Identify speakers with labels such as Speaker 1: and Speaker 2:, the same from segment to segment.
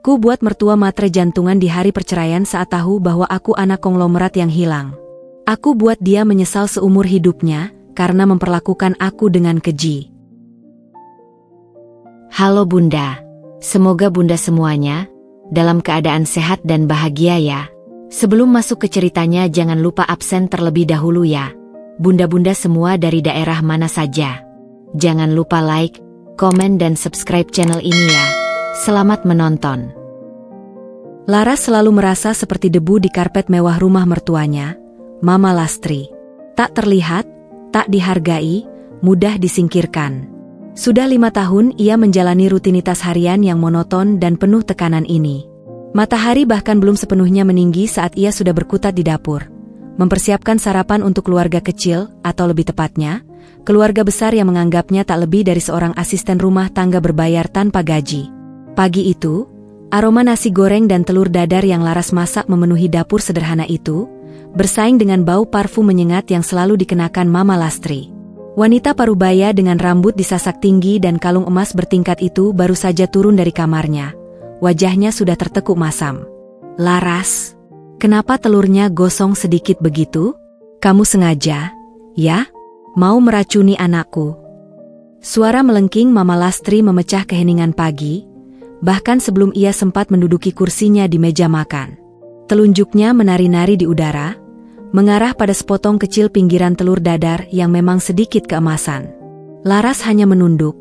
Speaker 1: Ku buat mertua matre jantungan di hari perceraian saat tahu bahwa aku anak konglomerat yang hilang. Aku buat dia menyesal seumur hidupnya karena memperlakukan aku dengan keji.
Speaker 2: Halo Bunda, semoga Bunda semuanya dalam keadaan sehat dan bahagia ya. Sebelum masuk ke ceritanya jangan lupa absen terlebih dahulu ya. Bunda-bunda semua dari daerah mana saja. Jangan lupa like, komen dan subscribe channel ini ya. Selamat menonton.
Speaker 1: Laras selalu merasa seperti debu di karpet mewah rumah mertuanya, Mama Lastri. Tak terlihat, tak dihargai, mudah disingkirkan. Sudah 5 tahun ia menjalani rutinitas harian yang monoton dan penuh tekanan ini. Matahari bahkan belum sepenuhnya meninggi saat ia sudah berkutat di dapur, mempersiapkan sarapan untuk keluarga kecil, atau lebih tepatnya, keluarga besar yang menganggapnya tak lebih dari seorang asisten rumah tangga berbayar tanpa gaji. Pagi itu, aroma nasi goreng dan telur dadar yang Laras masak memenuhi dapur sederhana itu, bersaing dengan bau parfum menyengat yang selalu dikenakan Mama Lastri. Wanita parubaya dengan rambut disasak tinggi dan kalung emas bertingkat itu baru saja turun dari kamarnya. Wajahnya sudah tertekuk masam. Laras, kenapa telurnya gosong sedikit begitu? Kamu sengaja, ya? Mau meracuni anakku? Suara melengking Mama Lastri memecah keheningan pagi, bahkan sebelum ia sempat menduduki kursinya di meja makan. Telunjuknya menari-nari di udara, mengarah pada sepotong kecil pinggiran telur dadar yang memang sedikit keemasan. Laras hanya menunduk,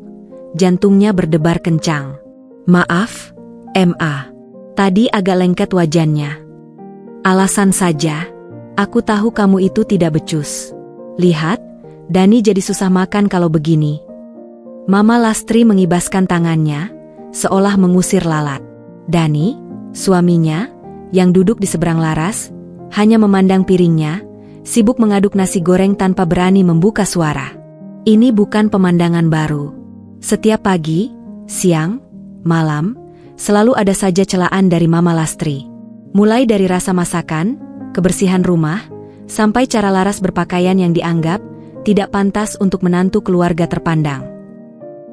Speaker 1: jantungnya berdebar kencang. Maaf, Ma. Tadi agak lengket wajannya. Alasan saja, aku tahu kamu itu tidak becus. Lihat, Dani jadi susah makan kalau begini. Mama Lastri mengibaskan tangannya, seolah mengusir lalat. Dani, suaminya, yang duduk di seberang Laras, hanya memandang piringnya, sibuk mengaduk nasi goreng tanpa berani membuka suara. Ini bukan pemandangan baru. Setiap pagi, siang, malam, selalu ada saja celaan dari Mama Lastri. Mulai dari rasa masakan, kebersihan rumah, sampai cara Laras berpakaian yang dianggap tidak pantas untuk menantu keluarga terpandang.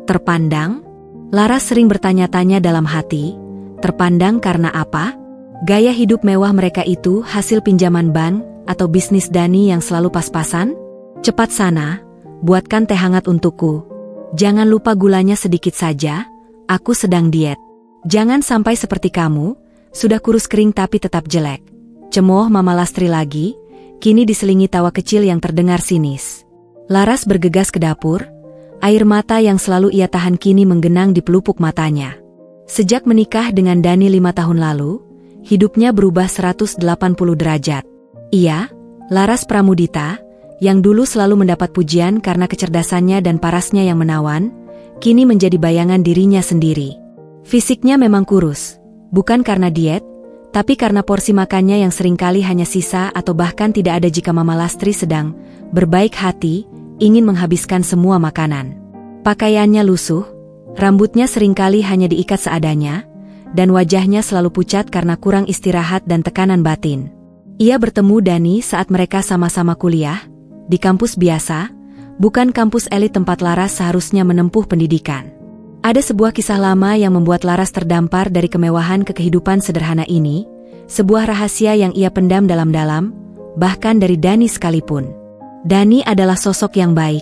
Speaker 1: Terpandang? Laras sering bertanya-tanya dalam hati, terpandang karena apa? Gaya hidup mewah mereka itu hasil pinjaman bank atau bisnis Dani yang selalu pas-pasan? Cepat sana, buatkan teh hangat untukku. Jangan lupa gulanya sedikit saja, aku sedang diet. Jangan sampai seperti kamu, sudah kurus kering tapi tetap jelek. Cemooh Mama Lastri lagi, kini diselingi tawa kecil yang terdengar sinis. Laras bergegas ke dapur, air mata yang selalu ia tahan kini menggenang di pelupuk matanya. Sejak menikah dengan Dani 5 tahun lalu, hidupnya berubah 180 derajat. Ia, Laras Pramudita, yang dulu selalu mendapat pujian karena kecerdasannya dan parasnya yang menawan, kini menjadi bayangan dirinya sendiri. Fisiknya memang kurus, bukan karena diet, tapi karena porsi makannya yang seringkali hanya sisa atau bahkan tidak ada jika Mama Lastri sedang berbaik hati, ingin menghabiskan semua makanan. Pakaiannya lusuh, rambutnya seringkali hanya diikat seadanya, dan wajahnya selalu pucat karena kurang istirahat dan tekanan batin. Ia bertemu Dani saat mereka sama-sama kuliah, di kampus biasa, bukan kampus elit tempat Laras seharusnya menempuh pendidikan. Ada sebuah kisah lama yang membuat Laras terdampar dari kemewahan ke kehidupan sederhana ini, sebuah rahasia yang ia pendam dalam-dalam, bahkan dari Dani sekalipun. Dani adalah sosok yang baik,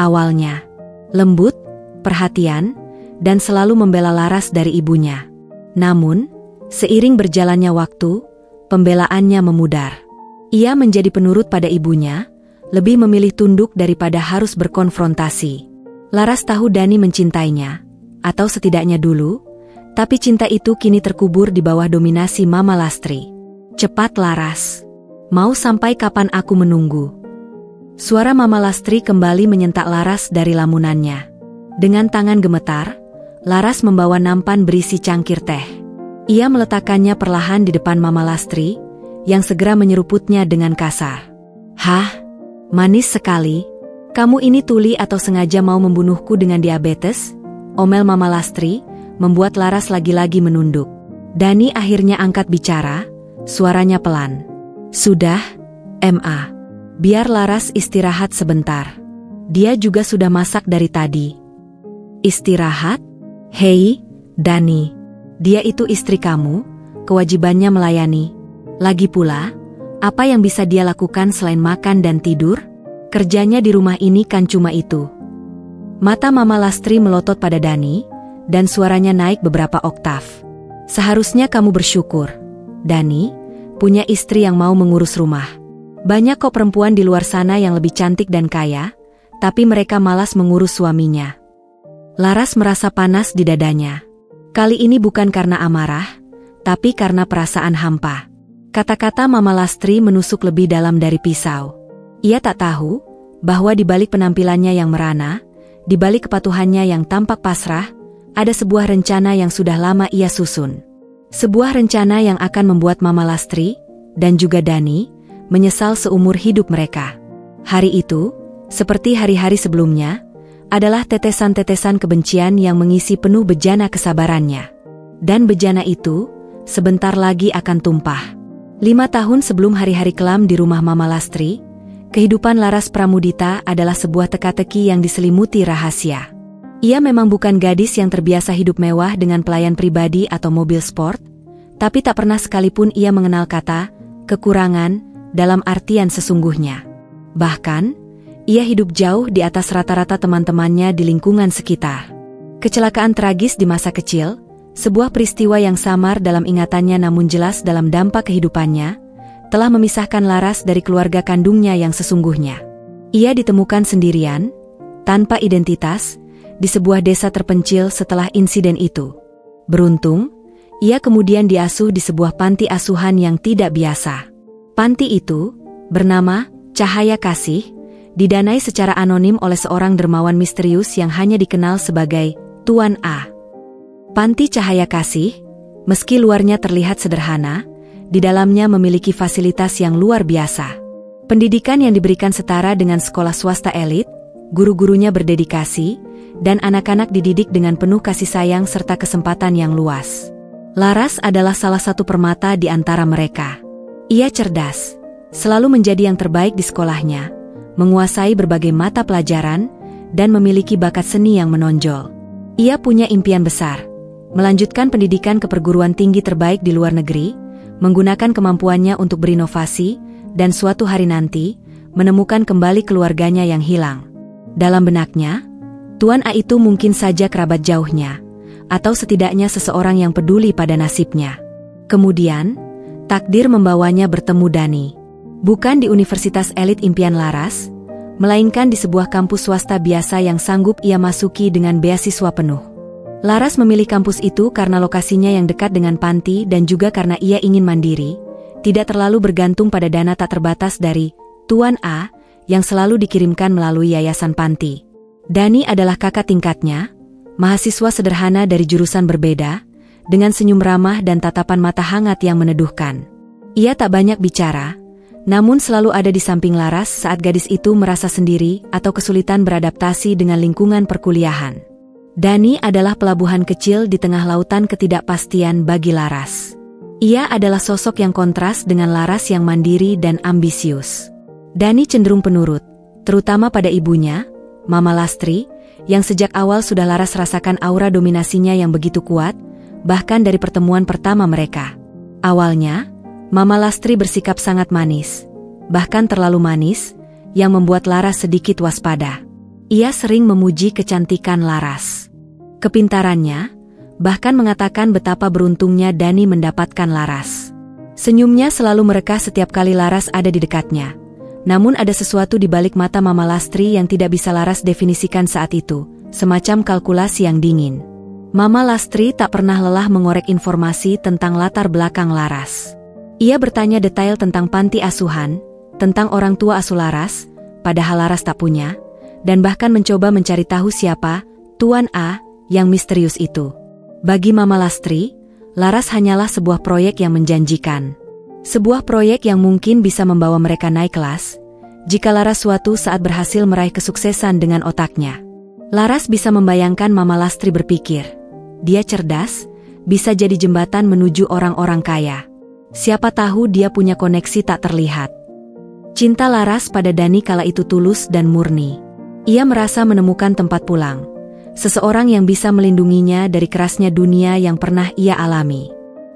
Speaker 1: awalnya lembut, perhatian, dan selalu membela Laras dari ibunya. Namun, seiring berjalannya waktu, pembelaannya memudar. Ia menjadi penurut pada ibunya, lebih memilih tunduk daripada harus berkonfrontasi. Laras tahu Dani mencintainya, atau setidaknya dulu, tapi cinta itu kini terkubur di bawah dominasi Mama Lastri. Cepat Laras, mau sampai kapan aku menunggu? Suara Mama Lastri kembali menyentak Laras dari lamunannya. Dengan tangan gemetar, Laras membawa nampan berisi cangkir teh. Ia meletakkannya perlahan di depan Mama Lastri, yang segera menyeruputnya dengan kasar. Hah? Manis sekali. Kamu ini tuli atau sengaja mau membunuhku dengan diabetes? Omel Mama Lastri, membuat Laras lagi-lagi menunduk. Dani akhirnya angkat bicara, suaranya pelan. Sudah, Ma. Biar Laras istirahat sebentar. Dia juga sudah masak dari tadi. Istirahat? Hei, Dani. Dia itu istri kamu, kewajibannya melayani. Lagi pula, apa yang bisa dia lakukan selain makan dan tidur? Kerjanya di rumah ini kan cuma itu. Mata Mama Lastri melotot pada Dani, dan suaranya naik beberapa oktav. Seharusnya kamu bersyukur, Dani, punya istri yang mau mengurus rumah. Banyak kok perempuan di luar sana yang lebih cantik dan kaya, tapi mereka malas mengurus suaminya. Laras merasa panas di dadanya. Kali ini bukan karena amarah, tapi karena perasaan hampa. Kata-kata Mama Lastri menusuk lebih dalam dari pisau. Ia tak tahu bahwa di balik penampilannya yang merana, di balik kepatuhannya yang tampak pasrah, ada sebuah rencana yang sudah lama ia susun. Sebuah rencana yang akan membuat Mama Lastri dan juga Dani menyesal seumur hidup mereka. Hari itu, seperti hari-hari sebelumnya, adalah tetesan-tetesan kebencian yang mengisi penuh bejana kesabarannya. Dan bejana itu, sebentar lagi akan tumpah. 5 tahun sebelum hari-hari kelam di rumah Mama Lastri, kehidupan Laras Pramudita adalah sebuah teka-teki yang diselimuti rahasia. Ia memang bukan gadis yang terbiasa hidup mewah dengan pelayan pribadi atau mobil sport, tapi tak pernah sekalipun ia mengenal kata kekurangan dalam artian sesungguhnya. Bahkan, ia hidup jauh di atas rata-rata teman-temannya di lingkungan sekitar. Kecelakaan tragis di masa kecil, sebuah peristiwa yang samar dalam ingatannya namun jelas dalam dampak kehidupannya, telah memisahkan Laras dari keluarga kandungnya yang sesungguhnya. Ia ditemukan sendirian, tanpa identitas, di sebuah desa terpencil setelah insiden itu. Beruntung, ia kemudian diasuh di sebuah panti asuhan yang tidak biasa. Panti itu, bernama Cahaya Kasih, didanai secara anonim oleh seorang dermawan misterius yang hanya dikenal sebagai Tuan A. Panti Cahaya Kasih, meski luarnya terlihat sederhana, di dalamnya memiliki fasilitas yang luar biasa. Pendidikan yang diberikan setara dengan sekolah swasta elit, guru-gurunya berdedikasi, dan anak-anak dididik dengan penuh kasih sayang serta kesempatan yang luas. Laras adalah salah satu permata di antara mereka. Ia cerdas, selalu menjadi yang terbaik di sekolahnya, menguasai berbagai mata pelajaran, dan memiliki bakat seni yang menonjol. Ia punya impian besar, melanjutkan pendidikan ke perguruan tinggi terbaik di luar negeri, menggunakan kemampuannya untuk berinovasi, dan suatu hari nanti, menemukan kembali keluarganya yang hilang. Dalam benaknya, Tuan A itu mungkin saja kerabat jauhnya, atau setidaknya seseorang yang peduli pada nasibnya. Kemudian, takdir membawanya bertemu Dani. Bukan di universitas elit impian Laras, melainkan di sebuah kampus swasta biasa yang sanggup ia masuki dengan beasiswa penuh. Laras memilih kampus itu karena lokasinya yang dekat dengan panti dan juga karena ia ingin mandiri, tidak terlalu bergantung pada dana tak terbatas dari Tuan A yang selalu dikirimkan melalui yayasan panti. Dani adalah kakak tingkatnya, mahasiswa sederhana dari jurusan berbeda, dengan senyum ramah dan tatapan mata hangat yang meneduhkan. Ia tak banyak bicara, namun selalu ada di samping Laras saat gadis itu merasa sendiri atau kesulitan beradaptasi dengan lingkungan perkuliahan. Dani adalah pelabuhan kecil di tengah lautan ketidakpastian bagi Laras. Ia adalah sosok yang kontras dengan Laras yang mandiri dan ambisius. Dani cenderung penurut, terutama pada ibunya, Mama Lastri, yang sejak awal sudah Laras rasakan aura dominasinya yang begitu kuat, bahkan dari pertemuan pertama mereka. Awalnya, Mama Lastri bersikap sangat manis, bahkan terlalu manis, yang membuat Laras sedikit waspada. Ia sering memuji kecantikan Laras, kepintarannya, bahkan mengatakan betapa beruntungnya Dani mendapatkan Laras. Senyumnya selalu merekah setiap kali Laras ada di dekatnya. Namun ada sesuatu di balik mata Mama Lastri yang tidak bisa Laras definisikan saat itu, semacam kalkulasi yang dingin. Mama Lastri tak pernah lelah mengorek informasi tentang latar belakang Laras. Ia bertanya detail tentang panti asuhan, tentang orang tua asuh Laras, padahal Laras tak punya, dan bahkan mencoba mencari tahu siapa Tuan A yang misterius itu. Bagi Mama Lastri, Laras hanyalah sebuah proyek yang menjanjikan. Sebuah proyek yang mungkin bisa membawa mereka naik kelas, jika Laras suatu saat berhasil meraih kesuksesan dengan otaknya. Laras bisa membayangkan Mama Lastri berpikir, dia cerdas, bisa jadi jembatan menuju orang-orang kaya. Siapa tahu dia punya koneksi tak terlihat. Cinta Laras pada Dani kala itu tulus dan murni. Ia merasa menemukan tempat pulang, seseorang yang bisa melindunginya dari kerasnya dunia yang pernah ia alami.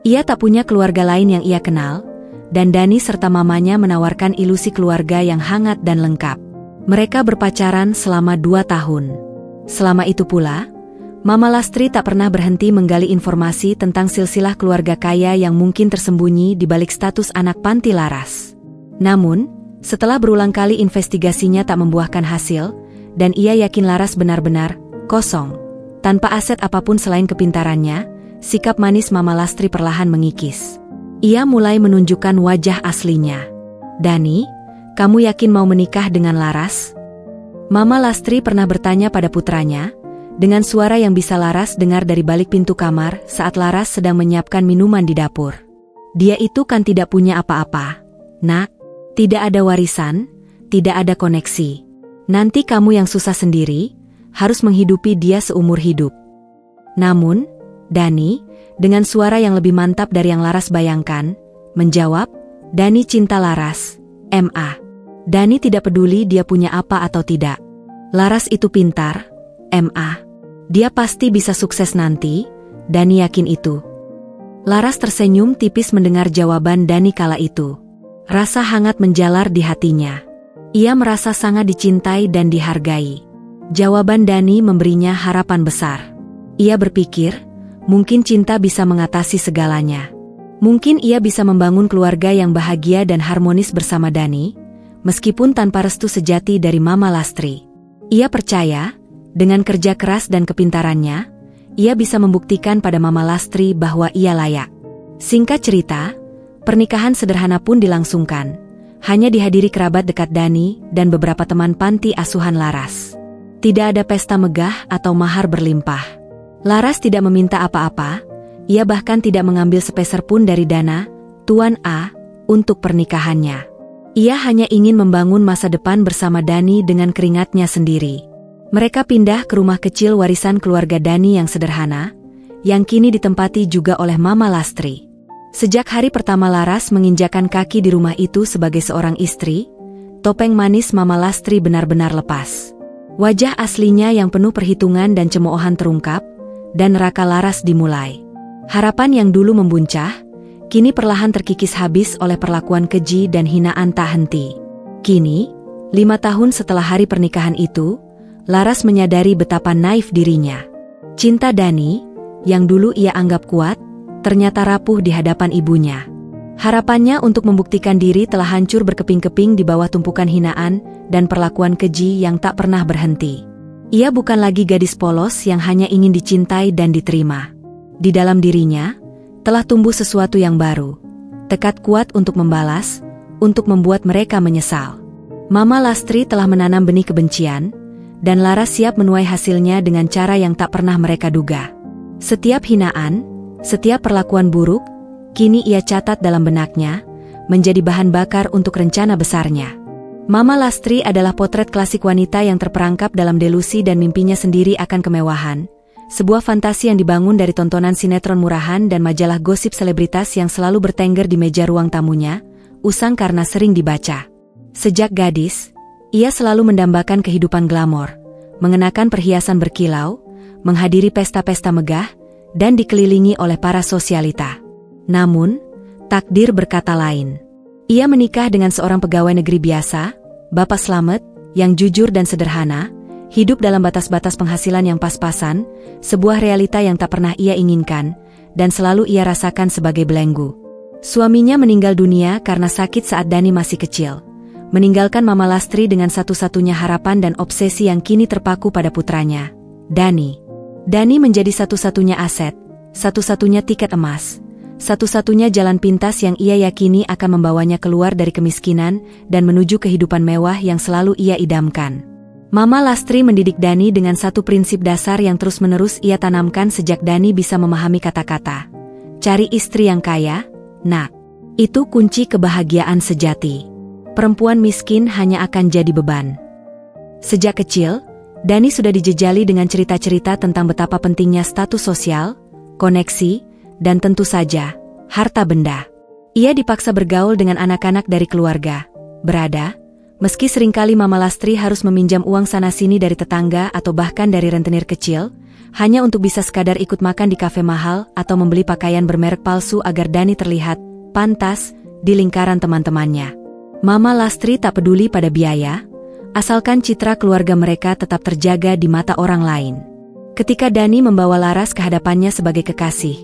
Speaker 1: Ia tak punya keluarga lain yang ia kenal, dan Dani serta mamanya menawarkan ilusi keluarga yang hangat dan lengkap. Mereka berpacaran selama 2 tahun. Selama itu pula, Mama Lastri tak pernah berhenti menggali informasi tentang silsilah keluarga kaya yang mungkin tersembunyi di balik status anak panti Laras. Namun, setelah berulang kali investigasinya tak membuahkan hasil, dan ia yakin Laras benar-benar kosong, tanpa aset apapun selain kepintarannya, sikap manis Mama Lastri perlahan mengikis. Ia mulai menunjukkan wajah aslinya. "Dani, kamu yakin mau menikah dengan Laras?" Mama Lastri pernah bertanya pada putranya, dengan suara yang bisa Laras dengar dari balik pintu kamar saat Laras sedang menyiapkan minuman di dapur. "Dia itu kan tidak punya apa-apa, Nak. Tidak ada warisan, tidak ada koneksi. Nanti kamu yang susah sendiri, harus menghidupi dia seumur hidup." Namun, Dani, dengan suara yang lebih mantap dari yang Laras bayangkan, menjawab, "Dani cinta Laras, M.A. Dani tidak peduli dia punya apa atau tidak. Laras itu pintar, M.A. Dia pasti bisa sukses nanti, Dani yakin itu." Laras tersenyum tipis mendengar jawaban Dani kala itu. Rasa hangat menjalar di hatinya. Ia merasa sangat dicintai dan dihargai. Jawaban Dani memberinya harapan besar. Ia berpikir, mungkin cinta bisa mengatasi segalanya. Mungkin ia bisa membangun keluarga yang bahagia dan harmonis bersama Dani, meskipun tanpa restu sejati dari Mama Lastri. Ia percaya, dengan kerja keras dan kepintarannya, ia bisa membuktikan pada Mama Lastri bahwa ia layak. Singkat cerita, pernikahan sederhana pun dilangsungkan, hanya dihadiri kerabat dekat Dani dan beberapa teman panti asuhan Laras. Tidak ada pesta megah atau mahar berlimpah. Laras tidak meminta apa-apa, ia bahkan tidak mengambil sepeser pun dari dana Tuan A untuk pernikahannya. Ia hanya ingin membangun masa depan bersama Dani dengan keringatnya sendiri. Mereka pindah ke rumah kecil warisan keluarga Dani yang sederhana, yang kini ditempati juga oleh Mama Lastri. Sejak hari pertama Laras menginjakan kaki di rumah itu sebagai seorang istri, topeng manis Mama Lastri benar-benar lepas. Wajah aslinya yang penuh perhitungan dan cemoohan terungkap, dan neraka Laras dimulai. Harapan yang dulu membuncah, kini perlahan terkikis habis oleh perlakuan keji dan hinaan tak henti. Kini, 5 tahun setelah hari pernikahan itu, Laras menyadari betapa naif dirinya. Cinta Dani, yang dulu ia anggap kuat, ternyata rapuh di hadapan ibunya. Harapannya untuk membuktikan diri telah hancur berkeping-keping di bawah tumpukan hinaan dan perlakuan keji yang tak pernah berhenti. Ia bukan lagi gadis polos yang hanya ingin dicintai dan diterima. Di dalam dirinya, telah tumbuh sesuatu yang baru. Tekad kuat untuk membalas, untuk membuat mereka menyesal. Mama Lastri telah menanam benih kebencian, dan Laras siap menuai hasilnya dengan cara yang tak pernah mereka duga. Setiap hinaan, setiap perlakuan buruk, kini ia catat dalam benaknya, menjadi bahan bakar untuk rencana besarnya. Mama Lastri adalah potret klasik wanita yang terperangkap dalam delusi dan mimpinya sendiri akan kemewahan, sebuah fantasi yang dibangun dari tontonan sinetron murahan dan majalah gosip selebritas yang selalu bertengger di meja ruang tamunya, usang karena sering dibaca. Sejak gadis, ia selalu mendambakan kehidupan glamor, mengenakan perhiasan berkilau, menghadiri pesta-pesta megah, dan dikelilingi oleh para sosialita. Namun, takdir berkata lain. Ia menikah dengan seorang pegawai negeri biasa, Bapak Slamet, yang jujur dan sederhana, hidup dalam batas-batas penghasilan yang pas-pasan, sebuah realita yang tak pernah ia inginkan, dan selalu ia rasakan sebagai belenggu. Suaminya meninggal dunia karena sakit saat Dani masih kecil, meninggalkan Mama Lastri dengan satu-satunya harapan dan obsesi yang kini terpaku pada putranya, Dani. Dani menjadi satu-satunya aset, satu-satunya tiket emas, satu-satunya jalan pintas yang ia yakini akan membawanya keluar dari kemiskinan dan menuju kehidupan mewah yang selalu ia idamkan. Mama Lastri mendidik Dani dengan satu prinsip dasar yang terus-menerus ia tanamkan sejak Dani bisa memahami kata-kata. Cari istri yang kaya, Nak. Itu kunci kebahagiaan sejati. Perempuan miskin hanya akan jadi beban. Sejak kecil, Dani sudah dijejali dengan cerita-cerita tentang betapa pentingnya status sosial, koneksi, dan tentu saja, harta benda. Ia dipaksa bergaul dengan anak-anak dari keluarga, berada, Meski seringkali Mama Lastri harus meminjam uang sana-sini dari tetangga atau bahkan dari rentenir kecil, hanya untuk bisa sekadar ikut makan di kafe mahal atau membeli pakaian bermerek palsu agar Dani terlihat pantas di lingkaran teman-temannya. Mama Lastri tak peduli pada biaya, asalkan citra keluarga mereka tetap terjaga di mata orang lain. Ketika Dani membawa Laras ke hadapannya sebagai kekasih,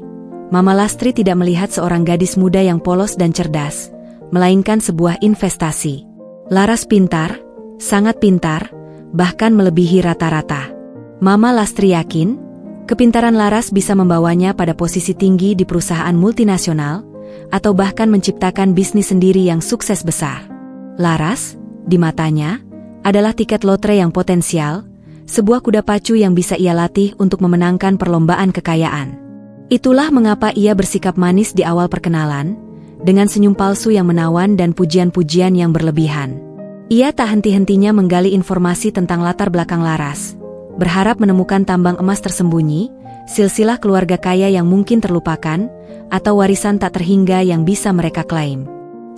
Speaker 1: Mama Lastri tidak melihat seorang gadis muda yang polos dan cerdas, melainkan sebuah investasi. Laras pintar, sangat pintar, bahkan melebihi rata-rata. Mama Lastri yakin, kepintaran Laras bisa membawanya pada posisi tinggi di perusahaan multinasional, atau bahkan menciptakan bisnis sendiri yang sukses besar. Laras, di matanya, adalah tiket lotre yang potensial, sebuah kuda pacu yang bisa ia latih untuk memenangkan perlombaan kekayaan. Itulah mengapa ia bersikap manis di awal perkenalan, dengan senyum palsu yang menawan dan pujian-pujian yang berlebihan. Ia tak henti-hentinya menggali informasi tentang latar belakang Laras, berharap menemukan tambang emas tersembunyi, silsilah keluarga kaya yang mungkin terlupakan, atau warisan tak terhingga yang bisa mereka klaim.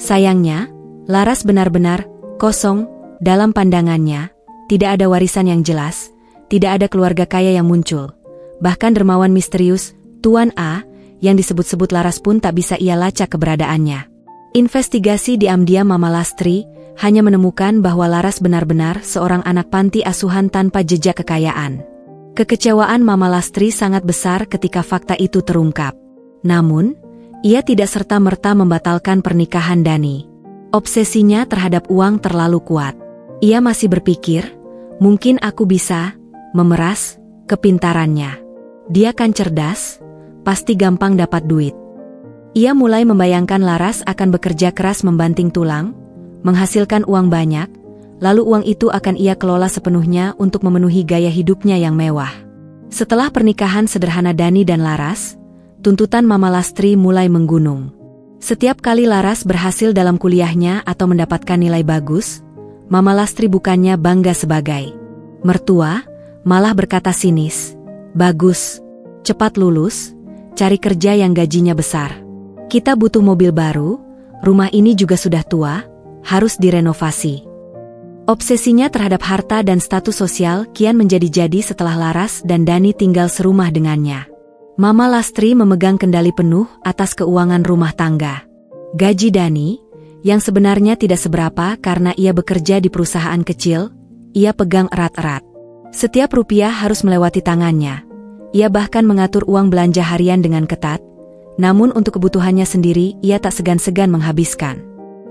Speaker 1: Sayangnya, Laras benar-benar kosong dalam pandangannya, tidak ada warisan yang jelas, tidak ada keluarga kaya yang muncul. Bahkan dermawan misterius, Tuan A, yang disebut-sebut Laras pun tak bisa ia lacak keberadaannya. Investigasi diam-diam Mama Lastri hanya menemukan bahwa Laras benar-benar seorang anak panti asuhan tanpa jejak kekayaan. Kekecewaan Mama Lastri sangat besar ketika fakta itu terungkap. Namun, ia tidak serta-merta membatalkan pernikahan Dani. Obsesinya terhadap uang terlalu kuat. Ia masih berpikir, mungkin aku bisa memeras kepintarannya. Dia kan cerdas, pasti gampang dapat duit. Ia mulai membayangkan Laras akan bekerja keras membanting tulang, menghasilkan uang banyak, lalu uang itu akan ia kelola sepenuhnya untuk memenuhi gaya hidupnya yang mewah. Setelah pernikahan sederhana Dani dan Laras, tuntutan Mama Lastri mulai menggunung. Setiap kali Laras berhasil dalam kuliahnya atau mendapatkan nilai bagus, Mama Lastri bukannya bangga sebagai mertua, malah berkata sinis, "Bagus, cepat lulus, cari kerja yang gajinya besar. Kita butuh mobil baru, rumah ini juga sudah tua, harus direnovasi." Obsesinya terhadap harta dan status sosial kian menjadi-jadi setelah Laras dan Dani tinggal serumah dengannya. Mama Lastri memegang kendali penuh atas keuangan rumah tangga. Gaji Dani, yang sebenarnya tidak seberapa karena ia bekerja di perusahaan kecil, ia pegang erat-erat. Setiap rupiah harus melewati tangannya. Ia bahkan mengatur uang belanja harian dengan ketat, namun untuk kebutuhannya sendiri ia tak segan-segan menghabiskan.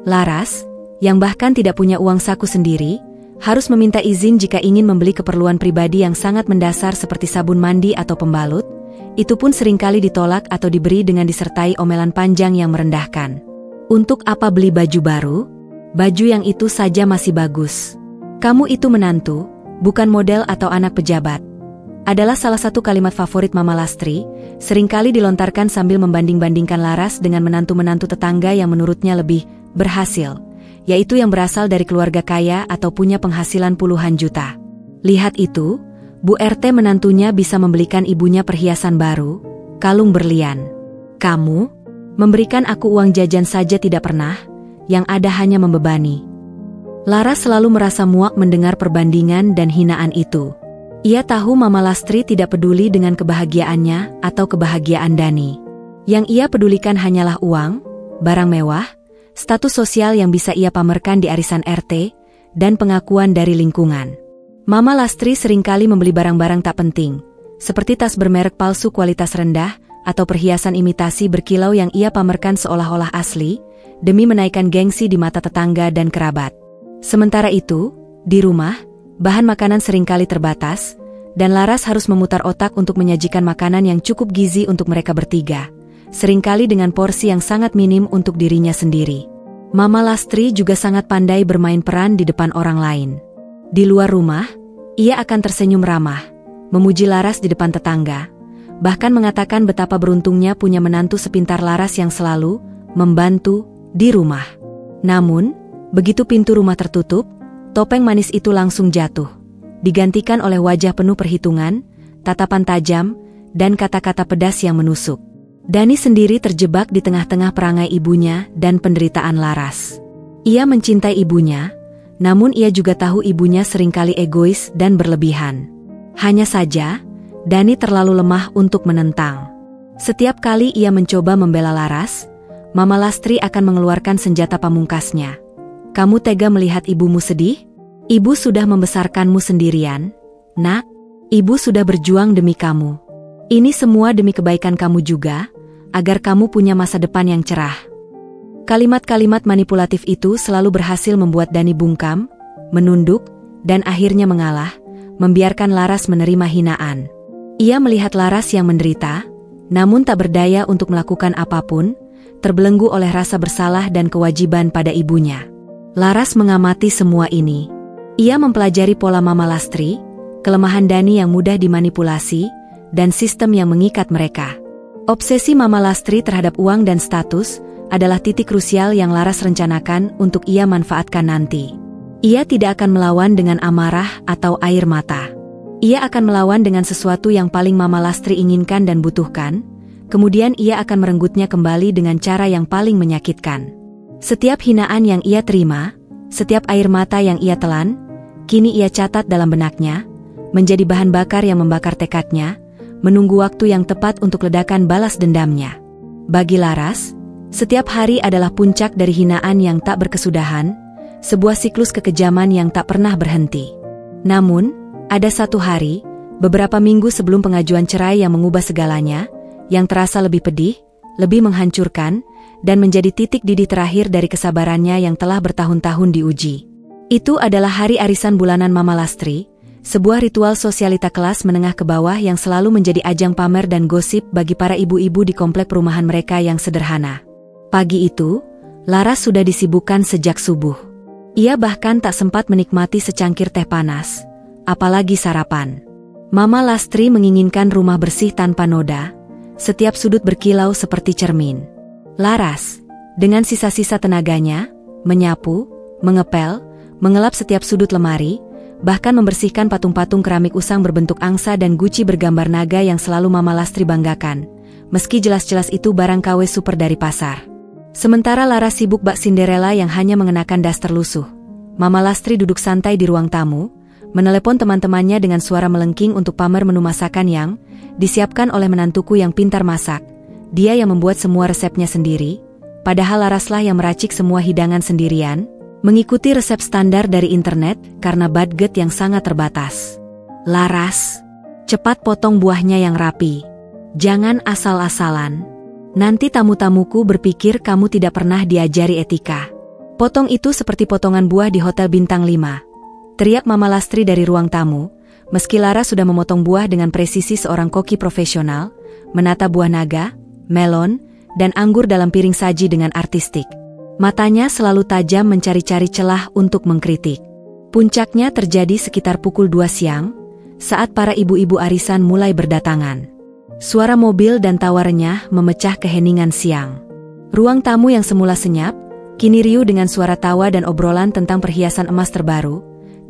Speaker 1: Laras, yang bahkan tidak punya uang saku sendiri, harus meminta izin jika ingin membeli keperluan pribadi yang sangat mendasar seperti sabun mandi atau pembalut, itu pun seringkali ditolak atau diberi dengan disertai omelan panjang yang merendahkan. Untuk apa beli baju baru? Baju yang itu saja masih bagus. Kamu itu menantu, bukan model atau anak pejabat. Adalah salah satu kalimat favorit Mama Lastri, seringkali dilontarkan sambil membanding-bandingkan Laras dengan menantu-menantu tetangga yang menurutnya lebih berhasil, yaitu yang berasal dari keluarga kaya atau punya penghasilan puluhan juta. Lihat itu, Bu RT menantunya bisa membelikan ibunya perhiasan baru, kalung berlian. Kamu, memberikan aku uang jajan saja tidak pernah, yang ada hanya membebani. Laras selalu merasa muak mendengar perbandingan dan hinaan itu. Ia tahu Mama Lastri tidak peduli dengan kebahagiaannya atau kebahagiaan Dani. Yang ia pedulikan hanyalah uang, barang mewah, status sosial yang bisa ia pamerkan di arisan RT, dan pengakuan dari lingkungan. Mama Lastri seringkali membeli barang-barang tak penting, seperti tas bermerek palsu kualitas rendah, atau perhiasan imitasi berkilau yang ia pamerkan seolah-olah asli, demi menaikkan gengsi di mata tetangga dan kerabat. Sementara itu, di rumah, bahan makanan seringkali terbatas, dan Laras harus memutar otak untuk menyajikan makanan yang cukup gizi untuk mereka bertiga, seringkali dengan porsi yang sangat minim untuk dirinya sendiri. Mama Lastri juga sangat pandai bermain peran di depan orang lain. Di luar rumah, ia akan tersenyum ramah, memuji Laras di depan tetangga, bahkan mengatakan betapa beruntungnya punya menantu sepintar Laras yang selalu membantu di rumah. Namun, begitu pintu rumah tertutup, topeng manis itu langsung jatuh, digantikan oleh wajah penuh perhitungan, tatapan tajam, dan kata-kata pedas yang menusuk. Dani sendiri terjebak di tengah-tengah perangai ibunya dan penderitaan Laras. Ia mencintai ibunya, namun ia juga tahu ibunya seringkali egois dan berlebihan. Hanya saja, Dani terlalu lemah untuk menentang. Setiap kali ia mencoba membela Laras, Mama Lastri akan mengeluarkan senjata pamungkasnya. Kamu tega melihat ibumu sedih? Ibu sudah membesarkanmu sendirian, nak. Ibu sudah berjuang demi kamu. Ini semua demi kebaikan kamu juga, agar kamu punya masa depan yang cerah. Kalimat-kalimat manipulatif itu selalu berhasil membuat Dani bungkam, menunduk, dan akhirnya mengalah, membiarkan Laras menerima hinaan. Ia melihat Laras yang menderita, namun tak berdaya untuk melakukan apapun, terbelenggu oleh rasa bersalah dan kewajiban pada ibunya. Laras mengamati semua ini. Ia mempelajari pola Mama Lastri, kelemahan Dani yang mudah dimanipulasi, dan sistem yang mengikat mereka. Obsesi Mama Lastri terhadap uang dan status adalah titik krusial yang Laras rencanakan untuk ia manfaatkan nanti. Ia tidak akan melawan dengan amarah atau air mata. Ia akan melawan dengan sesuatu yang paling Mama Lastri inginkan dan butuhkan, kemudian ia akan merenggutnya kembali dengan cara yang paling menyakitkan. Setiap hinaan yang ia terima, setiap air mata yang ia telan, kini ia catat dalam benaknya, menjadi bahan bakar yang membakar tekadnya, menunggu waktu yang tepat untuk ledakan balas dendamnya. Bagi Laras, setiap hari adalah puncak dari hinaan yang tak berkesudahan, sebuah siklus kekejaman yang tak pernah berhenti. Namun, ada satu hari, beberapa minggu sebelum pengajuan cerai yang mengubah segalanya, yang terasa lebih pedih, lebih menghancurkan, dan menjadi titik didih terakhir dari kesabarannya yang telah bertahun-tahun diuji. Itu adalah hari arisan bulanan Mama Lastri, sebuah ritual sosialita kelas menengah ke bawah yang selalu menjadi ajang pamer dan gosip bagi para ibu-ibu di komplek perumahan mereka yang sederhana. Pagi itu, Laras sudah disibukkan sejak subuh. Ia bahkan tak sempat menikmati secangkir teh panas, apalagi sarapan. Mama Lastri menginginkan rumah bersih tanpa noda, setiap sudut berkilau seperti cermin. Laras, dengan sisa-sisa tenaganya, menyapu, mengepel, mengelap setiap sudut lemari, bahkan membersihkan patung-patung keramik usang berbentuk angsa dan guci bergambar naga yang selalu Mama Lastri banggakan, meski jelas-jelas itu barang KW super dari pasar. Sementara Laras sibuk bak Cinderella yang hanya mengenakan daster lusuh, Mama Lastri duduk santai di ruang tamu, menelepon teman-temannya dengan suara melengking untuk pamer menu masakan yang disiapkan oleh menantuku yang pintar masak. Dia yang membuat semua resepnya sendiri, padahal Laraslah yang meracik semua hidangan sendirian, mengikuti resep standar dari internet karena budget yang sangat terbatas. Laras, cepat potong buahnya yang rapi. Jangan asal-asalan. Nanti tamu-tamuku berpikir kamu tidak pernah diajari etika. Potong itu seperti potongan buah di hotel bintang 5. Teriak Mama Lastri dari ruang tamu, meski Laras sudah memotong buah dengan presisi seorang koki profesional, menata buah naga, melon, dan anggur dalam piring saji dengan artistik. Matanya selalu tajam mencari-cari celah untuk mengkritik. Puncaknya terjadi sekitar pukul 2 siang, saat para ibu-ibu arisan mulai berdatangan. Suara mobil dan tawa renyah memecah keheningan siang. Ruang tamu yang semula senyap, kini riuh dengan suara tawa dan obrolan tentang perhiasan emas terbaru,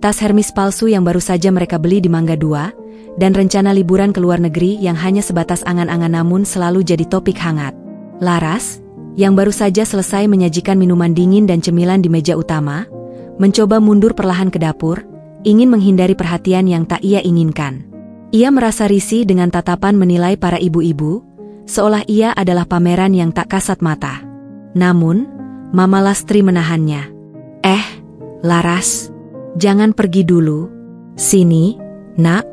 Speaker 1: tas Hermes palsu yang baru saja mereka beli di Mangga 2, dan rencana liburan ke luar negeri yang hanya sebatas angan-angan namun selalu jadi topik hangat. Laras, yang baru saja selesai menyajikan minuman dingin dan cemilan di meja utama, mencoba mundur perlahan ke dapur, ingin menghindari perhatian yang tak ia inginkan. Ia merasa risih dengan tatapan menilai para ibu-ibu, seolah ia adalah pameran yang tak kasat mata. Namun, Mama Lastri menahannya. Laras, jangan pergi dulu. Sini, nak.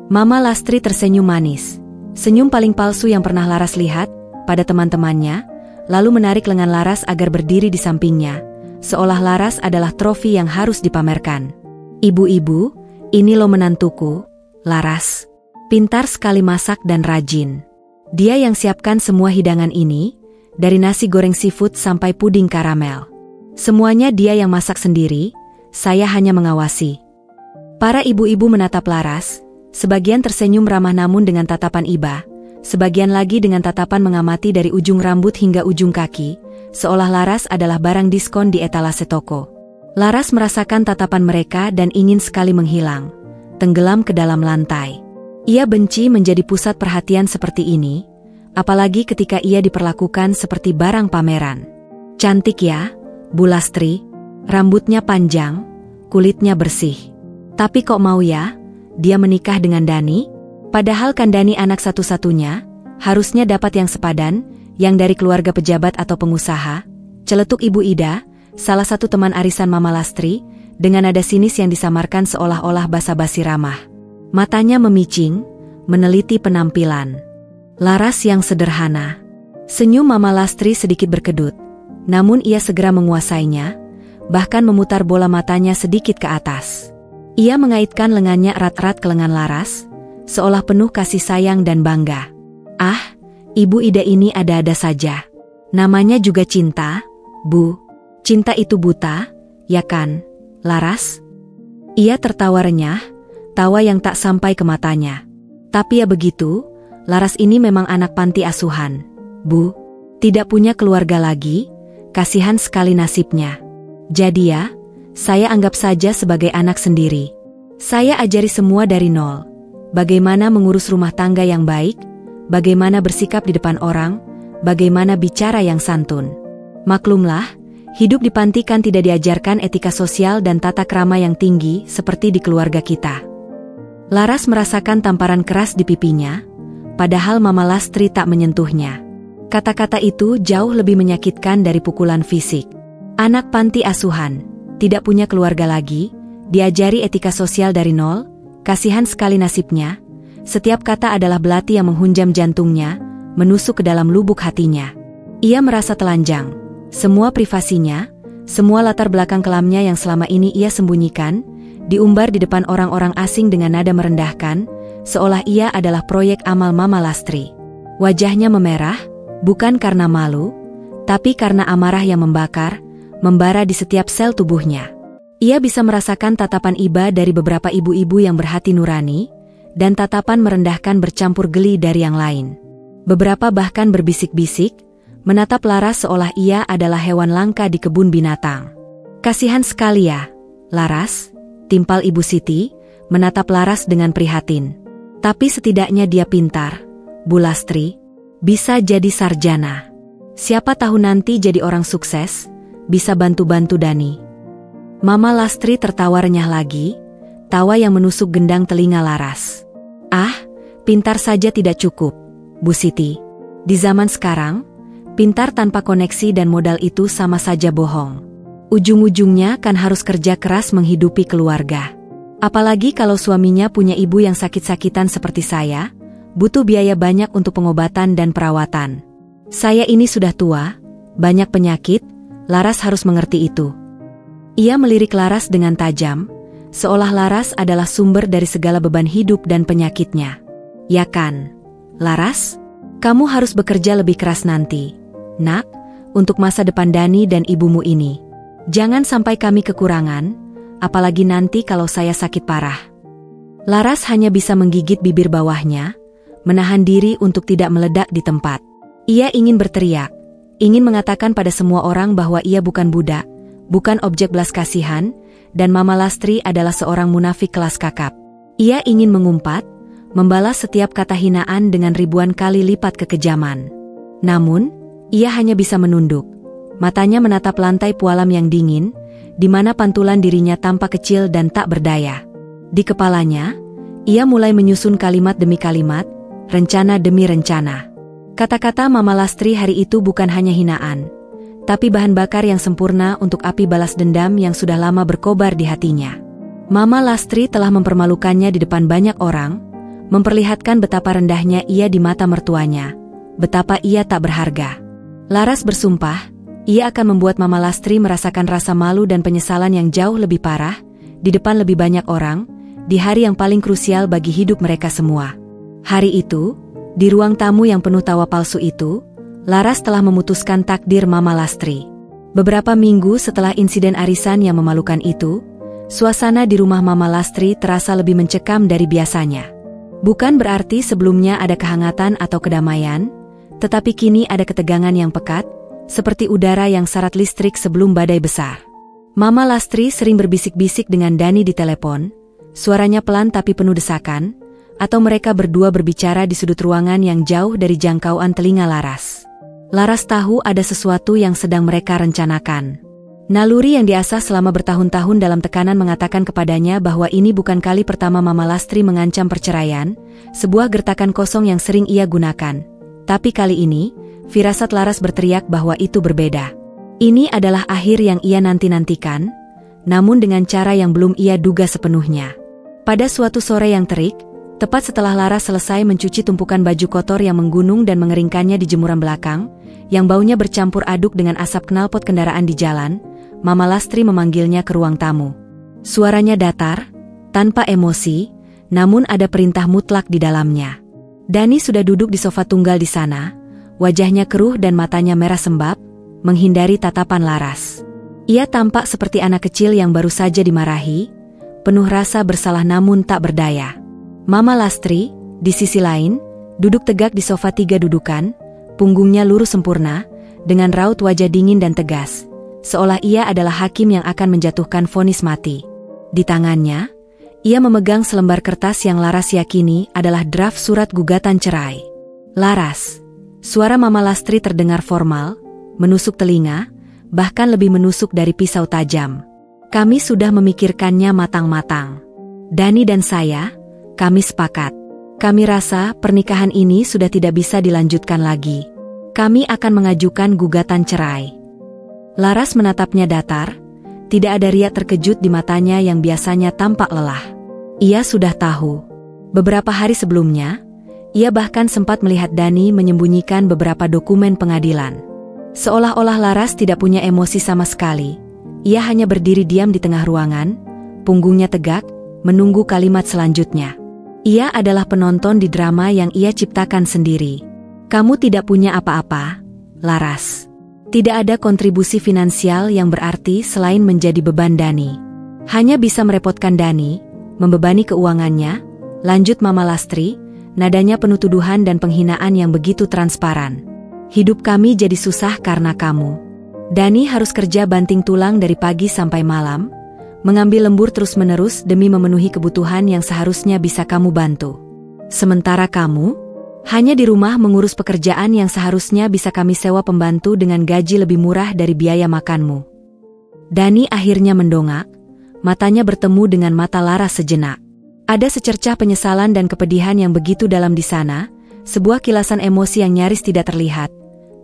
Speaker 1: Mama Lastri tersenyum manis, senyum paling palsu yang pernah Laras lihat, pada teman-temannya, lalu menarik lengan Laras agar berdiri di sampingnya, seolah Laras adalah trofi yang harus dipamerkan. Ibu-ibu, ini lo menantuku, Laras. Pintar sekali masak dan rajin. Dia yang siapkan semua hidangan ini, dari nasi goreng seafood sampai puding karamel. Semuanya dia yang masak sendiri, saya hanya mengawasi. Para ibu-ibu menatap Laras, sebagian tersenyum ramah namun dengan tatapan iba, sebagian lagi dengan tatapan mengamati dari ujung rambut hingga ujung kaki, seolah Laras adalah barang diskon di etalase toko. Laras merasakan tatapan mereka dan ingin sekali menghilang, tenggelam ke dalam lantai. Ia benci menjadi pusat perhatian seperti ini, apalagi ketika ia diperlakukan seperti barang pameran. Cantik ya, Bu Lastri. Rambutnya panjang, kulitnya bersih. Tapi kok mau ya, dia menikah dengan Dani? Padahal kan Dani anak satu-satunya, harusnya dapat yang sepadan, yang dari keluarga pejabat atau pengusaha. Celetuk Ibu Ida, salah satu teman arisan Mama Lastri, dengan nada sinis yang disamarkan seolah-olah basa-basi ramah. Matanya memicing, meneliti penampilan Laras yang sederhana. Senyum Mama Lastri sedikit berkedut, namun ia segera menguasainya, bahkan memutar bola matanya sedikit ke atas. Ia mengaitkan lengannya erat-erat ke lengan Laras, seolah penuh kasih sayang dan bangga. Ah, Ibu Ida ini ada-ada saja. Namanya juga cinta, Bu. Cinta itu buta, ya kan, Laras? Ia tertawa renyah, tawa yang tak sampai ke matanya. Tapi ya begitu, Laras ini memang anak panti asuhan, Bu. Tidak punya keluarga lagi, kasihan sekali nasibnya. Jadi ya, saya anggap saja sebagai anak sendiri. Saya ajari semua dari nol. Bagaimana mengurus rumah tangga yang baik, bagaimana bersikap di depan orang, bagaimana bicara yang santun. Maklumlah, hidup di panti kan tidak diajarkan etika sosial dan tata krama yang tinggi seperti di keluarga kita. Laras merasakan tamparan keras di pipinya, padahal Mama Lastri tak menyentuhnya. Kata-kata itu jauh lebih menyakitkan dari pukulan fisik. Anak panti asuhan, tidak punya keluarga lagi, diajari etika sosial dari nol, kasihan sekali nasibnya. Setiap kata adalah belati yang menghunjam jantungnya, menusuk ke dalam lubuk hatinya. Ia merasa telanjang. Semua privasinya, semua latar belakang kelamnya yang selama ini ia sembunyikan, diumbar di depan orang-orang asing dengan nada merendahkan, seolah ia adalah proyek amal Mama Lastri. Wajahnya memerah, bukan karena malu, tapi karena amarah yang membakar, membara di setiap sel tubuhnya. Ia bisa merasakan tatapan iba dari beberapa ibu-ibu yang berhati nurani, dan tatapan merendahkan bercampur geli dari yang lain. Beberapa bahkan berbisik-bisik, menatap Laras seolah ia adalah hewan langka di kebun binatang. Kasihan sekali ya, Laras, timpal Ibu Siti, menatap Laras dengan prihatin. Tapi setidaknya dia pintar, Bu Lastri, bisa jadi sarjana. Siapa tahu nanti jadi orang sukses, bisa bantu-bantu Dani. Mama Lastri tertawa renyah lagi, tawa yang menusuk gendang telinga Laras. Ah, pintar saja tidak cukup, Bu Siti. Di zaman sekarang, pintar tanpa koneksi dan modal itu sama saja bohong. Ujung-ujungnya kan harus kerja keras menghidupi keluarga. Apalagi kalau suaminya punya ibu yang sakit-sakitan seperti saya, butuh biaya banyak untuk pengobatan dan perawatan. Saya ini sudah tua, banyak penyakit, Laras harus mengerti itu. Ia melirik Laras dengan tajam, seolah Laras adalah sumber dari segala beban hidup dan penyakitnya. Ya kan, Laras? Kamu harus bekerja lebih keras nanti, Nak, untuk masa depan Dani dan ibumu ini. Jangan sampai kami kekurangan, apalagi nanti kalau saya sakit parah. Laras hanya bisa menggigit bibir bawahnya, menahan diri untuk tidak meledak di tempat. Ia ingin berteriak, ingin mengatakan pada semua orang bahwa ia bukan budak, bukan objek belas kasihan, dan Mama Lastri adalah seorang munafik kelas kakap. Ia ingin mengumpat, membalas setiap kata hinaan dengan ribuan kali lipat kekejaman. Namun, ia hanya bisa menunduk. Matanya menatap lantai pualam yang dingin, di mana pantulan dirinya tampak kecil dan tak berdaya. Di kepalanya, ia mulai menyusun kalimat demi kalimat, rencana demi rencana. Kata-kata Mama Lastri hari itu bukan hanya hinaan, tapi bahan bakar yang sempurna untuk api balas dendam yang sudah lama berkobar di hatinya. Mama Lastri telah mempermalukannya di depan banyak orang, memperlihatkan betapa rendahnya ia di mata mertuanya, betapa ia tak berharga. Laras bersumpah, ia akan membuat Mama Lastri merasakan rasa malu dan penyesalan yang jauh lebih parah, di depan lebih banyak orang, di hari yang paling krusial bagi hidup mereka semua. Hari itu, di ruang tamu yang penuh tawa palsu itu, Laras telah memutuskan takdir Mama Lastri. Beberapa minggu setelah insiden arisan yang memalukan itu, suasana di rumah Mama Lastri terasa lebih mencekam dari biasanya. Bukan berarti sebelumnya ada kehangatan atau kedamaian, tetapi kini ada ketegangan yang pekat, seperti udara yang syarat listrik sebelum badai besar. Mama Lastri sering berbisik-bisik dengan Dani di telepon, suaranya pelan tapi penuh desakan, atau mereka berdua berbicara di sudut ruangan yang jauh dari jangkauan telinga Laras. Laras tahu ada sesuatu yang sedang mereka rencanakan. Naluri yang diasah selama bertahun-tahun dalam tekanan mengatakan kepadanya bahwa ini bukan kali pertama Mama Lastri mengancam perceraian, sebuah gertakan kosong yang sering ia gunakan. Tapi kali ini, firasat Laras berteriak bahwa itu berbeda. Ini adalah akhir yang ia nanti-nantikan, namun dengan cara yang belum ia duga sepenuhnya. Pada suatu sore yang terik, tepat setelah Laras selesai mencuci tumpukan baju kotor yang menggunung dan mengeringkannya di jemuran belakang, yang baunya bercampur aduk dengan asap knalpot kendaraan di jalan, Mama Lastri memanggilnya ke ruang tamu. Suaranya datar, tanpa emosi, namun ada perintah mutlak di dalamnya. Dani sudah duduk di sofa tunggal di sana, wajahnya keruh dan matanya merah sembab, menghindari tatapan Laras. Ia tampak seperti anak kecil yang baru saja dimarahi, penuh rasa bersalah namun tak berdaya. Mama Lastri, di sisi lain, duduk tegak di sofa 3 dudukan, punggungnya lurus sempurna, dengan raut wajah dingin dan tegas, seolah ia adalah hakim yang akan menjatuhkan vonis mati. Di tangannya, ia memegang selembar kertas yang Laras yakini adalah draft surat gugatan cerai. Laras, suara Mama Lastri terdengar formal, menusuk telinga, bahkan lebih menusuk dari pisau tajam. Kami sudah memikirkannya matang-matang. Dani dan saya, kami sepakat. Kami rasa pernikahan ini sudah tidak bisa dilanjutkan lagi. Kami akan mengajukan gugatan cerai. Laras menatapnya datar, tidak ada riak terkejut di matanya yang biasanya tampak lelah. Ia sudah tahu. Beberapa hari sebelumnya, ia bahkan sempat melihat Dani menyembunyikan beberapa dokumen pengadilan. Seolah-olah Laras tidak punya emosi sama sekali. Ia hanya berdiri diam di tengah ruangan, punggungnya tegak, menunggu kalimat selanjutnya. Ia adalah penonton di drama yang ia ciptakan sendiri. Kamu tidak punya apa-apa, Laras. Tidak ada kontribusi finansial yang berarti selain menjadi beban Dani. Hanya bisa merepotkan Dani, membebani keuangannya, lanjut Mama Lastri, nadanya penuh tuduhan dan penghinaan yang begitu transparan. Hidup kami jadi susah karena kamu. Dani harus kerja banting tulang dari pagi sampai malam, mengambil lembur terus-menerus demi memenuhi kebutuhan yang seharusnya bisa kamu bantu. Sementara kamu, hanya di rumah mengurus pekerjaan yang seharusnya bisa kami sewa pembantu dengan gaji lebih murah dari biaya makanmu. Dani akhirnya mendongak, matanya bertemu dengan mata Laras sejenak. Ada secercah penyesalan dan kepedihan yang begitu dalam di sana, sebuah kilasan emosi yang nyaris tidak terlihat,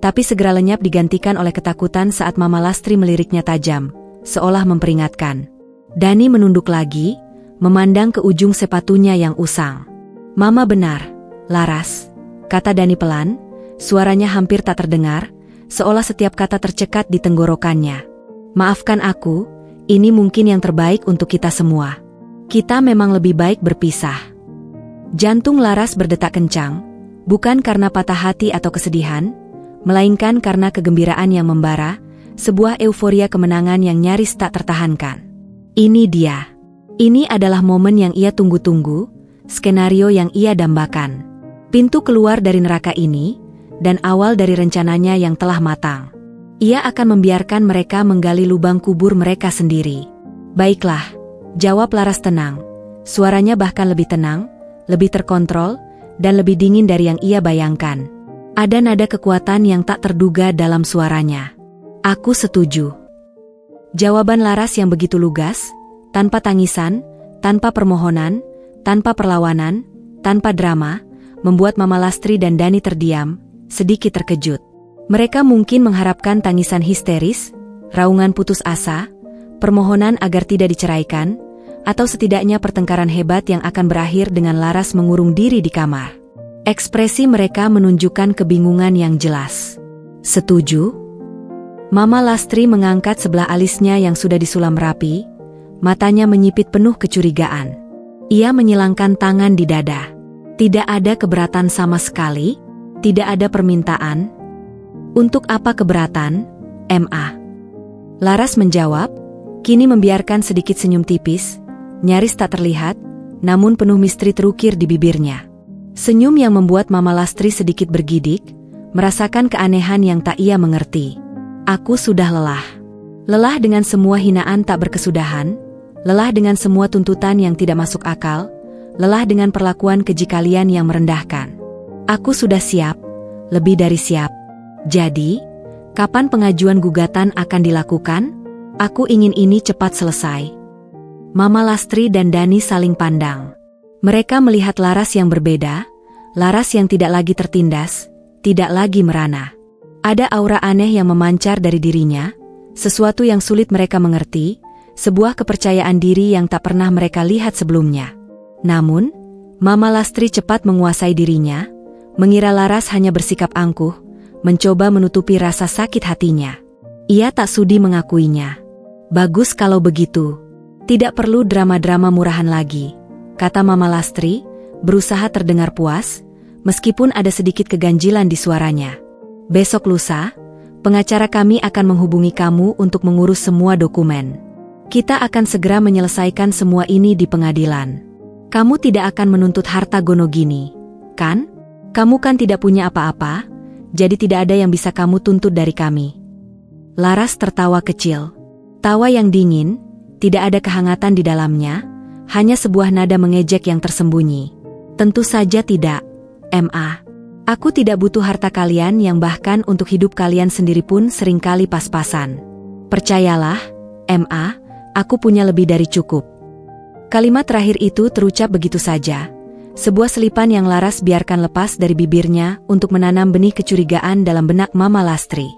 Speaker 1: tapi segera lenyap digantikan oleh ketakutan saat Mama Lastri meliriknya tajam, seolah memperingatkan. Dani menunduk lagi, memandang ke ujung sepatunya yang usang. Mama benar, Laras, kata Dani pelan, suaranya hampir tak terdengar, seolah setiap kata tercekat di tenggorokannya. Maafkan aku, ini mungkin yang terbaik untuk kita semua. Kita memang lebih baik berpisah. Jantung Laras berdetak kencang, bukan karena patah hati atau kesedihan, melainkan karena kegembiraan yang membara, sebuah euforia kemenangan yang nyaris tak tertahankan. Ini dia. Ini adalah momen yang ia tunggu-tunggu, skenario yang ia dambakan. Pintu keluar dari neraka ini, dan awal dari rencananya yang telah matang. Ia akan membiarkan mereka menggali lubang kubur mereka sendiri. Baiklah, jawab Laras tenang. Suaranya bahkan lebih tenang, lebih terkontrol, dan lebih dingin dari yang ia bayangkan. Ada nada kekuatan yang tak terduga dalam suaranya. Aku setuju. Jawaban Laras yang begitu lugas, tanpa tangisan, tanpa permohonan, tanpa perlawanan, tanpa drama, membuat Mama Lastri dan Dani terdiam, sedikit terkejut. Mereka mungkin mengharapkan tangisan histeris, raungan putus asa, permohonan agar tidak diceraikan, atau setidaknya pertengkaran hebat yang akan berakhir dengan Laras mengurung diri di kamar. Ekspresi mereka menunjukkan kebingungan yang jelas. Setuju? Mama Lastri mengangkat sebelah alisnya yang sudah disulam rapi, matanya menyipit penuh kecurigaan. Ia menyilangkan tangan di dada. Tidak ada keberatan sama sekali, tidak ada permintaan. Untuk apa keberatan, Ma? Laras menjawab, kini membiarkan sedikit senyum tipis, nyaris tak terlihat, namun penuh misteri terukir di bibirnya. Senyum yang membuat Mama Lastri sedikit bergidik, merasakan keanehan yang tak ia mengerti. Aku sudah lelah. Lelah dengan semua hinaan tak berkesudahan, lelah dengan semua tuntutan yang tidak masuk akal, lelah dengan perlakuan keji kalian yang merendahkan. Aku sudah siap, lebih dari siap. Jadi, kapan pengajuan gugatan akan dilakukan? Aku ingin ini cepat selesai. Mama Lastri dan Dani saling pandang. Mereka melihat Laras yang berbeda, Laras yang tidak lagi tertindas, tidak lagi merana. Ada aura aneh yang memancar dari dirinya, sesuatu yang sulit mereka mengerti, sebuah kepercayaan diri yang tak pernah mereka lihat sebelumnya. Namun, Mama Lastri cepat menguasai dirinya, mengira Laras hanya bersikap angkuh, mencoba menutupi rasa sakit hatinya. Ia tak sudi mengakuinya. Bagus kalau begitu. Tidak perlu drama-drama murahan lagi, kata Mama Lastri, berusaha terdengar puas, meskipun ada sedikit keganjilan di suaranya. Besok lusa, pengacara kami akan menghubungi kamu untuk mengurus semua dokumen. Kita akan segera menyelesaikan semua ini di pengadilan. Kamu tidak akan menuntut harta Gonogini, kan? Kamu kan tidak punya apa-apa, jadi tidak ada yang bisa kamu tuntut dari kami. Laras tertawa kecil. Tawa yang dingin, tidak ada kehangatan di dalamnya, hanya sebuah nada mengejek yang tersembunyi. Tentu saja tidak, Ma. Aku tidak butuh harta kalian yang bahkan untuk hidup kalian sendiri pun seringkali pas-pasan. Percayalah, Ma, aku punya lebih dari cukup. Kalimat terakhir itu terucap begitu saja. Sebuah selipan yang Laras biarkan lepas dari bibirnya untuk menanam benih kecurigaan dalam benak Mama Lastri.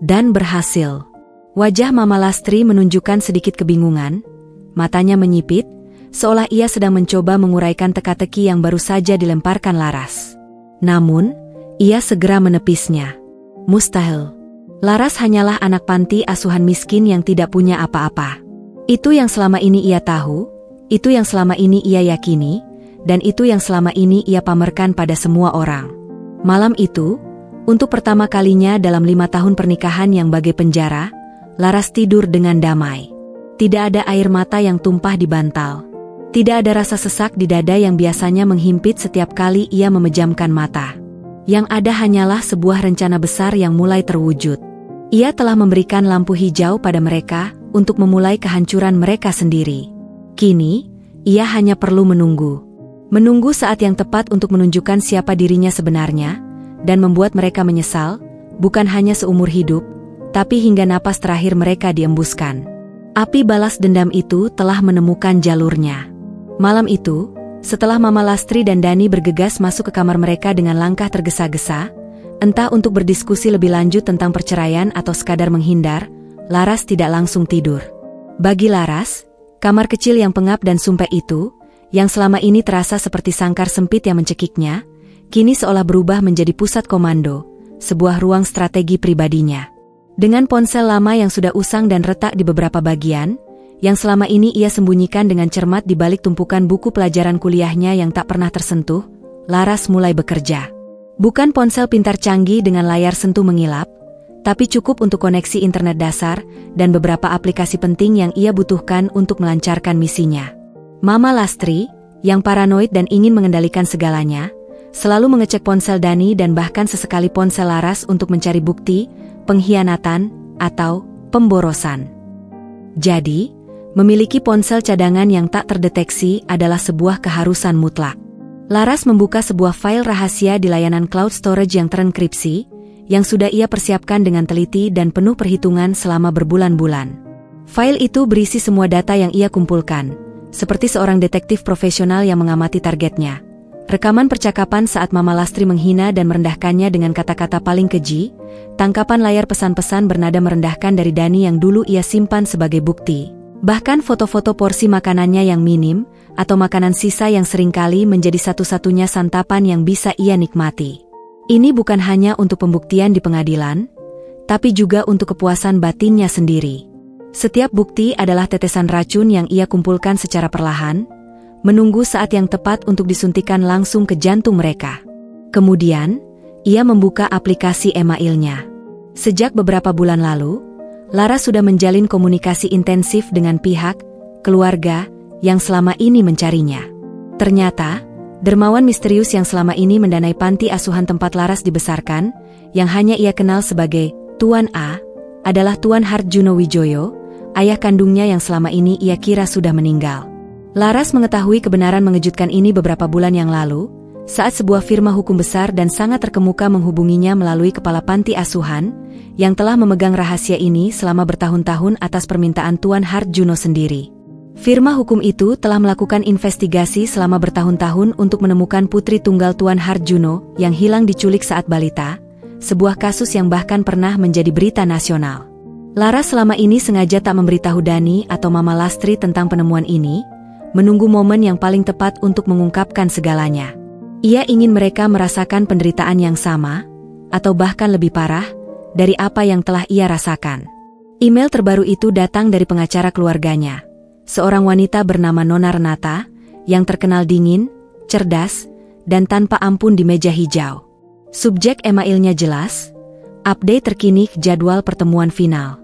Speaker 1: Dan berhasil. Wajah Mama Lastri menunjukkan sedikit kebingungan, matanya menyipit, seolah ia sedang mencoba menguraikan teka-teki yang baru saja dilemparkan Laras. Namun, ia segera menepisnya. Mustahil. Laras hanyalah anak panti asuhan miskin yang tidak punya apa-apa. Itu yang selama ini ia tahu, itu yang selama ini ia yakini, dan itu yang selama ini ia pamerkan pada semua orang. Malam itu, untuk pertama kalinya dalam 5 tahun pernikahan yang bagai penjara, Laras tidur dengan damai. Tidak ada air mata yang tumpah di bantal. Tidak ada rasa sesak di dada yang biasanya menghimpit setiap kali ia memejamkan mata. Yang ada hanyalah sebuah rencana besar yang mulai terwujud. Ia telah memberikan lampu hijau pada mereka untuk memulai kehancuran mereka sendiri. Kini, ia hanya perlu menunggu. Menunggu saat yang tepat untuk menunjukkan siapa dirinya sebenarnya, dan membuat mereka menyesal, bukan hanya seumur hidup, tapi hingga napas terakhir mereka diembuskan. Api balas dendam itu telah menemukan jalurnya. Malam itu, setelah Mama Lastri dan Dani bergegas masuk ke kamar mereka dengan langkah tergesa-gesa, entah untuk berdiskusi lebih lanjut tentang perceraian atau sekadar menghindar, Laras tidak langsung tidur. Bagi Laras, kamar kecil yang pengap dan sumpek itu, yang selama ini terasa seperti sangkar sempit yang mencekiknya, kini seolah berubah menjadi pusat komando, sebuah ruang strategi pribadinya. Dengan ponsel lama yang sudah usang dan retak di beberapa bagian, yang selama ini ia sembunyikan dengan cermat di balik tumpukan buku pelajaran kuliahnya yang tak pernah tersentuh, Laras mulai bekerja. Bukan ponsel pintar canggih dengan layar sentuh mengilap, tapi cukup untuk koneksi internet dasar dan beberapa aplikasi penting yang ia butuhkan untuk melancarkan misinya. Mama Lastri, yang paranoid dan ingin mengendalikan segalanya, selalu mengecek ponsel Dani dan bahkan sesekali ponsel Laras untuk mencari bukti, pengkhianatan, atau pemborosan. Jadi, memiliki ponsel cadangan yang tak terdeteksi adalah sebuah keharusan mutlak. Laras membuka sebuah file rahasia di layanan cloud storage yang terenkripsi, yang sudah ia persiapkan dengan teliti dan penuh perhitungan selama berbulan-bulan. File itu berisi semua data yang ia kumpulkan, seperti seorang detektif profesional yang mengamati targetnya. Rekaman percakapan saat Mama Lastri menghina dan merendahkannya dengan kata-kata paling keji, tangkapan layar pesan-pesan bernada merendahkan dari Dani yang dulu ia simpan sebagai bukti, bahkan foto-foto porsi makanannya yang minim, atau makanan sisa yang seringkali menjadi satu-satunya santapan yang bisa ia nikmati. Ini bukan hanya untuk pembuktian di pengadilan, tapi juga untuk kepuasan batinnya sendiri. Setiap bukti adalah tetesan racun yang ia kumpulkan secara perlahan, menunggu saat yang tepat untuk disuntikan langsung ke jantung mereka. Kemudian, ia membuka aplikasi emailnya. Sejak beberapa bulan lalu, Lara sudah menjalin komunikasi intensif dengan pihak, keluarga, yang selama ini mencarinya. Ternyata, dermawan misterius yang selama ini mendanai panti asuhan tempat Laras dibesarkan, yang hanya ia kenal sebagai Tuan A, adalah Tuan Harjuno Wijoyo, ayah kandungnya yang selama ini ia kira sudah meninggal. Laras mengetahui kebenaran mengejutkan ini beberapa bulan yang lalu, saat sebuah firma hukum besar dan sangat terkemuka menghubunginya melalui kepala panti asuhan, yang telah memegang rahasia ini selama bertahun-tahun atas permintaan Tuan Harjuno sendiri. Firma hukum itu telah melakukan investigasi selama bertahun-tahun untuk menemukan putri tunggal Tuan Harjuno yang hilang diculik saat balita, sebuah kasus yang bahkan pernah menjadi berita nasional. Laras selama ini sengaja tak memberitahu Dani atau Mama Lastri tentang penemuan ini, menunggu momen yang paling tepat untuk mengungkapkan segalanya. Ia ingin mereka merasakan penderitaan yang sama, atau bahkan lebih parah, dari apa yang telah ia rasakan. Email terbaru itu datang dari pengacara keluarganya. Seorang wanita bernama Nona Renata, yang terkenal dingin, cerdas, dan tanpa ampun di meja hijau. Subjek emailnya jelas, update terkini jadwal pertemuan final.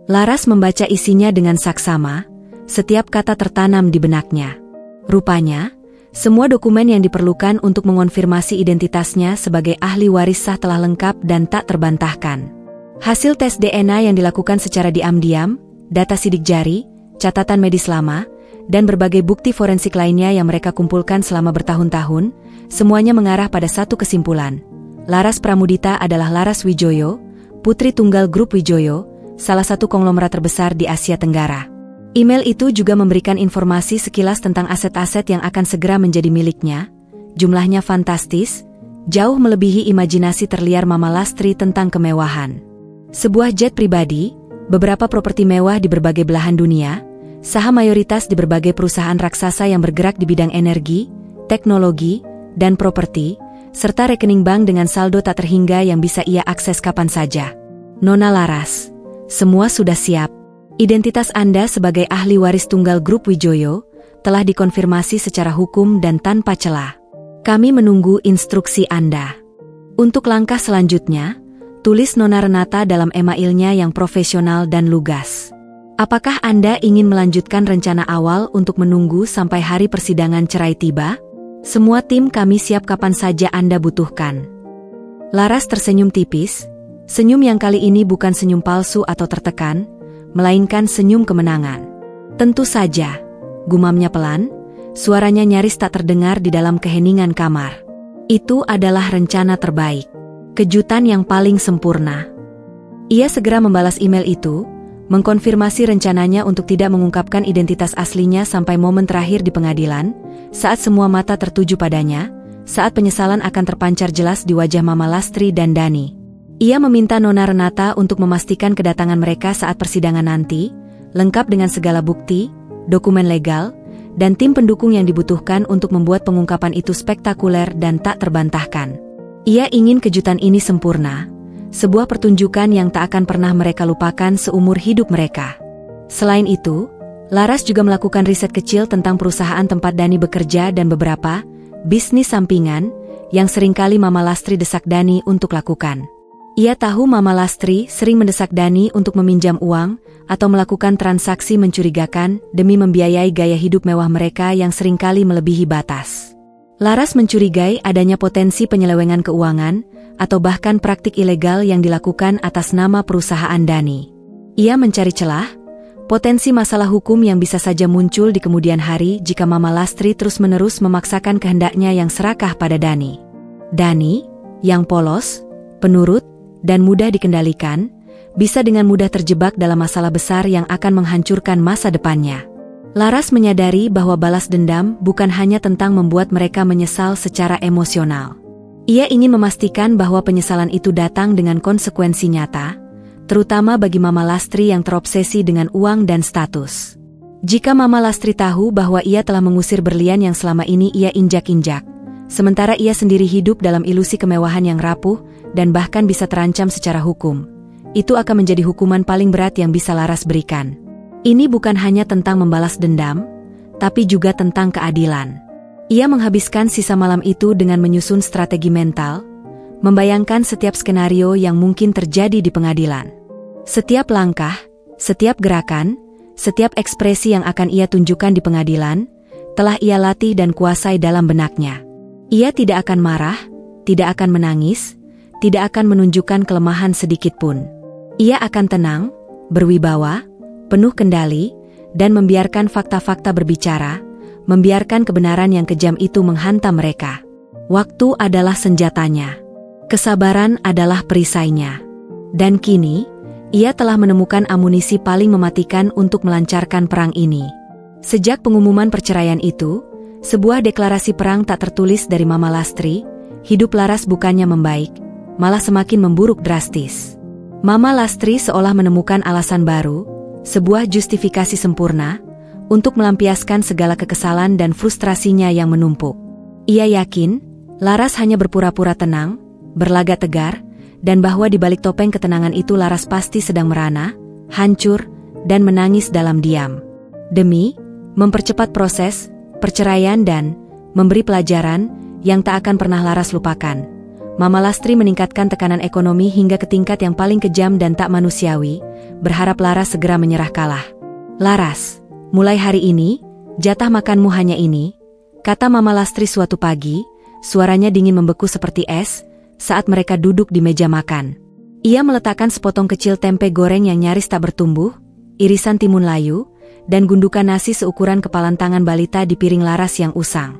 Speaker 1: Laras membaca isinya dengan saksama, setiap kata tertanam di benaknya. Rupanya, semua dokumen yang diperlukan untuk mengonfirmasi identitasnya sebagai ahli waris sah telah lengkap dan tak terbantahkan. Hasil tes DNA yang dilakukan secara diam-diam, data sidik jari, catatan medis lama, dan berbagai bukti forensik lainnya yang mereka kumpulkan selama bertahun-tahun, semuanya mengarah pada satu kesimpulan. Laras Pramudita adalah Laras Wijoyo, putri tunggal grup Wijoyo, salah satu konglomerat terbesar di Asia Tenggara. Email itu juga memberikan informasi sekilas tentang aset-aset yang akan segera menjadi miliknya. Jumlahnya fantastis, jauh melebihi imajinasi terliar Mama Lastri tentang kemewahan. Sebuah jet pribadi, beberapa properti mewah di berbagai belahan dunia, saham mayoritas di berbagai perusahaan raksasa yang bergerak di bidang energi, teknologi, dan properti, serta rekening bank dengan saldo tak terhingga yang bisa ia akses kapan saja. Nona Laras, semua sudah siap. Identitas Anda sebagai ahli waris tunggal grup Wijoyo telah dikonfirmasi secara hukum dan tanpa celah. Kami menunggu instruksi Anda. Untuk langkah selanjutnya, tulis Nona Renata dalam emailnya yang profesional dan lugas. Apakah Anda ingin melanjutkan rencana awal untuk menunggu sampai hari persidangan cerai tiba? Semua tim kami siap kapan saja Anda butuhkan. Laras tersenyum tipis, senyum yang kali ini bukan senyum palsu atau tertekan, melainkan senyum kemenangan. Tentu saja, gumamnya pelan, suaranya nyaris tak terdengar di dalam keheningan kamar. Itu adalah rencana terbaik, kejutan yang paling sempurna. Ia segera membalas email itu, mengkonfirmasi rencananya untuk tidak mengungkapkan identitas aslinya sampai momen terakhir di pengadilan, saat semua mata tertuju padanya, saat penyesalan akan terpancar jelas di wajah Mama Lastri dan Dani. Ia meminta Nona Renata untuk memastikan kedatangan mereka saat persidangan nanti, lengkap dengan segala bukti, dokumen legal, dan tim pendukung yang dibutuhkan untuk membuat pengungkapan itu spektakuler dan tak terbantahkan. Ia ingin kejutan ini sempurna, sebuah pertunjukan yang tak akan pernah mereka lupakan seumur hidup mereka. Selain itu, Laras juga melakukan riset kecil tentang perusahaan tempat Dani bekerja dan beberapa bisnis sampingan yang seringkali Mama Lastri desak Dani untuk lakukan. Ia tahu Mama Lastri sering mendesak Dani untuk meminjam uang atau melakukan transaksi mencurigakan demi membiayai gaya hidup mewah mereka yang seringkali melebihi batas. Laras mencurigai adanya potensi penyelewengan keuangan atau bahkan praktik ilegal yang dilakukan atas nama perusahaan Dani. Ia mencari celah, potensi masalah hukum yang bisa saja muncul di kemudian hari jika Mama Lastri terus-menerus memaksakan kehendaknya yang serakah pada Dani. Dani, yang polos, penurut, dan mudah dikendalikan, bisa dengan mudah terjebak dalam masalah besar yang akan menghancurkan masa depannya. Laras menyadari bahwa balas dendam bukan hanya tentang membuat mereka menyesal secara emosional. Ia ingin memastikan bahwa penyesalan itu datang dengan konsekuensi nyata, terutama bagi Mama Lastri yang terobsesi dengan uang dan status. Jika Mama Lastri tahu bahwa ia telah mengusir berlian yang selama ini ia injak-injak, sementara ia sendiri hidup dalam ilusi kemewahan yang rapuh dan bahkan bisa terancam secara hukum, itu akan menjadi hukuman paling berat yang bisa Laras berikan. Ini bukan hanya tentang membalas dendam, tapi juga tentang keadilan. Ia menghabiskan sisa malam itu dengan menyusun strategi mental, membayangkan setiap skenario yang mungkin terjadi di pengadilan. Setiap langkah, setiap gerakan, setiap ekspresi yang akan ia tunjukkan di pengadilan, telah ia latih dan kuasai dalam benaknya. Ia tidak akan marah, tidak akan menangis, tidak akan menunjukkan kelemahan sedikit pun. Ia akan tenang, berwibawa, penuh kendali, dan membiarkan fakta-fakta berbicara, membiarkan kebenaran yang kejam itu menghantam mereka. Waktu adalah senjatanya. Kesabaran adalah perisainya. Dan kini, ia telah menemukan amunisi paling mematikan untuk melancarkan perang ini. Sejak pengumuman perceraian itu, sebuah deklarasi perang tak tertulis dari Mama Lastri, hidup Laras bukannya membaik, malah semakin memburuk drastis. Mama Lastri seolah menemukan alasan baru, sebuah justifikasi sempurna, untuk melampiaskan segala kekesalan dan frustrasinya yang menumpuk. Ia yakin, Laras hanya berpura-pura tenang, berlagak tegar, dan bahwa di balik topeng ketenangan itu Laras pasti sedang merana, hancur, dan menangis dalam diam. Demi mempercepat proses perceraian dan memberi pelajaran yang tak akan pernah Laras lupakan, Mama Lastri meningkatkan tekanan ekonomi hingga ke tingkat yang paling kejam dan tak manusiawi, berharap Laras segera menyerah kalah. "Laras, mulai hari ini, jatah makanmu hanya ini," kata Mama Lastri suatu pagi, suaranya dingin membeku seperti es, saat mereka duduk di meja makan. Ia meletakkan sepotong kecil tempe goreng yang nyaris tak bertumbuh, irisan timun layu, dan gundukan nasi seukuran kepalan tangan balita di piring Laras yang usang.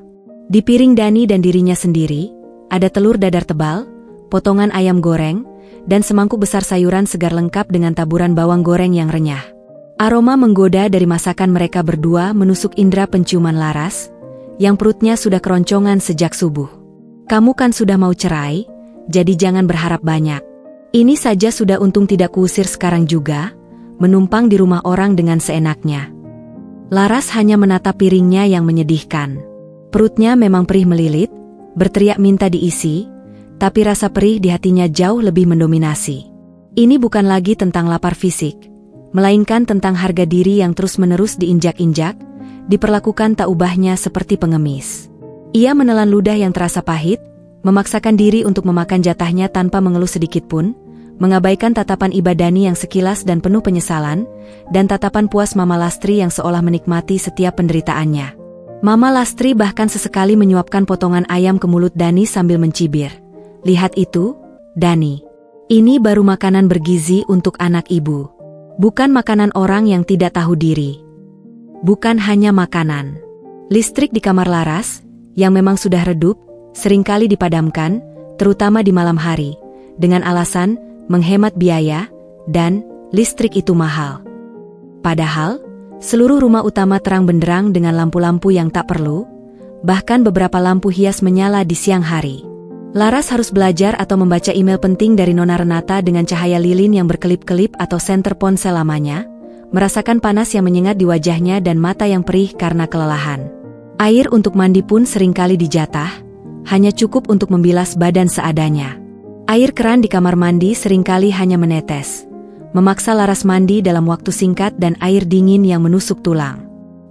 Speaker 1: Di piring Dani dan dirinya sendiri, ada telur dadar tebal, potongan ayam goreng, dan semangkuk besar sayuran segar lengkap dengan taburan bawang goreng yang renyah. Aroma menggoda dari masakan mereka berdua menusuk indera penciuman Laras, yang perutnya sudah keroncongan sejak subuh. "Kamu kan sudah mau cerai, jadi jangan berharap banyak. Ini saja sudah untung tidak kuusir sekarang juga, menumpang di rumah orang dengan seenaknya." Laras hanya menatap piringnya yang menyedihkan. Perutnya memang perih melilit, berteriak minta diisi, tapi rasa perih di hatinya jauh lebih mendominasi. Ini bukan lagi tentang lapar fisik, melainkan tentang harga diri yang terus-menerus diinjak-injak, diperlakukan tak ubahnya seperti pengemis. Ia menelan ludah yang terasa pahit, memaksakan diri untuk memakan jatahnya tanpa mengeluh sedikit pun, mengabaikan tatapan Ibu Dani yang sekilas dan penuh penyesalan, dan tatapan puas Mama Lastri yang seolah menikmati setiap penderitaannya. Mama Lastri bahkan sesekali menyuapkan potongan ayam ke mulut Dani sambil mencibir. "Lihat itu, Dani. Ini baru makanan bergizi untuk anak ibu. Bukan makanan orang yang tidak tahu diri." Bukan hanya makanan. Listrik di kamar Laras, yang memang sudah redup, seringkali dipadamkan, terutama di malam hari, dengan alasan menghemat biaya, dan listrik itu mahal. Padahal, seluruh rumah utama terang benderang dengan lampu-lampu yang tak perlu, bahkan beberapa lampu hias menyala di siang hari. Laras harus belajar atau membaca email penting dari Nona Renata dengan cahaya lilin yang berkelip-kelip atau senter ponsel lamanya, merasakan panas yang menyengat di wajahnya dan mata yang perih karena kelelahan. Air untuk mandi pun seringkali dijatah, hanya cukup untuk membilas badan seadanya. Air keran di kamar mandi seringkali hanya menetes, memaksa Laras mandi dalam waktu singkat dan air dingin yang menusuk tulang.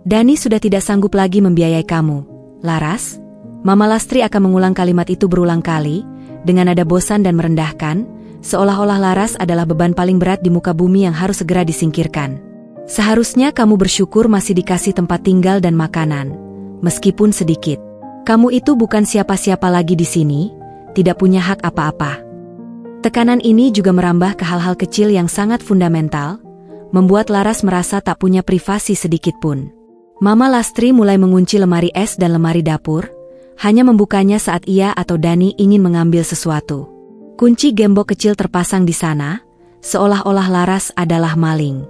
Speaker 1: "Dani sudah tidak sanggup lagi membiayai kamu, Laras." Mama Lastri akan mengulang kalimat itu berulang kali, dengan nada bosan dan merendahkan, seolah-olah Laras adalah beban paling berat di muka bumi yang harus segera disingkirkan. "Seharusnya kamu bersyukur masih dikasih tempat tinggal dan makanan, meskipun sedikit. Kamu itu bukan siapa-siapa lagi di sini, tidak punya hak apa-apa." Tekanan ini juga merambah ke hal-hal kecil yang sangat fundamental, membuat Laras merasa tak punya privasi sedikit pun. Mama Lastri mulai mengunci lemari es dan lemari dapur, hanya membukanya saat ia atau Dani ingin mengambil sesuatu. Kunci gembok kecil terpasang di sana, seolah-olah Laras adalah maling.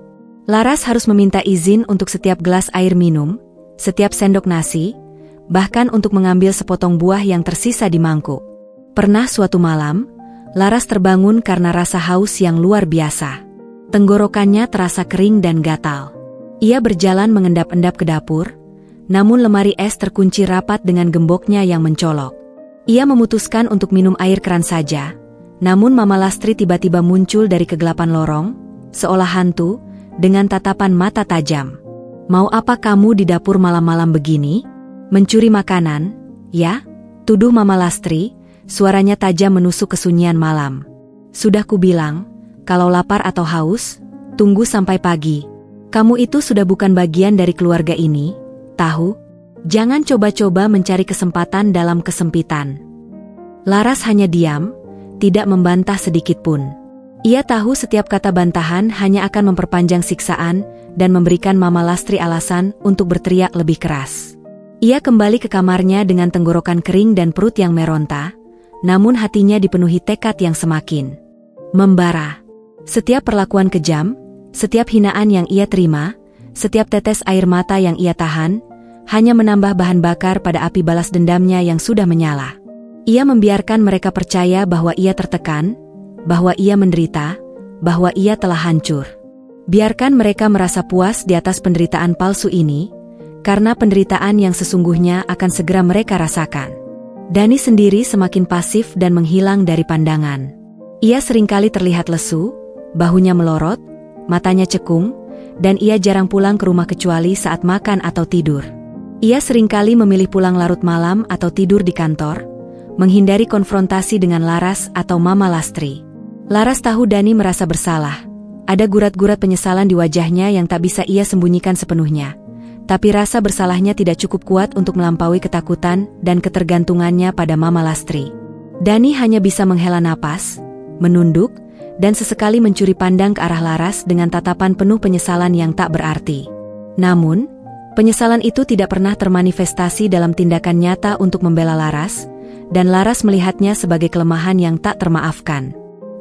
Speaker 1: Laras harus meminta izin untuk setiap gelas air minum, setiap sendok nasi, bahkan untuk mengambil sepotong buah yang tersisa di mangkuk. Pernah suatu malam, Laras terbangun karena rasa haus yang luar biasa. Tenggorokannya terasa kering dan gatal. Ia berjalan mengendap-endap ke dapur, namun lemari es terkunci rapat dengan gemboknya yang mencolok. Ia memutuskan untuk minum air keran saja, namun Mama Lastri tiba-tiba muncul dari kegelapan lorong, seolah hantu, dengan tatapan mata tajam. "Mau apa kamu di dapur malam-malam begini? Mencuri makanan, ya?" tuduh Mama Lastri. Suaranya tajam menusuk kesunyian malam. "Sudah kubilang, kalau lapar atau haus, tunggu sampai pagi. Kamu itu sudah bukan bagian dari keluarga ini, tahu? Jangan coba-coba mencari kesempatan dalam kesempitan." Laras hanya diam, tidak membantah sedikit pun. Ia tahu setiap kata bantahan hanya akan memperpanjang siksaan dan memberikan Mama Lastri alasan untuk berteriak lebih keras. Ia kembali ke kamarnya dengan tenggorokan kering dan perut yang meronta, namun hatinya dipenuhi tekad yang semakin membara. Setiap perlakuan kejam, setiap hinaan yang ia terima, setiap tetes air mata yang ia tahan, hanya menambah bahan bakar pada api balas dendamnya yang sudah menyala. Ia membiarkan mereka percaya bahwa ia tertekan, bahwa ia menderita, bahwa ia telah hancur. Biarkan mereka merasa puas di atas penderitaan palsu ini, karena penderitaan yang sesungguhnya akan segera mereka rasakan. Dani sendiri semakin pasif dan menghilang dari pandangan. Ia seringkali terlihat lesu, bahunya melorot, matanya cekung, dan ia jarang pulang ke rumah kecuali saat makan atau tidur. Ia seringkali memilih pulang larut malam atau tidur di kantor, menghindari konfrontasi dengan Laras atau Mama Lastri. Laras tahu Dani merasa bersalah. Ada gurat-gurat penyesalan di wajahnya yang tak bisa ia sembunyikan sepenuhnya. Tapi rasa bersalahnya tidak cukup kuat untuk melampaui ketakutan dan ketergantungannya pada Mama Lastri. Dani hanya bisa menghela napas, menunduk, dan sesekali mencuri pandang ke arah Laras dengan tatapan penuh penyesalan yang tak berarti. Namun, penyesalan itu tidak pernah termanifestasi dalam tindakan nyata untuk membela Laras, dan Laras melihatnya sebagai kelemahan yang tak termaafkan.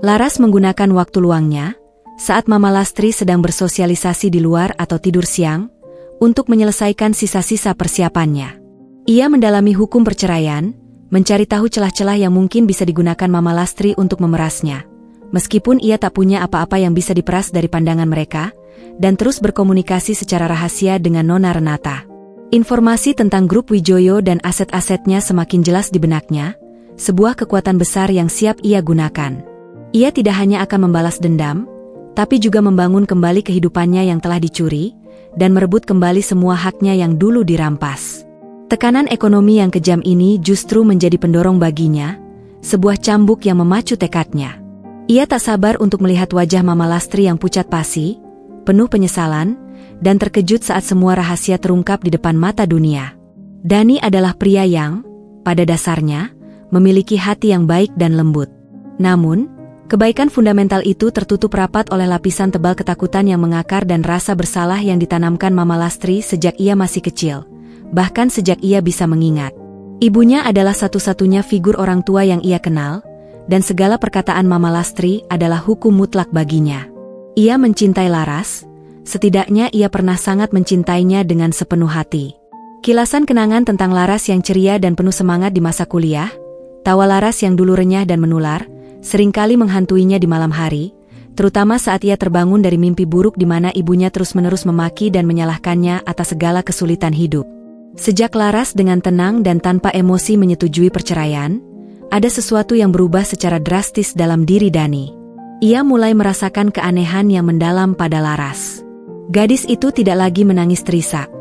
Speaker 1: Laras menggunakan waktu luangnya, saat Mama Lastri sedang bersosialisasi di luar atau tidur siang, untuk menyelesaikan sisa-sisa persiapannya. Ia mendalami hukum perceraian, mencari tahu celah-celah yang mungkin bisa digunakan Mama Lastri untuk memerasnya. Meskipun ia tak punya apa-apa yang bisa diperas dari pandangan mereka, dan terus berkomunikasi secara rahasia dengan Nona Renata. Informasi tentang grup Wijoyo dan aset-asetnya semakin jelas di benaknya, sebuah kekuatan besar yang siap ia gunakan. Ia tidak hanya akan membalas dendam, tapi juga membangun kembali kehidupannya yang telah dicuri, dan merebut kembali semua haknya yang dulu dirampas. Tekanan ekonomi yang kejam ini justru menjadi pendorong baginya, sebuah cambuk yang memacu tekadnya. Ia tak sabar untuk melihat wajah Mama Lastri yang pucat pasi, penuh penyesalan, dan terkejut saat semua rahasia terungkap di depan mata dunia. Dani adalah pria yang, pada dasarnya, memiliki hati yang baik dan lembut. Namun, kebaikan fundamental itu tertutup rapat oleh lapisan tebal ketakutan yang mengakar dan rasa bersalah yang ditanamkan Mama Lastri sejak ia masih kecil, bahkan sejak ia bisa mengingat. Ibunya adalah satu-satunya figur orang tua yang ia kenal, dan segala perkataan Mama Lastri adalah hukum mutlak baginya. Ia mencintai Laras, setidaknya ia pernah sangat mencintainya dengan sepenuh hati. Kilasan kenangan tentang Laras yang ceria dan penuh semangat di masa kuliah, tawa Laras yang dulu renyah dan menular, seringkali menghantuinya di malam hari, terutama saat ia terbangun dari mimpi buruk di mana ibunya terus-menerus memaki dan menyalahkannya atas segala kesulitan hidup. Sejak Laras dengan tenang dan tanpa emosi menyetujui perceraian, ada sesuatu yang berubah secara drastis dalam diri Dani. Ia mulai merasakan keanehan yang mendalam pada Laras. Gadis itu tidak lagi menangis terisak,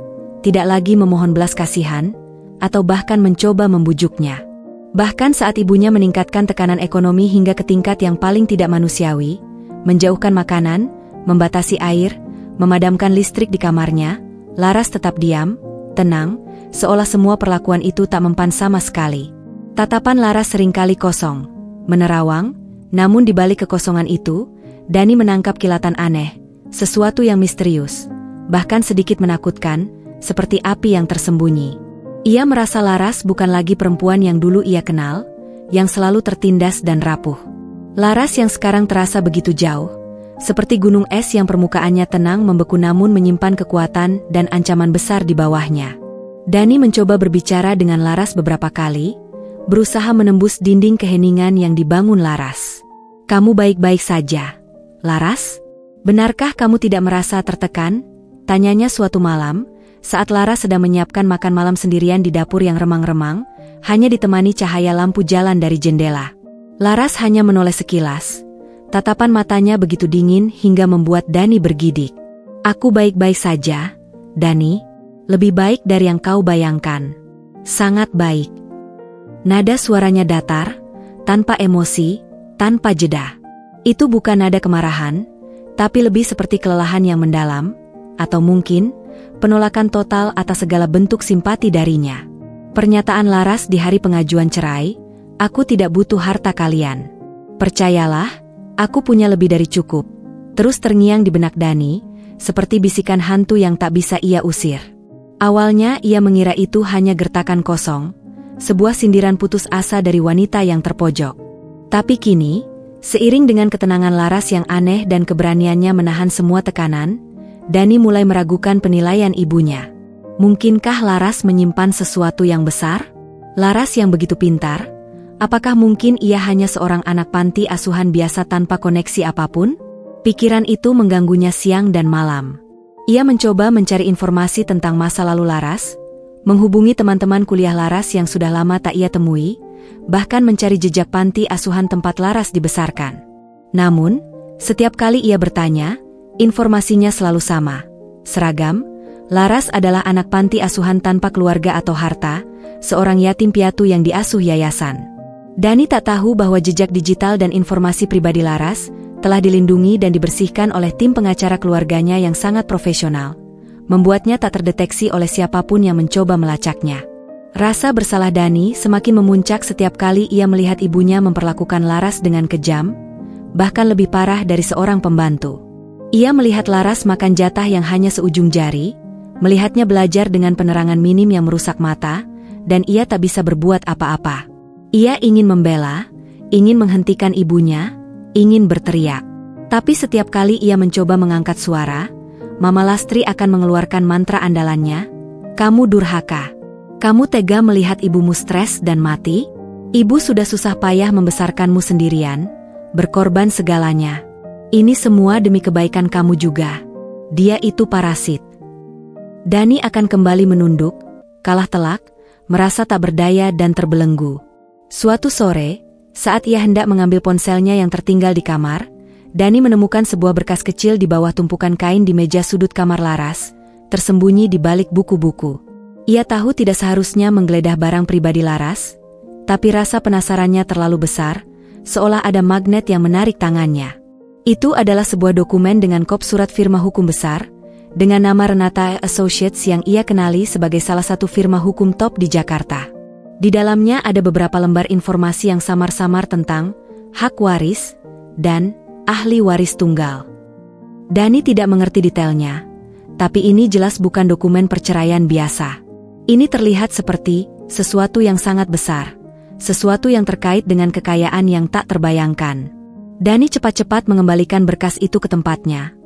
Speaker 1: tidak lagi memohon belas kasihan, atau bahkan mencoba membujuknya. Bahkan saat ibunya meningkatkan tekanan ekonomi hingga ke tingkat yang paling tidak manusiawi, menjauhkan makanan, membatasi air, memadamkan listrik di kamarnya, Laras tetap diam, tenang, seolah semua perlakuan itu tak mempan sama sekali. Tatapan Laras seringkali kosong, menerawang, namun di balik kekosongan itu, Dani menangkap kilatan aneh, sesuatu yang misterius, bahkan sedikit menakutkan, seperti api yang tersembunyi. Ia merasa Laras bukan lagi perempuan yang dulu ia kenal, yang selalu tertindas dan rapuh. Laras yang sekarang terasa begitu jauh, seperti gunung es yang permukaannya tenang membeku namun menyimpan kekuatan dan ancaman besar di bawahnya. Dani mencoba berbicara dengan Laras beberapa kali, berusaha menembus dinding keheningan yang dibangun Laras. "Kamu baik-baik saja, Laras? Benarkah kamu tidak merasa tertekan?" tanyanya suatu malam, saat Laras sedang menyiapkan makan malam sendirian di dapur yang remang-remang, hanya ditemani cahaya lampu jalan dari jendela. Laras hanya menoleh sekilas. Tatapan matanya begitu dingin hingga membuat Dani bergidik. "Aku baik-baik saja, Dani. Lebih baik dari yang kau bayangkan. Sangat baik." Nada suaranya datar, tanpa emosi, tanpa jeda. Itu bukan nada kemarahan, tapi lebih seperti kelelahan yang mendalam, atau mungkin penolakan total atas segala bentuk simpati darinya. Pernyataan Laras di hari pengajuan cerai, "Aku tidak butuh harta kalian. Percayalah, aku punya lebih dari cukup," terus terngiang di benak Dani, seperti bisikan hantu yang tak bisa ia usir. Awalnya ia mengira itu hanya gertakan kosong, sebuah sindiran putus asa dari wanita yang terpojok. Tapi kini, Seiring dengan ketenangan Laras yang aneh dan keberaniannya menahan semua tekanan, Dani mulai meragukan penilaian ibunya. Mungkinkah Laras menyimpan sesuatu yang besar? Laras yang begitu pintar, apakah mungkin ia hanya seorang anak panti asuhan biasa tanpa koneksi apapun? Pikiran itu mengganggunya siang dan malam. Ia mencoba mencari informasi tentang masa lalu Laras, menghubungi teman-teman kuliah Laras yang sudah lama tak ia temui, bahkan mencari jejak panti asuhan tempat Laras dibesarkan. Namun, setiap kali ia bertanya, informasinya selalu sama. Seragam, Laras adalah anak panti asuhan tanpa keluarga atau harta, seorang yatim piatu yang diasuh yayasan. Dani tak tahu bahwa jejak digital dan informasi pribadi Laras telah dilindungi dan dibersihkan oleh tim pengacara keluarganya yang sangat profesional, membuatnya tak terdeteksi oleh siapapun yang mencoba melacaknya. Rasa bersalah Dani semakin memuncak setiap kali ia melihat ibunya memperlakukan Laras dengan kejam, bahkan lebih parah dari seorang pembantu. Ia melihat Laras makan jatah yang hanya seujung jari, melihatnya belajar dengan penerangan minim yang merusak mata, dan ia tak bisa berbuat apa-apa. Ia ingin membela, ingin menghentikan ibunya, ingin berteriak. Tapi setiap kali ia mencoba mengangkat suara, Mama Lastri akan mengeluarkan mantra andalannya, "Kamu durhaka. Kamu tega melihat ibumu stres dan mati? Ibu sudah susah payah membesarkanmu sendirian, berkorban segalanya. Ini semua demi kebaikan kamu juga. Dia itu parasit." Dani akan kembali menunduk, kalah telak, merasa tak berdaya dan terbelenggu. Suatu sore, saat ia hendak mengambil ponselnya yang tertinggal di kamar, Dani menemukan sebuah berkas kecil di bawah tumpukan kain di meja sudut kamar Laras, tersembunyi di balik buku-buku. Ia tahu tidak seharusnya menggeledah barang pribadi Laras, tapi rasa penasarannya terlalu besar, seolah ada magnet yang menarik tangannya. Itu adalah sebuah dokumen dengan kop surat firma hukum besar, dengan nama Renata Associates yang ia kenali sebagai salah satu firma hukum top di Jakarta. Di dalamnya ada beberapa lembar informasi yang samar-samar tentang hak waris dan ahli waris tunggal. Dani tidak mengerti detailnya, tapi ini jelas bukan dokumen perceraian biasa. Ini terlihat seperti sesuatu yang sangat besar, sesuatu yang terkait dengan kekayaan yang tak terbayangkan. Dani cepat-cepat mengembalikan berkas itu ke tempatnya.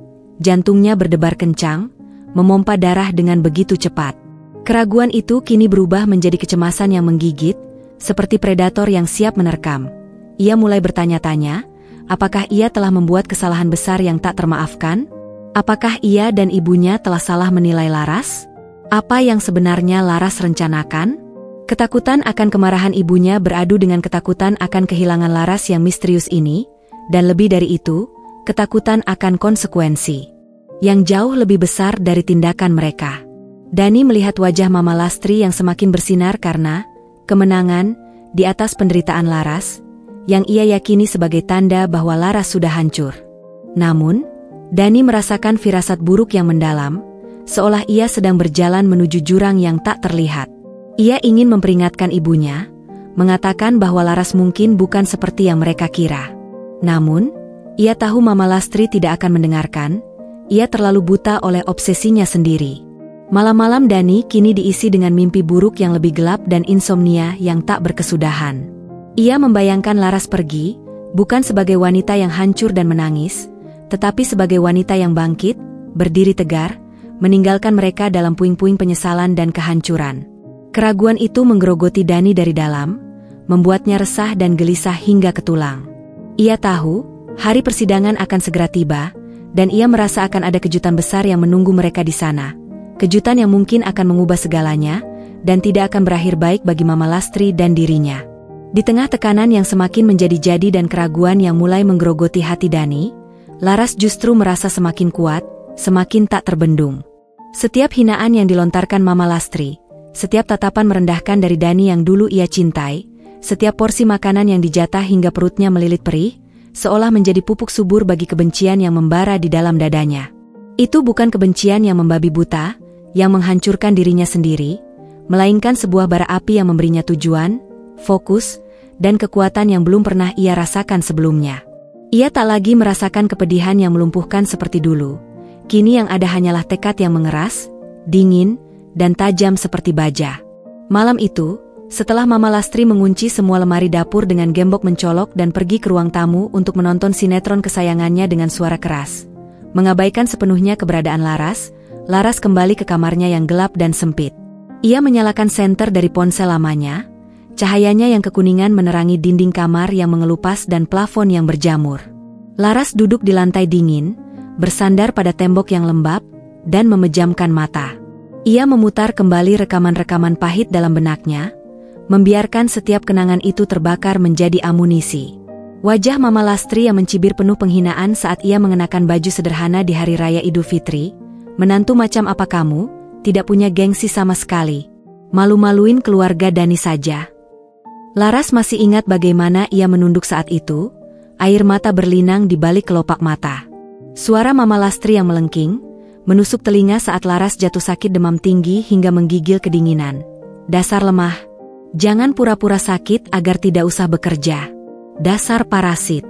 Speaker 1: Jantungnya berdebar kencang, memompa darah dengan begitu cepat. Keraguan itu kini berubah menjadi kecemasan yang menggigit, seperti predator yang siap menerkam. Ia mulai bertanya-tanya, apakah ia telah membuat kesalahan besar yang tak termaafkan? Apakah ia dan ibunya telah salah menilai Laras? Apa yang sebenarnya Laras rencanakan? Ketakutan akan kemarahan ibunya beradu dengan ketakutan akan kehilangan Laras yang misterius ini, dan lebih dari itu, ketakutan akan konsekuensi yang jauh lebih besar dari tindakan mereka. Dani melihat wajah Mama Lastri yang semakin bersinar karena kemenangan di atas penderitaan Laras, yang ia yakini sebagai tanda bahwa Laras sudah hancur. Namun, Dani merasakan firasat buruk yang mendalam, seolah ia sedang berjalan menuju jurang yang tak terlihat. Ia ingin memperingatkan ibunya, mengatakan bahwa Laras mungkin bukan seperti yang mereka kira. Namun, ia tahu Mama Lastri tidak akan mendengarkan, ia terlalu buta oleh obsesinya sendiri. Malam-malam Dani kini diisi dengan mimpi buruk yang lebih gelap dan insomnia yang tak berkesudahan. Ia membayangkan Laras pergi, bukan sebagai wanita yang hancur dan menangis, tetapi sebagai wanita yang bangkit, berdiri tegar, meninggalkan mereka dalam puing-puing penyesalan dan kehancuran. Keraguan itu menggerogoti Dani dari dalam, membuatnya resah dan gelisah hingga ke tulang. Ia tahu, hari persidangan akan segera tiba, dan ia merasa akan ada kejutan besar yang menunggu mereka di sana. Kejutan yang mungkin akan mengubah segalanya, dan tidak akan berakhir baik bagi Mama Lastri dan dirinya. Di tengah tekanan yang semakin menjadi-jadi dan keraguan yang mulai menggerogoti hati Dani, Laras justru merasa semakin kuat, semakin tak terbendung. Setiap hinaan yang dilontarkan Mama Lastri, setiap tatapan merendahkan dari Dani yang dulu ia cintai, setiap porsi makanan yang dijatah hingga perutnya melilit perih, seolah menjadi pupuk subur bagi kebencian yang membara di dalam dadanya. Itu bukan kebencian yang membabi buta, yang menghancurkan dirinya sendiri, melainkan sebuah bara api yang memberinya tujuan, fokus, dan kekuatan yang belum pernah ia rasakan sebelumnya. Ia tak lagi merasakan kepedihan yang melumpuhkan seperti dulu. Kini yang ada hanyalah tekad yang mengeras, dingin, dan tajam seperti baja. Malam itu, Setelah Mama Lastri mengunci semua lemari dapur dengan gembok mencolok dan pergi ke ruang tamu untuk menonton sinetron kesayangannya dengan suara keras, mengabaikan sepenuhnya keberadaan Laras, Laras kembali ke kamarnya yang gelap dan sempit. Ia menyalakan senter dari ponsel lamanya, cahayanya yang kekuningan menerangi dinding kamar yang mengelupas dan plafon yang berjamur. Laras duduk di lantai dingin, bersandar pada tembok yang lembab, dan memejamkan mata. Ia memutar kembali rekaman-rekaman pahit dalam benaknya, membiarkan setiap kenangan itu terbakar menjadi amunisi. Wajah Mama Lastri yang mencibir penuh penghinaan saat ia mengenakan baju sederhana di Hari Raya Idul Fitri. Menantu macam apa kamu, tidak punya gengsi sama sekali. Malu-maluin keluarga Dani saja. Laras masih ingat bagaimana ia menunduk saat itu, air mata berlinang di balik kelopak mata. Suara Mama Lastri yang melengking, menusuk telinga saat Laras jatuh sakit demam tinggi hingga menggigil kedinginan. Dasar lemah. Jangan pura-pura sakit agar tidak usah bekerja. Dasar parasit.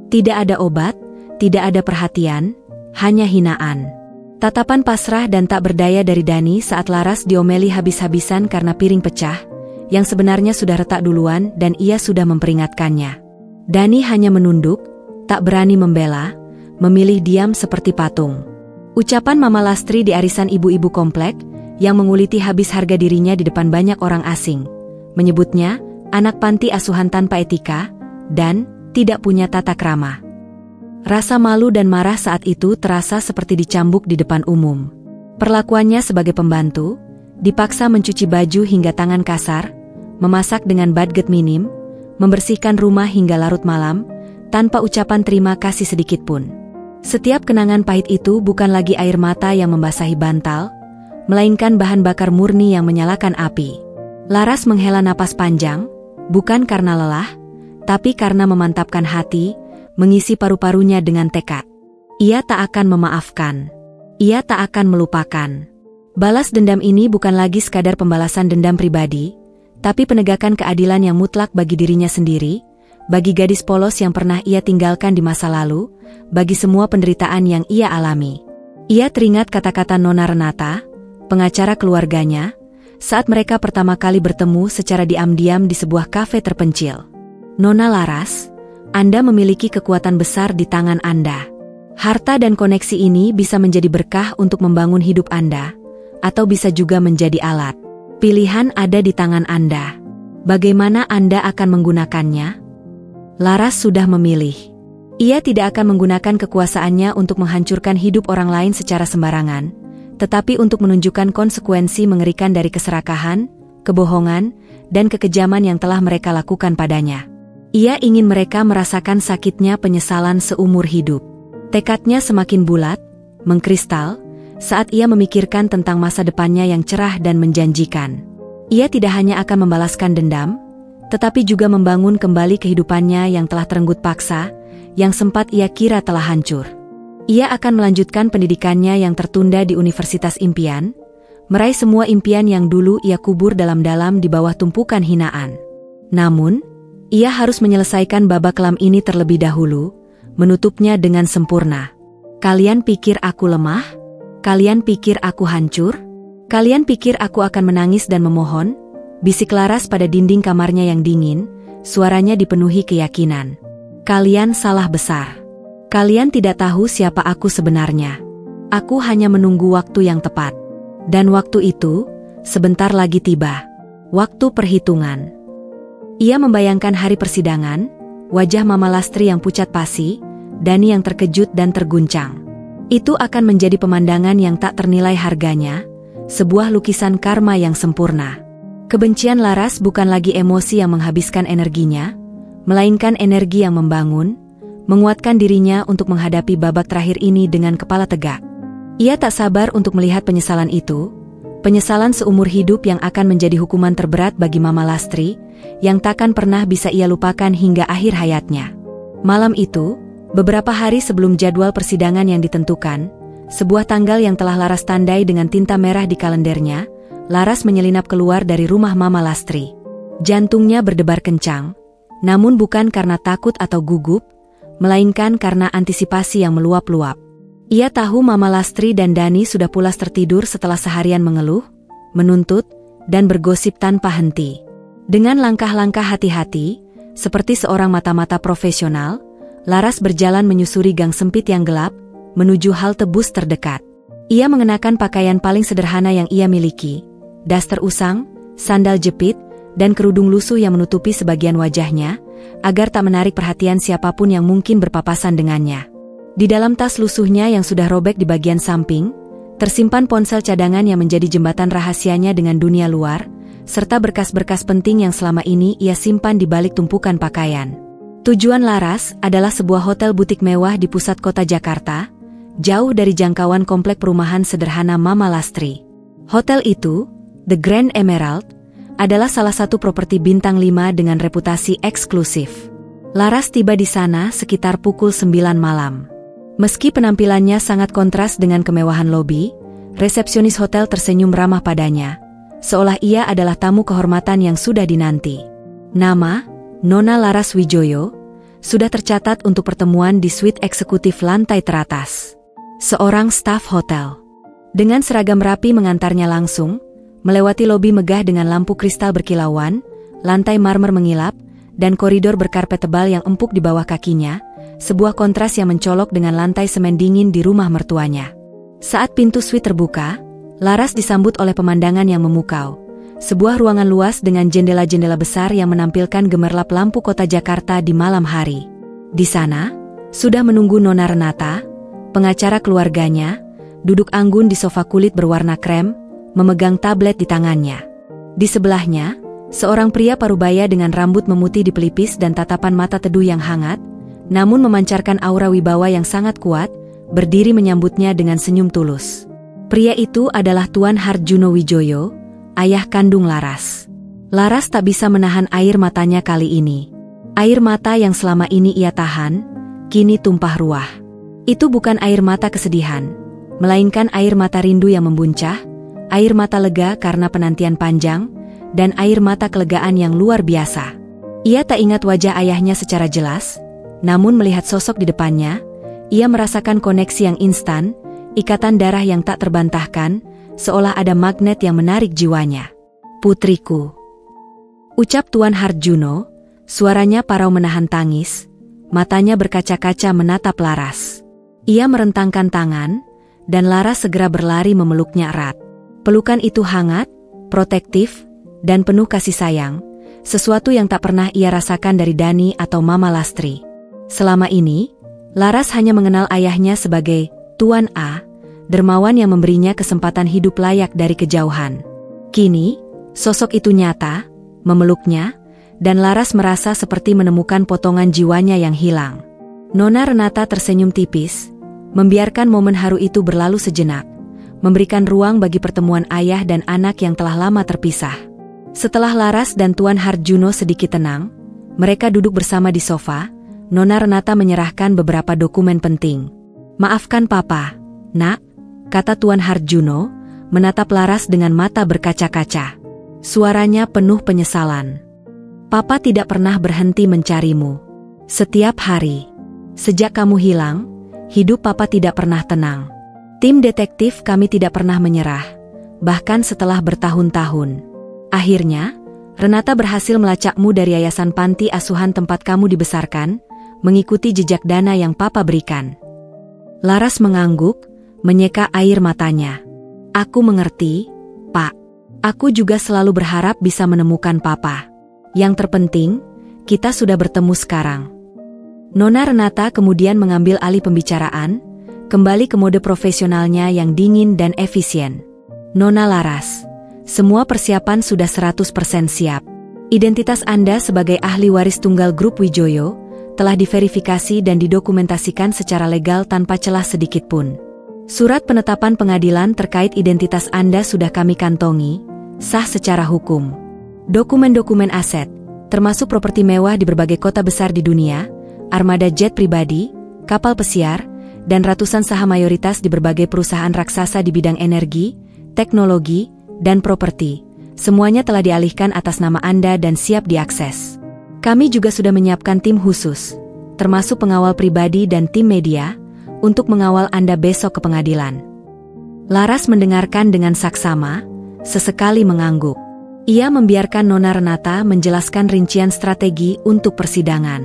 Speaker 1: Tidak ada obat, tidak ada perhatian, hanya hinaan. Tatapan pasrah dan tak berdaya dari Dani saat Laras diomeli habis-habisan karena piring pecah, yang sebenarnya sudah retak duluan dan ia sudah memperingatkannya. Dani hanya menunduk, tak berani membela, memilih diam seperti patung. Ucapan Mama Lastri di arisan ibu-ibu komplek, yang menguliti habis harga dirinya di depan banyak orang asing, menyebutnya anak panti asuhan tanpa etika, dan tidak punya tata krama. Rasa malu dan marah saat itu terasa seperti dicambuk di depan umum. Perlakuannya sebagai pembantu, dipaksa mencuci baju hingga tangan kasar, memasak dengan budget minim, membersihkan rumah hingga larut malam, tanpa ucapan terima kasih sedikit pun. Setiap kenangan pahit itu bukan lagi air mata yang membasahi bantal, melainkan bahan bakar murni yang menyalakan api. Laras menghela napas panjang, bukan karena lelah, tapi karena memantapkan hati, mengisi paru-parunya dengan tekad. Ia tak akan memaafkan. Ia tak akan melupakan. Balas dendam ini bukan lagi sekadar pembalasan dendam pribadi, tapi penegakan keadilan yang mutlak bagi dirinya sendiri, bagi gadis polos yang pernah ia tinggalkan di masa lalu, bagi semua penderitaan yang ia alami. Ia teringat kata-kata Nona Renata, pengacara keluarganya, saat mereka pertama kali bertemu secara diam-diam di sebuah kafe terpencil. Nona Laras, Anda memiliki kekuatan besar di tangan Anda. Harta dan koneksi ini bisa menjadi berkah untuk membangun hidup Anda, atau bisa juga menjadi alat. Pilihan ada di tangan Anda. Bagaimana Anda akan menggunakannya? Laras sudah memilih. Ia tidak akan menggunakan kekuasaannya untuk menghancurkan hidup orang lain secara sembarangan, tetapi untuk menunjukkan konsekuensi mengerikan dari keserakahan, kebohongan, dan kekejaman yang telah mereka lakukan padanya. Ia ingin mereka merasakan sakitnya penyesalan seumur hidup. Tekadnya semakin bulat, mengkristal, saat ia memikirkan tentang masa depannya yang cerah dan menjanjikan. Ia tidak hanya akan membalaskan dendam, tetapi juga membangun kembali kehidupannya yang telah terenggut paksa, yang sempat ia kira telah hancur. Ia akan melanjutkan pendidikannya yang tertunda di Universitas Impian, meraih semua impian yang dulu ia kubur dalam-dalam di bawah tumpukan hinaan. Namun, ia harus menyelesaikan babak kelam ini terlebih dahulu, menutupnya dengan sempurna. Kalian pikir aku lemah? Kalian pikir aku hancur? Kalian pikir aku akan menangis dan memohon? Bisik Laras pada dinding kamarnya yang dingin, suaranya dipenuhi keyakinan. Kalian salah besar. Kalian tidak tahu siapa aku sebenarnya. Aku hanya menunggu waktu yang tepat. Dan waktu itu, sebentar lagi tiba. Waktu perhitungan. Ia membayangkan hari persidangan, wajah Mama Lastri yang pucat pasi, Dani yang terkejut dan terguncang. Itu akan menjadi pemandangan yang tak ternilai harganya, sebuah lukisan karma yang sempurna. Kebencian Laras bukan lagi emosi yang menghabiskan energinya, melainkan energi yang membangun, menguatkan dirinya untuk menghadapi babak terakhir ini dengan kepala tegak. Ia tak sabar untuk melihat penyesalan itu, penyesalan seumur hidup yang akan menjadi hukuman terberat bagi Mama Lastri, yang takkan pernah bisa ia lupakan hingga akhir hayatnya. Malam itu, beberapa hari sebelum jadwal persidangan yang ditentukan, sebuah tanggal yang telah Laras tandai dengan tinta merah di kalendernya, Laras menyelinap keluar dari rumah Mama Lastri. Jantungnya berdebar kencang, namun bukan karena takut atau gugup, melainkan karena antisipasi yang meluap-luap. Ia tahu Mama Lastri dan Dani sudah pulas tertidur setelah seharian mengeluh, menuntut, dan bergosip tanpa henti. Dengan langkah-langkah hati-hati, seperti seorang mata-mata profesional, Laras berjalan menyusuri gang sempit yang gelap, menuju halte bus terdekat. Ia mengenakan pakaian paling sederhana yang ia miliki, daster usang, sandal jepit, dan kerudung lusuh yang menutupi sebagian wajahnya, agar tak menarik perhatian siapapun yang mungkin berpapasan dengannya. Di dalam tas lusuhnya yang sudah robek di bagian samping, tersimpan ponsel cadangan yang menjadi jembatan rahasianya dengan dunia luar, serta berkas-berkas penting yang selama ini ia simpan di balik tumpukan pakaian. Tujuan Laras adalah sebuah hotel butik mewah di pusat kota Jakarta, jauh dari jangkauan komplek perumahan sederhana Mama Lastri. Hotel itu, The Grand Emerald, adalah salah satu properti bintang 5 dengan reputasi eksklusif. Laras tiba di sana sekitar pukul 9 malam. Meski penampilannya sangat kontras dengan kemewahan lobi, resepsionis hotel tersenyum ramah padanya, seolah ia adalah tamu kehormatan yang sudah dinanti. Nama, Nona Laras Wijoyo, sudah tercatat untuk pertemuan di suite eksekutif lantai teratas. Seorang staf hotel dengan seragam rapi mengantarnya langsung, melewati lobi megah dengan lampu kristal berkilauan, lantai marmer mengilap, dan koridor berkarpet tebal yang empuk di bawah kakinya, sebuah kontras yang mencolok dengan lantai semen dingin di rumah mertuanya. Saat pintu suite terbuka, Laras disambut oleh pemandangan yang memukau. Sebuah ruangan luas dengan jendela-jendela besar yang menampilkan gemerlap lampu kota Jakarta di malam hari. Di sana, sudah menunggu Nona Renata, pengacara keluarganya, duduk anggun di sofa kulit berwarna krem, memegang tablet di tangannya. Di sebelahnya, seorang pria parubaya dengan rambut memutih di pelipis dan tatapan mata teduh yang hangat, namun memancarkan aura wibawa yang sangat kuat, berdiri menyambutnya dengan senyum tulus. Pria itu adalah Tuan Harjuno Wijoyo, ayah kandung Laras. Laras tak bisa menahan air matanya kali ini. Air mata yang selama ini ia tahan, kini tumpah ruah. Itu bukan air mata kesedihan, melainkan air mata rindu yang membuncah, air mata lega karena penantian panjang, dan air mata kelegaan yang luar biasa. Ia tak ingat wajah ayahnya secara jelas, namun melihat sosok di depannya, ia merasakan koneksi yang instan, ikatan darah yang tak terbantahkan, seolah ada magnet yang menarik jiwanya. "Putriku," ucap Tuan Harjuno, suaranya parau menahan tangis, matanya berkaca-kaca menatap Laras. Ia merentangkan tangan, dan Laras segera berlari memeluknya erat. Pelukan itu hangat, protektif, dan penuh kasih sayang, sesuatu yang tak pernah ia rasakan dari Dani atau Mama Lastri. Selama ini, Laras hanya mengenal ayahnya sebagai Tuan A, dermawan yang memberinya kesempatan hidup layak dari kejauhan. Kini, sosok itu nyata, memeluknya, dan Laras merasa seperti menemukan potongan jiwanya yang hilang. Nona Renata tersenyum tipis, membiarkan momen haru itu berlalu sejenak, memberikan ruang bagi pertemuan ayah dan anak yang telah lama terpisah. Setelah Laras dan Tuan Harjuno sedikit tenang, mereka duduk bersama di sofa. Nona Renata menyerahkan beberapa dokumen penting. "Maafkan Papa, Nak," kata Tuan Harjuno, menatap Laras dengan mata berkaca-kaca. Suaranya penuh penyesalan. "Papa tidak pernah berhenti mencarimu. Setiap hari. Sejak kamu hilang, hidup Papa tidak pernah tenang. Tim detektif kami tidak pernah menyerah, bahkan setelah bertahun-tahun. Akhirnya, Renata berhasil melacakmu dari yayasan panti asuhan tempat kamu dibesarkan, mengikuti jejak dana yang Papa berikan." Laras mengangguk, menyeka air matanya. "Aku mengerti, Pak. Aku juga selalu berharap bisa menemukan Papa. Yang terpenting, kita sudah bertemu sekarang." Nona Renata kemudian mengambil alih pembicaraan, kembali ke mode profesionalnya yang dingin dan efisien. "Nona Laras, semua persiapan sudah 100% siap. Identitas Anda sebagai ahli waris tunggal grup Wijoyo telah diverifikasi dan didokumentasikan secara legal tanpa celah sedikitpun. Surat penetapan pengadilan terkait identitas Anda sudah kami kantongi, sah secara hukum. Dokumen-dokumen aset, termasuk properti mewah di berbagai kota besar di dunia, armada jet pribadi, kapal pesiar, dan ratusan saham mayoritas di berbagai perusahaan raksasa di bidang energi, teknologi, dan properti, semuanya telah dialihkan atas nama Anda dan siap diakses. Kami juga sudah menyiapkan tim khusus, termasuk pengawal pribadi dan tim media, untuk mengawal Anda besok ke pengadilan." Laras mendengarkan dengan saksama, sesekali mengangguk. Ia membiarkan Nona Renata menjelaskan rincian strategi untuk persidangan.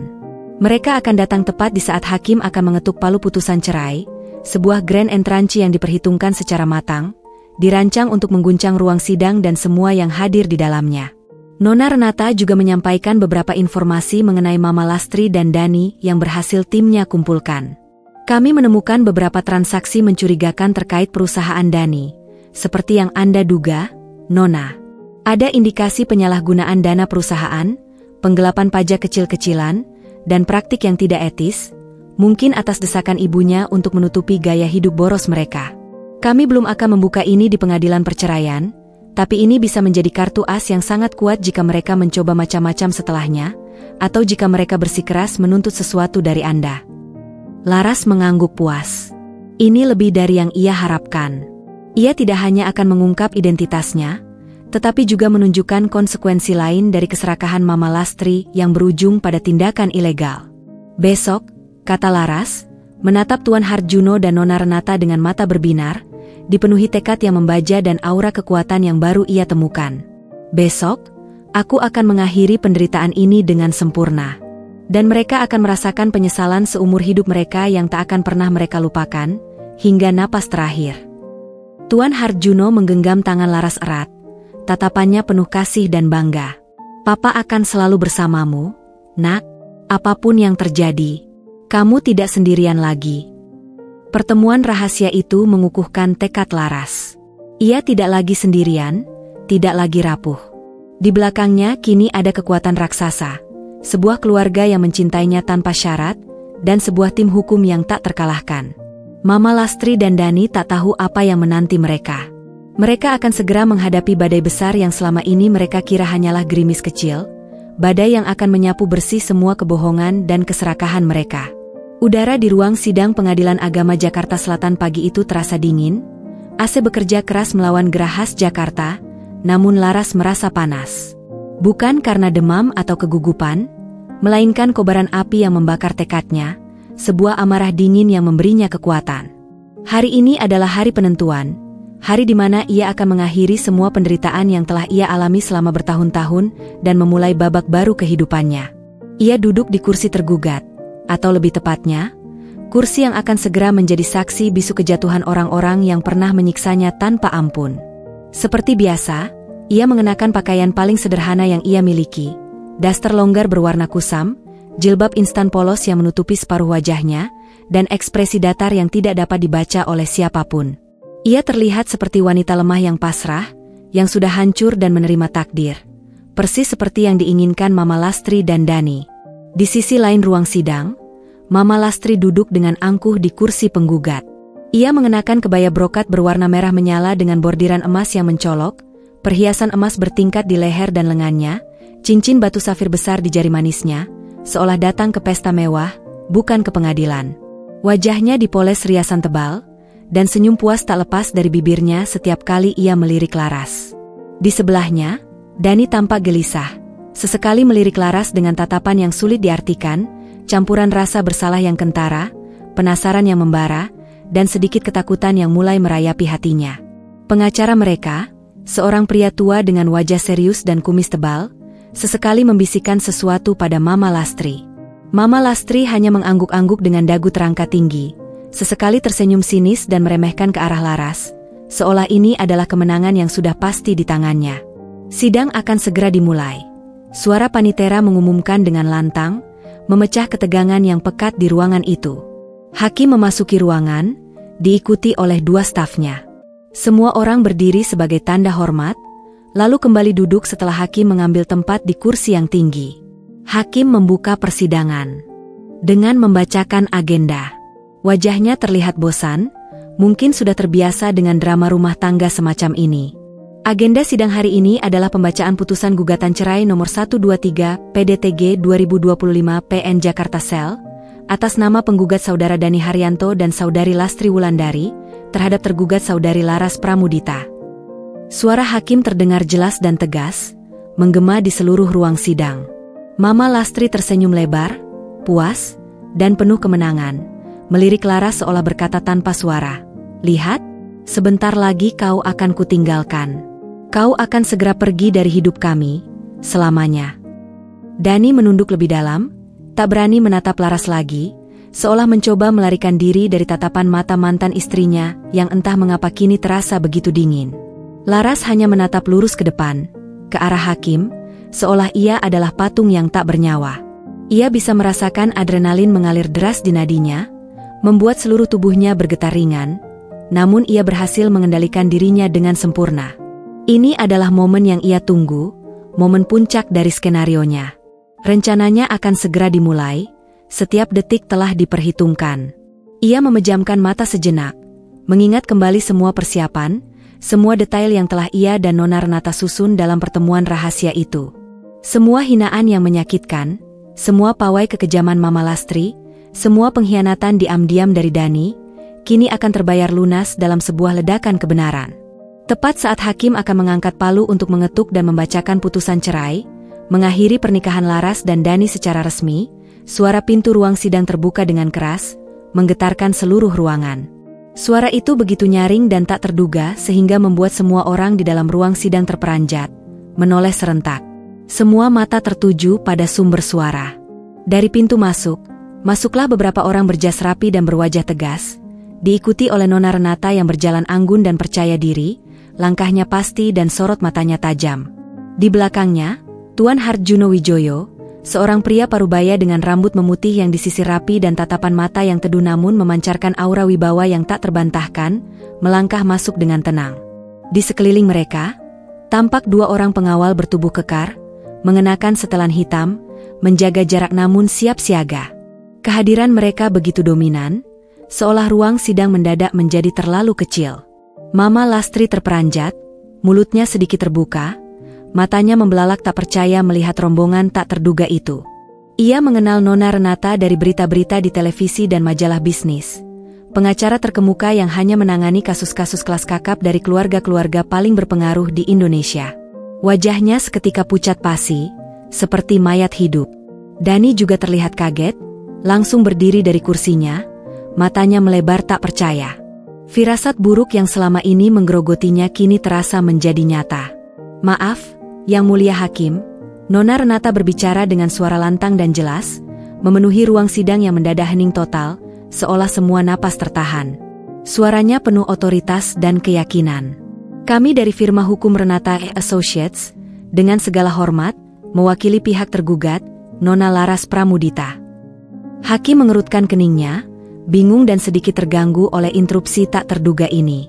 Speaker 1: Mereka akan datang tepat di saat hakim akan mengetuk palu putusan cerai, sebuah grand entrance yang diperhitungkan secara matang, dirancang untuk mengguncang ruang sidang dan semua yang hadir di dalamnya. Nona Renata juga menyampaikan beberapa informasi mengenai Mama Lastri dan Dani yang berhasil timnya kumpulkan. Kami menemukan beberapa transaksi mencurigakan terkait perusahaan Dani, seperti yang Anda duga, Nona. Ada indikasi penyalahgunaan dana perusahaan, penggelapan pajak kecil-kecilan, dan praktik yang tidak etis, mungkin atas desakan ibunya untuk menutupi gaya hidup boros mereka. Kami belum akan membuka ini di pengadilan perceraian, tapi ini bisa menjadi kartu as yang sangat kuat jika mereka mencoba macam-macam setelahnya, atau jika mereka bersikeras menuntut sesuatu dari Anda. Laras mengangguk puas. Ini lebih dari yang ia harapkan. Ia tidak hanya akan mengungkap identitasnya, tetapi juga menunjukkan konsekuensi lain dari keserakahan Mama Lastri yang berujung pada tindakan ilegal. Besok, kata Laras, menatap Tuan Harjuno dan Nona Renata dengan mata berbinar, dipenuhi tekad yang membaja dan aura kekuatan yang baru ia temukan. Besok, aku akan mengakhiri penderitaan ini dengan sempurna. Dan mereka akan merasakan penyesalan seumur hidup mereka yang tak akan pernah mereka lupakan, hingga napas terakhir. Tuan Harjuno menggenggam tangan Laras erat. Tatapannya penuh kasih dan bangga. Papa akan selalu bersamamu, nak, apapun yang terjadi. Kamu tidak sendirian lagi. Pertemuan rahasia itu mengukuhkan tekad Laras. Ia tidak lagi sendirian, tidak lagi rapuh. Di belakangnya kini ada kekuatan raksasa, sebuah keluarga yang mencintainya tanpa syarat, dan sebuah tim hukum yang tak terkalahkan. Mama Lastri dan Dani tak tahu apa yang menanti mereka. Mereka akan segera menghadapi badai besar yang selama ini mereka kira hanyalah gerimis kecil, badai yang akan menyapu bersih semua kebohongan dan keserakahan mereka. Udara di ruang sidang Pengadilan Agama Jakarta Selatan pagi itu terasa dingin. AC bekerja keras melawan gerah khas Jakarta, namun Laras merasa panas. Bukan karena demam atau kegugupan, melainkan kobaran api yang membakar tekadnya, sebuah amarah dingin yang memberinya kekuatan. Hari ini adalah hari penentuan. Hari di mana ia akan mengakhiri semua penderitaan yang telah ia alami selama bertahun-tahun dan memulai babak baru kehidupannya. Ia duduk di kursi tergugat, atau lebih tepatnya, kursi yang akan segera menjadi saksi bisu kejatuhan orang-orang yang pernah menyiksanya tanpa ampun. Seperti biasa, ia mengenakan pakaian paling sederhana yang ia miliki, daster longgar berwarna kusam, jilbab instan polos yang menutupi separuh wajahnya, dan ekspresi datar yang tidak dapat dibaca oleh siapapun. Ia terlihat seperti wanita lemah yang pasrah, yang sudah hancur dan menerima takdir. Persis seperti yang diinginkan Mama Lastri dan Dani. Di sisi lain ruang sidang, Mama Lastri duduk dengan angkuh di kursi penggugat. Ia mengenakan kebaya brokat berwarna merah menyala dengan bordiran emas yang mencolok, perhiasan emas bertingkat di leher dan lengannya, cincin batu safir besar di jari manisnya, seolah datang ke pesta mewah, bukan ke pengadilan. Wajahnya dipoles riasan tebal, dan senyum puas tak lepas dari bibirnya setiap kali ia melirik Laras. Di sebelahnya, Dani tampak gelisah, sesekali melirik Laras dengan tatapan yang sulit diartikan, campuran rasa bersalah yang kentara, penasaran yang membara, dan sedikit ketakutan yang mulai merayapi hatinya. Pengacara mereka, seorang pria tua dengan wajah serius dan kumis tebal, sesekali membisikkan sesuatu pada Mama Lastri. Mama Lastri hanya mengangguk-angguk dengan dagu terangkat tinggi, sesekali tersenyum sinis dan meremehkan ke arah Laras, seolah ini adalah kemenangan yang sudah pasti di tangannya. Sidang akan segera dimulai. Suara panitera mengumumkan dengan lantang, memecah ketegangan yang pekat di ruangan itu. Hakim memasuki ruangan, diikuti oleh dua stafnya. Semua orang berdiri sebagai tanda hormat, lalu kembali duduk setelah hakim mengambil tempat di kursi yang tinggi. Hakim membuka persidangan dengan membacakan agenda. Wajahnya terlihat bosan, mungkin sudah terbiasa dengan drama rumah tangga semacam ini. Agenda sidang hari ini adalah pembacaan putusan gugatan cerai nomor 123 PDTG 2025 PN Jakarta Sel, atas nama penggugat Saudara Dani Haryanto dan Saudari Lastri Wulandari, terhadap tergugat Saudari Laras Pramudita. Suara hakim terdengar jelas dan tegas, menggema di seluruh ruang sidang. Mama Lastri tersenyum lebar, puas, dan penuh kemenangan. Melirik Laras seolah berkata tanpa suara, "Lihat, sebentar lagi kau akan kutinggalkan. Kau akan segera pergi dari hidup kami, selamanya. Dani menunduk lebih dalam, tak berani menatap Laras lagi, seolah mencoba melarikan diri dari tatapan mata mantan istrinya yang entah mengapa kini terasa begitu dingin. Laras hanya menatap lurus ke depan, ke arah Hakim, seolah ia adalah patung yang tak bernyawa. Ia bisa merasakan adrenalin mengalir deras di nadinya, membuat seluruh tubuhnya bergetar ringan, namun ia berhasil mengendalikan dirinya dengan sempurna. Ini adalah momen yang ia tunggu, momen puncak dari skenarionya. Rencananya akan segera dimulai, setiap detik telah diperhitungkan. Ia memejamkan mata sejenak, mengingat kembali semua persiapan, semua detail yang telah ia dan Nona Renata susun dalam pertemuan rahasia itu. Semua hinaan yang menyakitkan, semua pawai kekejaman Mama Lastri, semua pengkhianatan diam-diam dari Dani, kini akan terbayar lunas dalam sebuah ledakan kebenaran. Tepat saat Hakim akan mengangkat palu untuk mengetuk dan membacakan putusan cerai, mengakhiri pernikahan Laras dan Dani secara resmi, suara pintu ruang sidang terbuka dengan keras, menggetarkan seluruh ruangan. Suara itu begitu nyaring dan tak terduga sehingga membuat semua orang di dalam ruang sidang terperanjat, menoleh serentak. Semua mata tertuju pada sumber suara. Dari pintu masuklah beberapa orang berjas rapi dan berwajah tegas, diikuti oleh Nona Renata yang berjalan anggun dan percaya diri, langkahnya pasti dan sorot matanya tajam. Di belakangnya, Tuan Harjuno Wijoyo, seorang pria parubaya dengan rambut memutih yang disisir rapi dan tatapan mata yang teduh namun memancarkan aura wibawa yang tak terbantahkan, melangkah masuk dengan tenang. Di sekeliling mereka, tampak dua orang pengawal bertubuh kekar, mengenakan setelan hitam, menjaga jarak namun siap siaga. Kehadiran mereka begitu dominan, seolah ruang sidang mendadak menjadi terlalu kecil. Mama Lastri terperanjat, mulutnya sedikit terbuka, matanya membelalak tak percaya melihat rombongan tak terduga itu. Ia mengenal Nona Renata dari berita-berita di televisi dan majalah bisnis. Pengacara terkemuka yang hanya menangani kasus-kasus kelas kakap dari keluarga-keluarga paling berpengaruh di Indonesia. Wajahnya seketika pucat pasi, seperti mayat hidup. Dani juga terlihat kaget, langsung berdiri dari kursinya, matanya melebar tak percaya. Firasat buruk yang selama ini menggerogotinya kini terasa menjadi nyata. "Maaf, Yang Mulia Hakim," Nona Renata berbicara dengan suara lantang dan jelas, memenuhi ruang sidang yang mendadak hening total, seolah semua napas tertahan. Suaranya penuh otoritas dan keyakinan. "Kami dari firma hukum Renata Associates, dengan segala hormat, mewakili pihak tergugat, Nona Laras Pramudita." Hakim mengerutkan keningnya, bingung dan sedikit terganggu oleh interupsi tak terduga ini.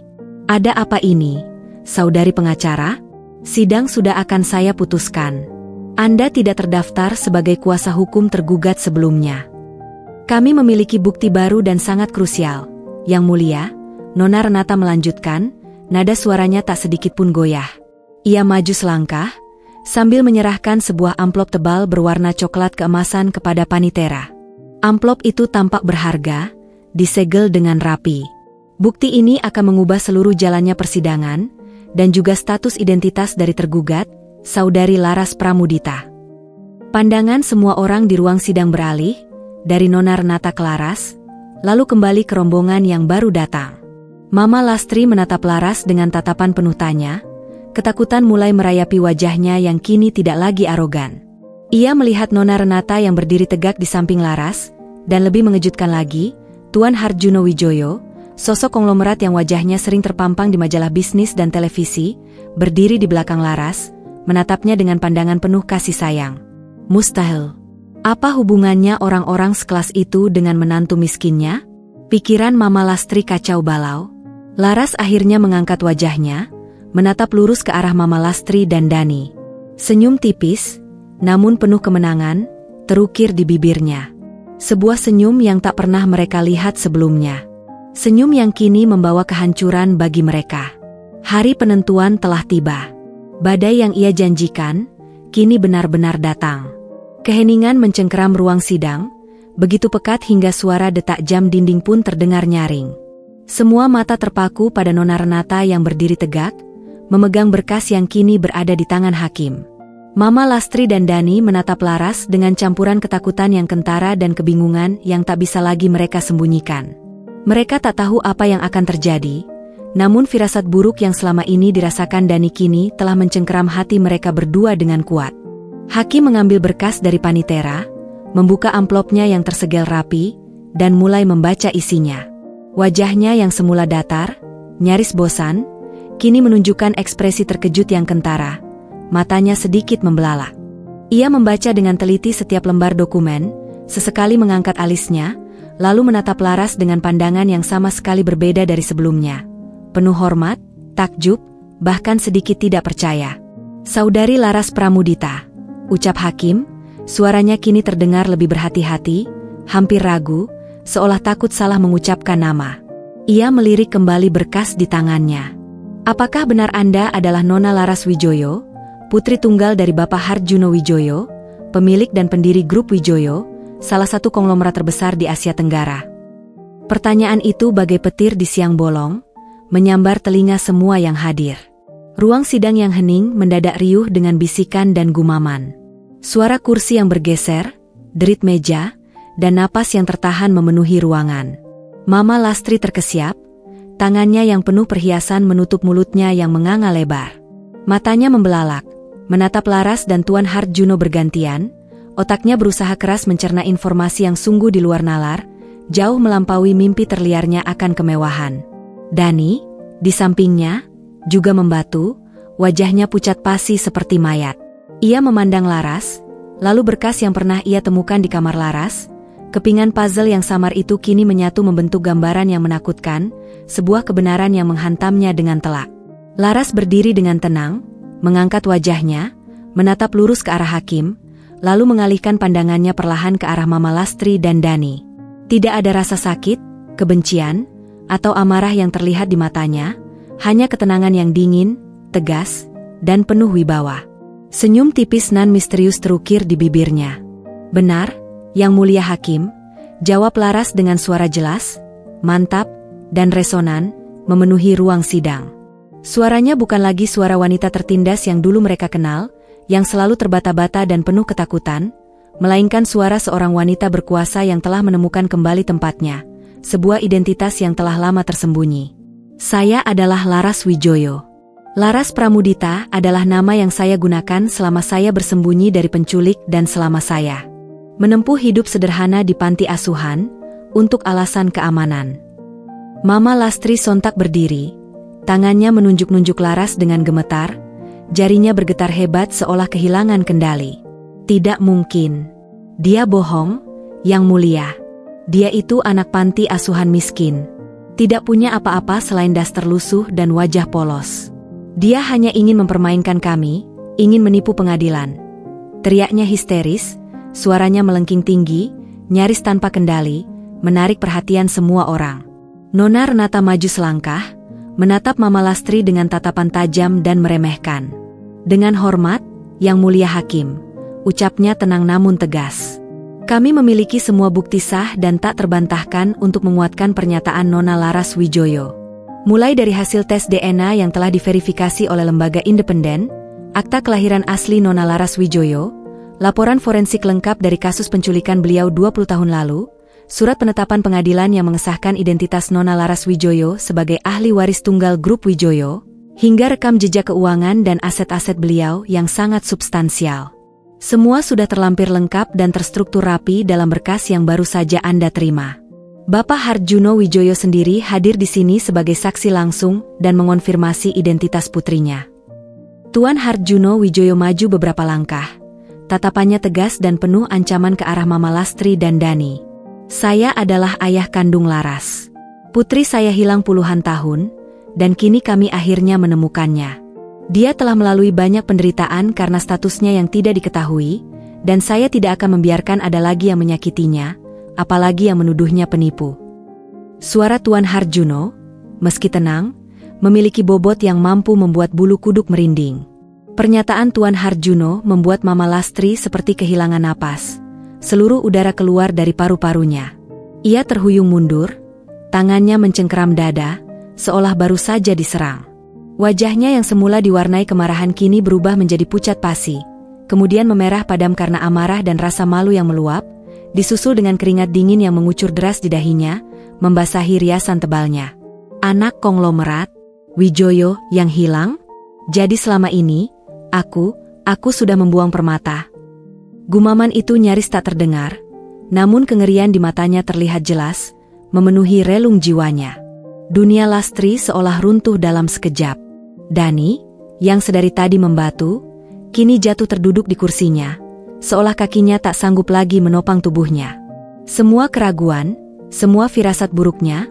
Speaker 1: "Ada apa ini, saudari pengacara? Sidang sudah akan saya putuskan. Anda tidak terdaftar sebagai kuasa hukum tergugat sebelumnya. Kami memiliki bukti baru dan sangat krusial, Yang Mulia," Nona Renata melanjutkan, nada suaranya tak sedikit pun goyah. Ia maju selangkah, sambil menyerahkan sebuah amplop tebal berwarna coklat keemasan kepada Panitera. Amplop itu tampak berharga, disegel dengan rapi. Bukti ini akan mengubah seluruh jalannya persidangan, dan juga status identitas dari tergugat, Saudari Laras Pramudita. Pandangan semua orang di ruang sidang beralih, dari Nona Renata ke Laras, lalu kembali ke rombongan yang baru datang. Mama Lastri menatap Laras dengan tatapan penuh tanya, ketakutan mulai merayapi wajahnya yang kini tidak lagi arogan. Ia melihat Nona Renata yang berdiri tegak di samping Laras, dan lebih mengejutkan lagi, Tuan Harjuno Wijoyo, sosok konglomerat yang wajahnya sering terpampang di majalah bisnis dan televisi, berdiri di belakang Laras, menatapnya dengan pandangan penuh kasih sayang. Mustahil. Apa hubungannya orang-orang sekelas itu dengan menantu miskinnya? Pikiran Mama Lastri kacau balau. Laras akhirnya mengangkat wajahnya, menatap lurus ke arah Mama Lastri dan Dani. Senyum tipis, namun penuh kemenangan, terukir di bibirnya. Sebuah senyum yang tak pernah mereka lihat sebelumnya. Senyum yang kini membawa kehancuran bagi mereka. Hari penentuan telah tiba. Badai yang ia janjikan, kini benar-benar datang. Keheningan mencengkeram ruang sidang, begitu pekat hingga suara detak jam dinding pun terdengar nyaring. Semua mata terpaku pada Nona Renata yang berdiri tegak, memegang berkas yang kini berada di tangan hakim. Mama Lastri dan Dani menatap Laras dengan campuran ketakutan yang kentara dan kebingungan yang tak bisa lagi mereka sembunyikan. Mereka tak tahu apa yang akan terjadi, Namun firasat buruk yang selama ini dirasakan Dani kini telah mencengkeram hati mereka berdua dengan kuat. Hakim mengambil berkas dari Panitera, membuka amplopnya yang tersegel rapi, dan mulai membaca isinya. Wajahnya yang semula datar, nyaris bosan, kini menunjukkan ekspresi terkejut yang kentara. Matanya sedikit membelalak. Ia membaca dengan teliti setiap lembar dokumen, sesekali mengangkat alisnya, lalu menatap Laras dengan pandangan yang sama sekali berbeda dari sebelumnya. Penuh hormat, takjub, bahkan sedikit tidak percaya. "Saudari Laras Pramudita," ucap Hakim, suaranya kini terdengar lebih berhati-hati, hampir ragu, seolah takut salah mengucapkan nama. Ia melirik kembali berkas di tangannya. "Apakah benar Anda adalah Nona Laras Wijoyo, putri tunggal dari Bapak Harjuno Wijoyo, pemilik dan pendiri grup Wijoyo, salah satu konglomerat terbesar di Asia Tenggara?" Pertanyaan itu bagai petir di siang bolong, menyambar telinga semua yang hadir. Ruang sidang yang hening mendadak riuh dengan bisikan dan gumaman. Suara kursi yang bergeser, derit meja, dan napas yang tertahan memenuhi ruangan. Mama Lastri terkesiap, tangannya yang penuh perhiasan menutup mulutnya yang menganga lebar. Matanya membelalak, menatap Laras dan Tuan Harjuno bergantian, otaknya berusaha keras mencerna informasi yang sungguh di luar nalar, jauh melampaui mimpi terliarnya akan kemewahan. Dani, di sampingnya, juga membatu, wajahnya pucat pasi seperti mayat. Ia memandang Laras, lalu berkas yang pernah ia temukan di kamar Laras, kepingan puzzle yang samar itu kini menyatu membentuk gambaran yang menakutkan, sebuah kebenaran yang menghantamnya dengan telak. Laras berdiri dengan tenang, mengangkat wajahnya, menatap lurus ke arah Hakim, lalu mengalihkan pandangannya perlahan ke arah Mama Lastri dan Dani. Tidak ada rasa sakit, kebencian, atau amarah yang terlihat di matanya, hanya ketenangan yang dingin, tegas, dan penuh wibawa. Senyum tipis nan misterius terukir di bibirnya. "Benar, Yang Mulia Hakim," jawab Laras dengan suara jelas, mantap, dan resonan, memenuhi ruang sidang. Suaranya bukan lagi suara wanita tertindas yang dulu mereka kenal, yang selalu terbata-bata dan penuh ketakutan, melainkan suara seorang wanita berkuasa yang telah menemukan kembali tempatnya, sebuah identitas yang telah lama tersembunyi. "Saya adalah Laras Wijoyo. Laras Pramudita adalah nama yang saya gunakan selama saya bersembunyi dari penculik dan selama saya menempuh hidup sederhana di panti asuhan, untuk alasan keamanan." Mama Lastri sontak berdiri, tangannya menunjuk-nunjuk Laras dengan gemetar, jarinya bergetar hebat seolah kehilangan kendali. "Tidak mungkin. Dia bohong, Yang Mulia. Dia itu anak panti asuhan miskin. Tidak punya apa-apa selain daster lusuh dan wajah polos. Dia hanya ingin mempermainkan kami, ingin menipu pengadilan." Teriaknya histeris, suaranya melengking tinggi, nyaris tanpa kendali, menarik perhatian semua orang. Nona Renata maju selangkah, menatap Mama Lastri dengan tatapan tajam dan meremehkan. "Dengan hormat, Yang Mulia Hakim," ucapnya tenang namun tegas. "Kami memiliki semua bukti sah dan tak terbantahkan untuk menguatkan pernyataan Nona Laras Wijoyo. Mulai dari hasil tes DNA yang telah diverifikasi oleh lembaga independen, akta kelahiran asli Nona Laras Wijoyo, laporan forensik lengkap dari kasus penculikan beliau 20 tahun lalu, surat penetapan pengadilan yang mengesahkan identitas Nona Laras Wijoyo sebagai ahli waris tunggal grup Wijoyo, hingga rekam jejak keuangan dan aset-aset beliau yang sangat substansial. Semua sudah terlampir lengkap dan terstruktur rapi dalam berkas yang baru saja Anda terima. Bapak Harjuno Wijoyo sendiri hadir di sini sebagai saksi langsung dan mengonfirmasi identitas putrinya." Tuan Harjuno Wijoyo maju beberapa langkah, tatapannya tegas dan penuh ancaman ke arah Mama Lastri dan Dani. "Saya adalah ayah kandung Laras. Putri saya hilang puluhan tahun, dan kini kami akhirnya menemukannya. Dia telah melalui banyak penderitaan karena statusnya yang tidak diketahui, dan saya tidak akan membiarkan ada lagi yang menyakitinya, apalagi yang menuduhnya penipu." Suara Tuan Harjuno, meski tenang, memiliki bobot yang mampu membuat bulu kuduk merinding. Pernyataan Tuan Harjuno membuat Mama Lastri seperti kehilangan napas. Seluruh udara keluar dari paru-parunya. Ia terhuyung mundur, tangannya mencengkeram dada, seolah baru saja diserang. Wajahnya yang semula diwarnai kemarahan kini berubah menjadi pucat pasi, kemudian memerah padam karena amarah dan rasa malu yang meluap, disusul dengan keringat dingin yang mengucur deras di dahinya, membasahi riasan tebalnya. "Anak konglomerat," Wijoyo yang hilang? Jadi selama ini, aku sudah membuang permata. Gumaman itu nyaris tak terdengar, namun kengerian di matanya terlihat jelas, memenuhi relung jiwanya. Dunia Lastri seolah runtuh dalam sekejap. Dani, yang sedari tadi membatu, kini jatuh terduduk di kursinya, seolah kakinya tak sanggup lagi menopang tubuhnya. Semua keraguan, semua firasat buruknya,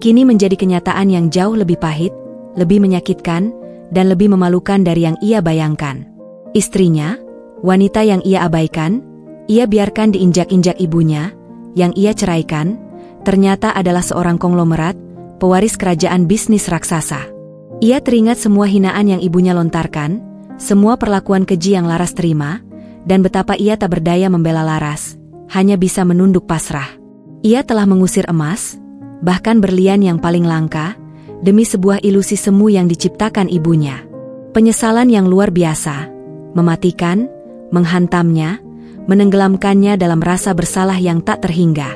Speaker 1: kini menjadi kenyataan yang jauh lebih pahit, lebih menyakitkan, dan lebih memalukan dari yang ia bayangkan. Istrinya, wanita yang ia abaikan, ia biarkan diinjak-injak ibunya, yang ia ceraikan, ternyata adalah seorang konglomerat, pewaris kerajaan bisnis raksasa. Ia teringat semua hinaan yang ibunya lontarkan, semua perlakuan keji yang Laras terima, dan betapa ia tak berdaya membela Laras, hanya bisa menunduk pasrah. Ia telah mengusir emas, bahkan berlian yang paling langka, demi sebuah ilusi semu yang diciptakan ibunya. Penyesalan yang luar biasa, mematikan, menghantamnya, menenggelamkannya dalam rasa bersalah yang tak terhingga.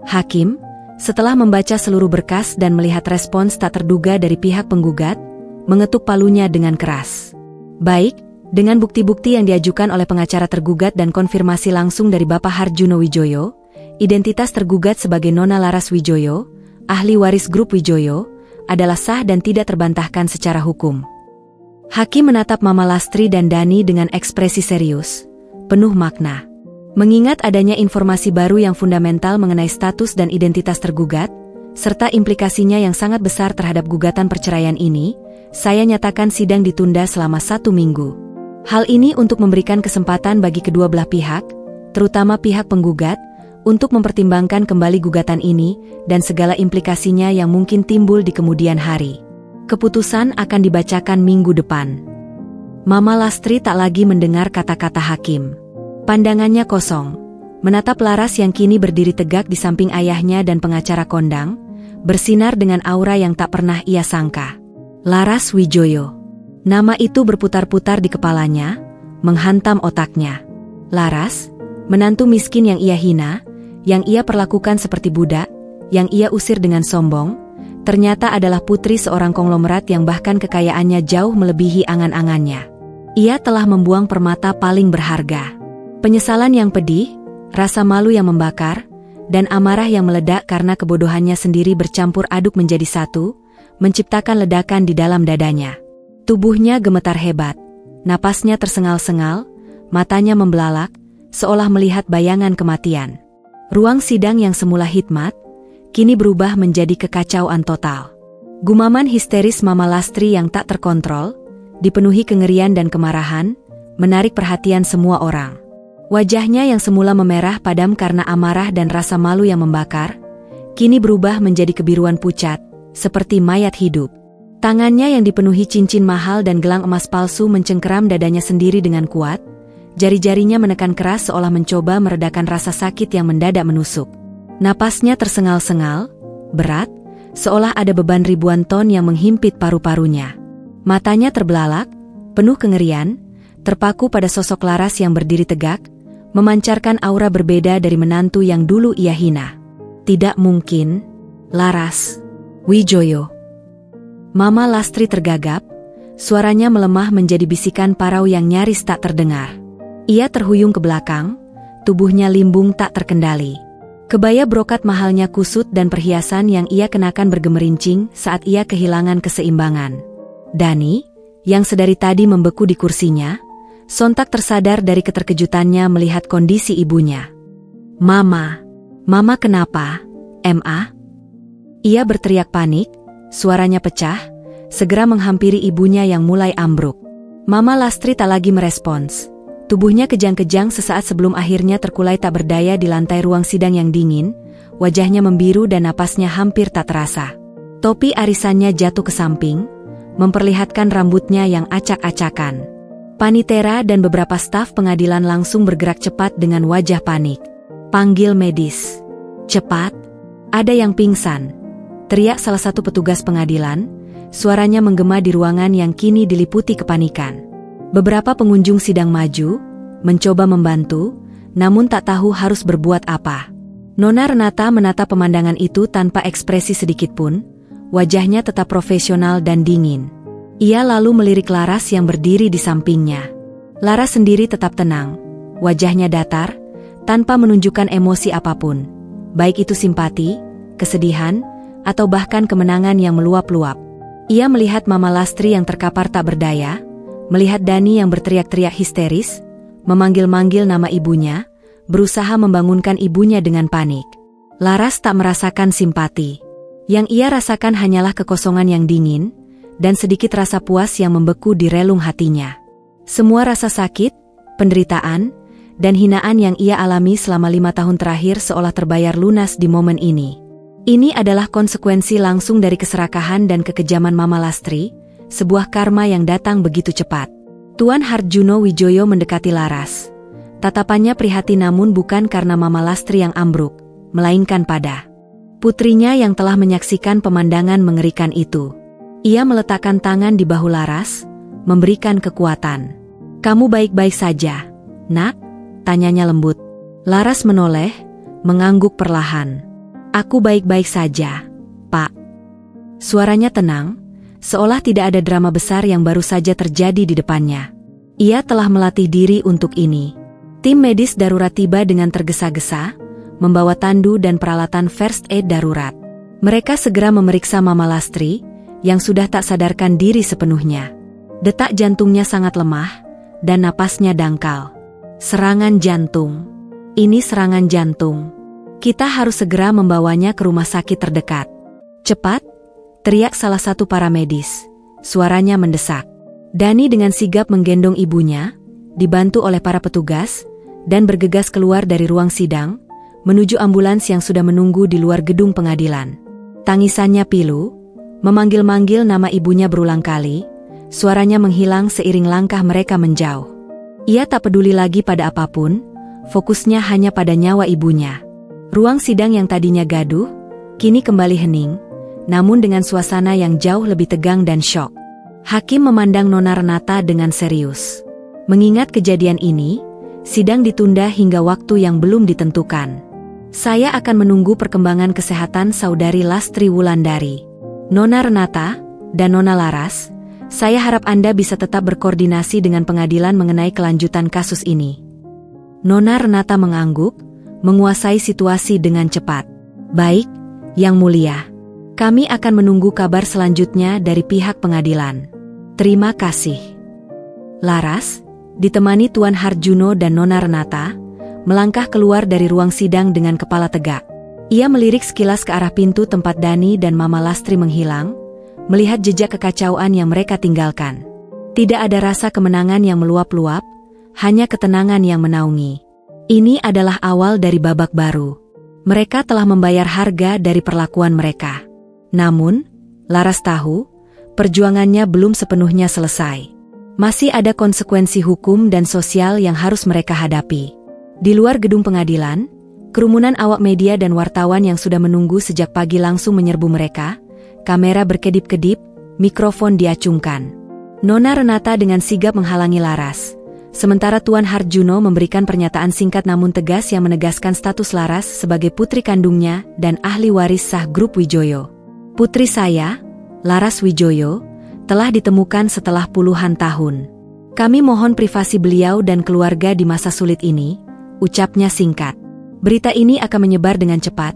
Speaker 1: Hakim, setelah membaca seluruh berkas dan melihat respons tak terduga dari pihak penggugat, mengetuk palunya dengan keras. Baik, dengan bukti-bukti yang diajukan oleh pengacara tergugat dan konfirmasi langsung dari Bapak Harjuno Wijoyo, identitas tergugat sebagai Nona Laras Wijoyo, ahli waris grup Wijoyo, adalah sah dan tidak terbantahkan secara hukum. Hakim menatap Mama Lastri dan Dani dengan ekspresi serius, penuh makna. Mengingat adanya informasi baru yang fundamental mengenai status dan identitas tergugat, serta implikasinya yang sangat besar terhadap gugatan perceraian ini, saya nyatakan sidang ditunda selama 1 minggu. Hal ini untuk memberikan kesempatan bagi kedua belah pihak, terutama pihak penggugat, untuk mempertimbangkan kembali gugatan ini dan segala implikasinya yang mungkin timbul di kemudian hari. Keputusan akan dibacakan minggu depan. Mama Lastri tak lagi mendengar kata-kata hakim. Pandangannya kosong, menatap Laras yang kini berdiri tegak di samping ayahnya dan pengacara kondang, bersinar dengan aura yang tak pernah ia sangka. Laras Wijoyo. Nama itu berputar-putar di kepalanya, menghantam otaknya. Laras, menantu miskin yang ia hina, yang ia perlakukan seperti budak, yang ia usir dengan sombong, ternyata adalah putri seorang konglomerat yang bahkan kekayaannya jauh melebihi angan-angannya. Ia telah membuang permata paling berharga. Penyesalan yang pedih, rasa malu yang membakar, dan amarah yang meledak karena kebodohannya sendiri bercampur aduk menjadi satu, menciptakan ledakan di dalam dadanya. Tubuhnya gemetar hebat, napasnya tersengal-sengal, matanya membelalak, seolah melihat bayangan kematian. Ruang sidang yang semula hikmat, kini berubah menjadi kekacauan total. Gumaman histeris Mama Lastri yang tak terkontrol, dipenuhi kengerian dan kemarahan, menarik perhatian semua orang. Wajahnya yang semula memerah padam karena amarah dan rasa malu yang membakar, kini berubah menjadi kebiruan pucat, seperti mayat hidup. Tangannya yang dipenuhi cincin mahal dan gelang emas palsu mencengkeram dadanya sendiri dengan kuat, jari-jarinya menekan keras seolah mencoba meredakan rasa sakit yang mendadak menusuk. Napasnya tersengal-sengal, berat, seolah ada beban ribuan ton yang menghimpit paru-parunya. Matanya terbelalak, penuh kengerian, terpaku pada sosok Laras yang berdiri tegak, memancarkan aura berbeda dari menantu yang dulu ia hina. Tidak mungkin, Laras Wijoyo. Mama Lastri tergagap, suaranya melemah menjadi bisikan parau yang nyaris tak terdengar. Ia terhuyung ke belakang, tubuhnya limbung tak terkendali. Kebaya brokat mahalnya kusut dan perhiasan yang ia kenakan bergemerincing saat ia kehilangan keseimbangan. Dani, yang sedari tadi membeku di kursinya, sontak tersadar dari keterkejutannya melihat kondisi ibunya. Mama kenapa, Ma? Ia berteriak panik, suaranya pecah, segera menghampiri ibunya yang mulai ambruk. Mama Lastri tak lagi merespons. Tubuhnya kejang-kejang sesaat sebelum akhirnya terkulai tak berdaya di lantai ruang sidang yang dingin, wajahnya membiru dan napasnya hampir tak terasa. Topi arisannya jatuh ke samping, memperlihatkan rambutnya yang acak-acakan. Panitera dan beberapa staf pengadilan langsung bergerak cepat dengan wajah panik. Panggil medis. Cepat. Ada yang pingsan. Teriak salah satu petugas pengadilan, suaranya menggema di ruangan yang kini diliputi kepanikan. Beberapa pengunjung sidang maju, mencoba membantu, namun tak tahu harus berbuat apa. Nona Renata menatap pemandangan itu tanpa ekspresi sedikitpun, wajahnya tetap profesional dan dingin. Ia lalu melirik Laras yang berdiri di sampingnya. Laras sendiri tetap tenang, wajahnya datar, tanpa menunjukkan emosi apapun, baik itu simpati, kesedihan, atau bahkan kemenangan yang meluap-luap. Ia melihat Mama Lastri yang terkapar tak berdaya, melihat Dani yang berteriak-teriak histeris, memanggil-manggil nama ibunya, berusaha membangunkan ibunya dengan panik. Laras tak merasakan simpati. Yang ia rasakan hanyalah kekosongan yang dingin, dan sedikit rasa puas yang membeku di relung hatinya. Semua rasa sakit, penderitaan, dan hinaan yang ia alami selama 5 tahun terakhir seolah terbayar lunas di momen ini. Ini adalah konsekuensi langsung dari keserakahan dan kekejaman Mama Lastri, sebuah karma yang datang begitu cepat. Tuan Harjuno Wijoyo mendekati Laras. Tatapannya prihatin namun bukan karena Mama Lastri yang ambruk, melainkan pada putrinya yang telah menyaksikan pemandangan mengerikan itu. Ia meletakkan tangan di bahu Laras, memberikan kekuatan. "Kamu baik-baik saja, Nak?" tanyanya lembut. Laras menoleh, mengangguk perlahan. "Aku baik-baik saja, Pak." Suaranya tenang, seolah tidak ada drama besar yang baru saja terjadi di depannya. Ia telah melatih diri untuk ini. Tim medis darurat tiba dengan tergesa-gesa, membawa tandu dan peralatan first aid darurat. Mereka segera memeriksa Mama Lastri, yang sudah tak sadarkan diri sepenuhnya. Detak jantungnya sangat lemah, dan napasnya dangkal. Serangan jantung. Ini serangan jantung. Kita harus segera membawanya ke rumah sakit terdekat. "Cepat!" teriak salah satu para medis. Suaranya mendesak. Dani dengan sigap menggendong ibunya, dibantu oleh para petugas, dan bergegas keluar dari ruang sidang, menuju ambulans yang sudah menunggu di luar gedung pengadilan. Tangisannya pilu, memanggil-manggil nama ibunya berulang kali, suaranya menghilang seiring langkah mereka menjauh. Ia tak peduli lagi pada apapun, fokusnya hanya pada nyawa ibunya. Ruang sidang yang tadinya gaduh, kini kembali hening, namun dengan suasana yang jauh lebih tegang dan syok. Hakim memandang Nona Renata dengan serius. Mengingat kejadian ini, sidang ditunda hingga waktu yang belum ditentukan. "Saya akan menunggu perkembangan kesehatan Saudari Lastri Wulandari. Nona Renata dan Nona Laras, saya harap Anda bisa tetap berkoordinasi dengan pengadilan mengenai kelanjutan kasus ini." Nona Renata mengangguk, menguasai situasi dengan cepat. "Baik, Yang Mulia. Kami akan menunggu kabar selanjutnya dari pihak pengadilan. Terima kasih." Laras, ditemani Tuan Harjuno dan Nona Renata, melangkah keluar dari ruang sidang dengan kepala tegak. Ia melirik sekilas ke arah pintu tempat Dani dan Mama Lastri menghilang, melihat jejak kekacauan yang mereka tinggalkan. Tidak ada rasa kemenangan yang meluap-luap, hanya ketenangan yang menaungi. Ini adalah awal dari babak baru. Mereka telah membayar harga dari perlakuan mereka. Namun, Laras tahu, perjuangannya belum sepenuhnya selesai. Masih ada konsekuensi hukum dan sosial yang harus mereka hadapi. Di luar gedung pengadilan, kerumunan awak media dan wartawan yang sudah menunggu sejak pagi langsung menyerbu mereka. Kamera berkedip-kedip, mikrofon diacungkan. Nona Renata dengan sigap menghalangi Laras. Sementara Tuan Harjuno memberikan pernyataan singkat namun tegas yang menegaskan status Laras sebagai putri kandungnya dan ahli waris sah grup Wijoyo. "Putri saya, Laras Wijoyo, telah ditemukan setelah puluhan tahun. Kami mohon privasi beliau dan keluarga di masa sulit ini," ucapnya singkat. Berita ini akan menyebar dengan cepat,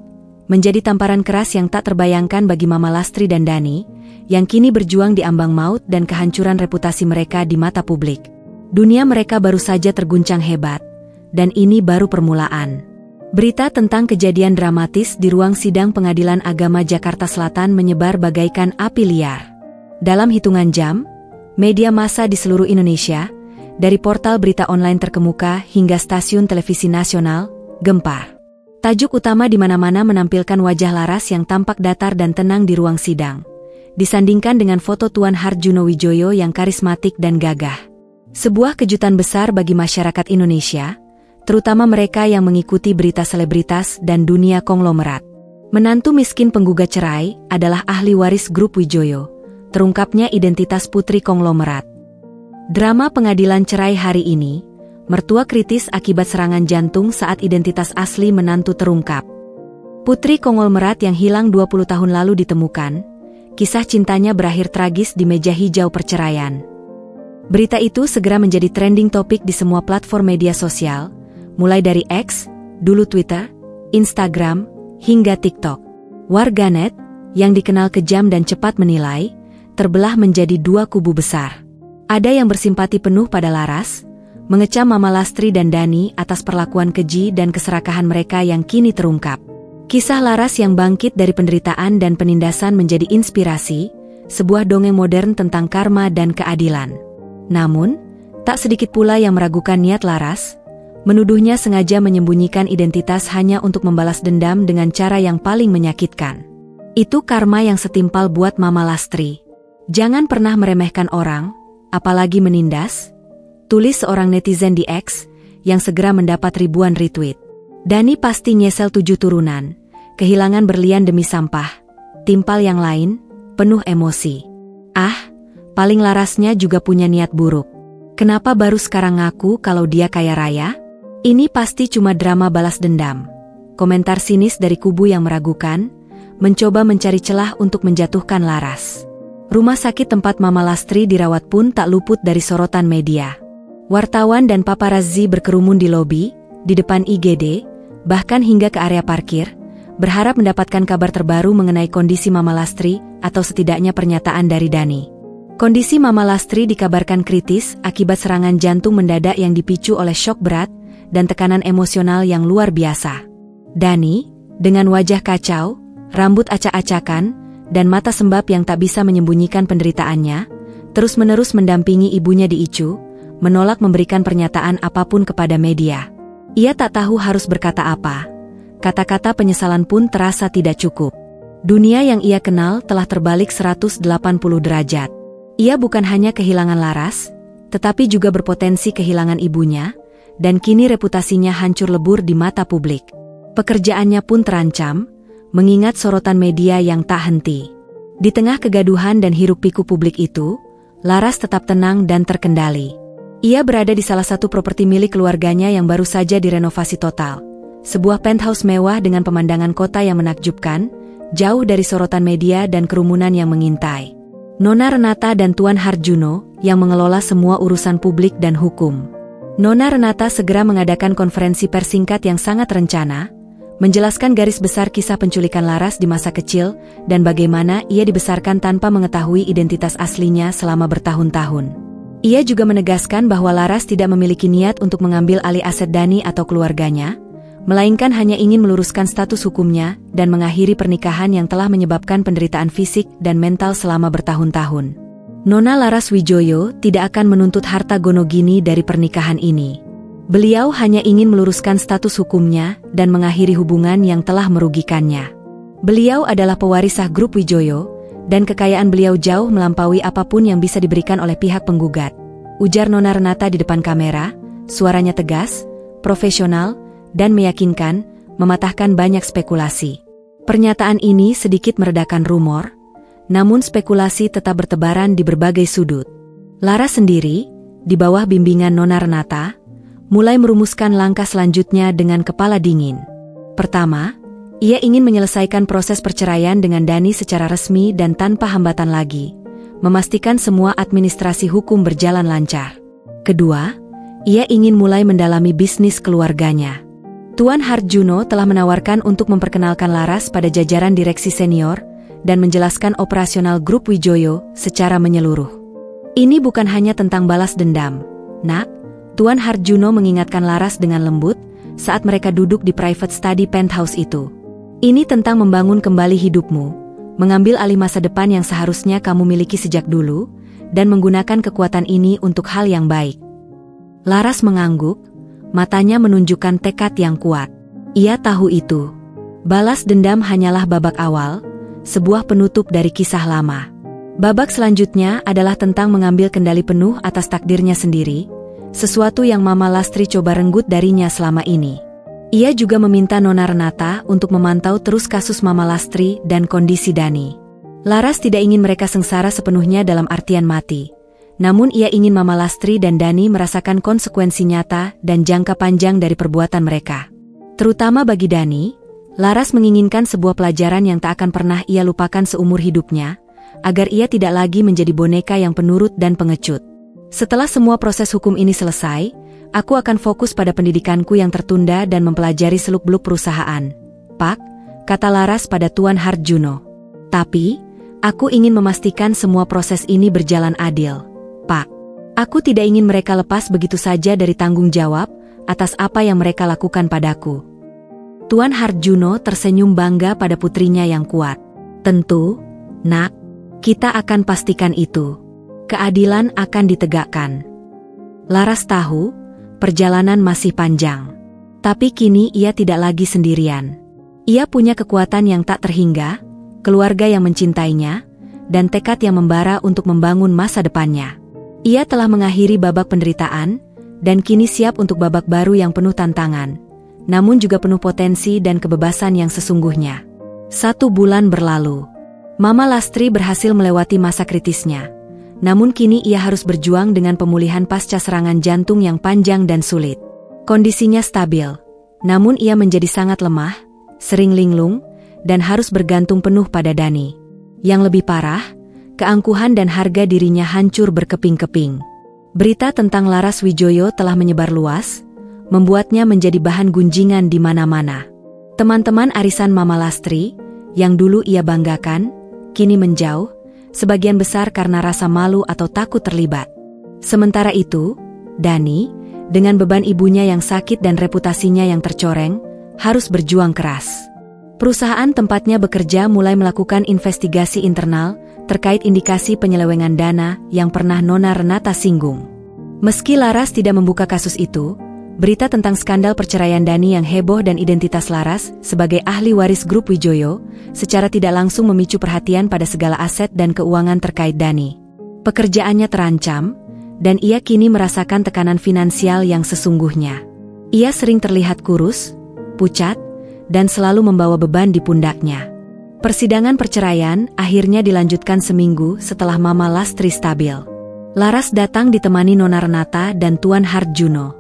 Speaker 1: menjadi tamparan keras yang tak terbayangkan bagi Mama Lastri dan Dani, yang kini berjuang di ambang maut dan kehancuran reputasi mereka di mata publik. Dunia mereka baru saja terguncang hebat, dan ini baru permulaan. Berita tentang kejadian dramatis di ruang sidang Pengadilan Agama Jakarta Selatan menyebar bagaikan api liar. Dalam hitungan jam, media massa di seluruh Indonesia, dari portal berita online terkemuka hingga stasiun televisi nasional, gempar. Tajuk utama di mana-mana menampilkan wajah Laras yang tampak datar dan tenang di ruang sidang, disandingkan dengan foto Tuan Harjuno Wijoyo yang karismatik dan gagah. Sebuah kejutan besar bagi masyarakat Indonesia, terutama mereka yang mengikuti berita selebritas dan dunia konglomerat. Menantu miskin penggugat cerai adalah ahli waris grup Wijoyo, terungkapnya identitas putri konglomerat. Drama pengadilan cerai hari ini, mertua kritis akibat serangan jantung saat identitas asli menantu terungkap. Putri konglomerat yang hilang 20 tahun lalu ditemukan, kisah cintanya berakhir tragis di meja hijau perceraian. Berita itu segera menjadi trending topik di semua platform media sosial, mulai dari X, dulu Twitter, Instagram, hingga TikTok. Warganet, yang dikenal kejam dan cepat menilai, terbelah menjadi dua kubu besar. Ada yang bersimpati penuh pada Laras, mengecam Mama Lastri dan Dani atas perlakuan keji dan keserakahan mereka yang kini terungkap. Kisah Laras yang bangkit dari penderitaan dan penindasan menjadi inspirasi, sebuah dongeng modern tentang karma dan keadilan. Namun, tak sedikit pula yang meragukan niat Laras, menuduhnya sengaja menyembunyikan identitas hanya untuk membalas dendam dengan cara yang paling menyakitkan. Itu karma yang setimpal buat Mama Lastri. Jangan pernah meremehkan orang, apalagi menindas, tulis seorang netizen di X, yang segera mendapat ribuan retweet. Dani pasti nyesel 7 turunan, kehilangan berlian demi sampah, timpal yang lain, penuh emosi. Paling Larasnya juga punya niat buruk. Kenapa baru sekarang ngaku kalau dia kaya raya? Ini pasti cuma drama balas dendam. Komentar sinis dari kubu yang meragukan, mencoba mencari celah untuk menjatuhkan Laras. Rumah sakit tempat Mama Lastri dirawat pun tak luput dari sorotan media. Wartawan dan paparazzi berkerumun di lobi, di depan IGD, bahkan hingga ke area parkir, berharap mendapatkan kabar terbaru mengenai kondisi Mama Lastri atau setidaknya pernyataan dari Dani. Kondisi Mama Lastri dikabarkan kritis akibat serangan jantung mendadak yang dipicu oleh syok berat dan tekanan emosional yang luar biasa. Dani, dengan wajah kacau, rambut acak-acakan, dan mata sembab yang tak bisa menyembunyikan penderitaannya, terus-menerus mendampingi ibunya di ICU, menolak memberikan pernyataan apapun kepada media. Ia tak tahu harus berkata apa. Kata-kata penyesalan pun terasa tidak cukup. Dunia yang ia kenal telah terbalik 180 derajat. Ia bukan hanya kehilangan Laras, tetapi juga berpotensi kehilangan ibunya, dan kini reputasinya hancur lebur di mata publik. Pekerjaannya pun terancam, mengingat sorotan media yang tak henti. Di tengah kegaduhan dan hiruk-pikuk publik itu, Laras tetap tenang dan terkendali. Ia berada di salah satu properti milik keluarganya yang baru saja direnovasi total. Sebuah penthouse mewah dengan pemandangan kota yang menakjubkan, jauh dari sorotan media dan kerumunan yang mengintai. Nona Renata dan Tuan Harjuno yang mengelola semua urusan publik dan hukum. Nona Renata segera mengadakan konferensi pers singkat yang sangat rencana, menjelaskan garis besar kisah penculikan Laras di masa kecil dan bagaimana ia dibesarkan tanpa mengetahui identitas aslinya selama bertahun-tahun. Ia juga menegaskan bahwa Laras tidak memiliki niat untuk mengambil alih aset Dani atau keluarganya, melainkan hanya ingin meluruskan status hukumnya dan mengakhiri pernikahan yang telah menyebabkan penderitaan fisik dan mental selama bertahun-tahun. Nona Laras Wijoyo tidak akan menuntut harta gonogini dari pernikahan ini. Beliau hanya ingin meluruskan status hukumnya dan mengakhiri hubungan yang telah merugikannya. Beliau adalah pewaris sah grup Wijoyo, dan kekayaan beliau jauh melampaui apapun yang bisa diberikan oleh pihak penggugat, ujar Nona Renata di depan kamera, suaranya tegas, profesional, dan meyakinkan, mematahkan banyak spekulasi. Pernyataan ini sedikit meredakan rumor, namun spekulasi tetap bertebaran di berbagai sudut. Laras sendiri, di bawah bimbingan Nona Renata, mulai merumuskan langkah selanjutnya dengan kepala dingin. Pertama, ia ingin menyelesaikan proses perceraian dengan Dani secara resmi dan tanpa hambatan lagi, memastikan semua administrasi hukum berjalan lancar. Kedua, ia ingin mulai mendalami bisnis keluarganya. Tuan Harjuno telah menawarkan untuk memperkenalkan Laras pada jajaran direksi senior dan menjelaskan operasional grup Wijoyo secara menyeluruh. Ini bukan hanya tentang balas dendam, Nak, Tuan Harjuno mengingatkan Laras dengan lembut saat mereka duduk di private study penthouse itu. Ini tentang membangun kembali hidupmu, mengambil alih masa depan yang seharusnya kamu miliki sejak dulu, dan menggunakan kekuatan ini untuk hal yang baik. Laras mengangguk, matanya menunjukkan tekad yang kuat. Ia tahu itu. Balas dendam hanyalah babak awal, sebuah penutup dari kisah lama. Babak selanjutnya adalah tentang mengambil kendali penuh atas takdirnya sendiri, sesuatu yang Mama Lastri coba renggut darinya selama ini. Ia juga meminta Nona Renata untuk memantau terus kasus Mama Lastri dan kondisi Dani. Laras tidak ingin mereka sengsara sepenuhnya dalam artian mati. Namun ia ingin Mama Lastri dan Dani merasakan konsekuensi nyata dan jangka panjang dari perbuatan mereka. Terutama bagi Dani, Laras menginginkan sebuah pelajaran yang tak akan pernah ia lupakan seumur hidupnya, agar ia tidak lagi menjadi boneka yang penurut dan pengecut. Setelah semua proses hukum ini selesai, aku akan fokus pada pendidikanku yang tertunda dan mempelajari seluk-beluk perusahaan. Pak, kata Laras pada Tuan Harjuno. Tapi, aku ingin memastikan semua proses ini berjalan adil. Pak, aku tidak ingin mereka lepas begitu saja dari tanggung jawab atas apa yang mereka lakukan padaku. Tuan Harjuno tersenyum bangga pada putrinya yang kuat. Tentu, Nak, kita akan pastikan itu. Keadilan akan ditegakkan. Laras tahu, perjalanan masih panjang. Tapi kini ia tidak lagi sendirian. Ia punya kekuatan yang tak terhingga, keluarga yang mencintainya, dan tekad yang membara untuk membangun masa depannya. Ia telah mengakhiri babak penderitaan, dan kini siap untuk babak baru yang penuh tantangan, namun juga penuh potensi dan kebebasan yang sesungguhnya. 1 bulan berlalu. Mama Lastri berhasil melewati masa kritisnya. Namun kini ia harus berjuang dengan pemulihan pasca serangan jantung yang panjang dan sulit. Kondisinya stabil, namun ia menjadi sangat lemah, sering linglung, dan harus bergantung penuh pada Dani. Yang lebih parah, keangkuhan dan harga dirinya hancur berkeping-keping. Berita tentang Laras Wijoyo telah menyebar luas, membuatnya menjadi bahan gunjingan di mana-mana. Teman-teman arisan Mama Lastri, yang dulu ia banggakan, kini menjauh, sebagian besar karena rasa malu atau takut terlibat. Sementara itu, Dani, dengan beban ibunya yang sakit dan reputasinya yang tercoreng, harus berjuang keras. Perusahaan tempatnya bekerja mulai melakukan investigasi internal terkait indikasi penyelewengan dana yang pernah Nona Renata singgung. Meski Laras tidak membuka kasus itu, berita tentang skandal perceraian Dani yang heboh dan identitas Laras sebagai ahli waris grup Wijoyo secara tidak langsung memicu perhatian pada segala aset dan keuangan terkait Dani. Pekerjaannya terancam, dan ia kini merasakan tekanan finansial yang sesungguhnya. Ia sering terlihat kurus, pucat, dan selalu membawa beban di pundaknya. Persidangan perceraian akhirnya dilanjutkan seminggu setelah Mama Lastri stabil. Laras datang ditemani Nona Renata dan Tuan Harjuno.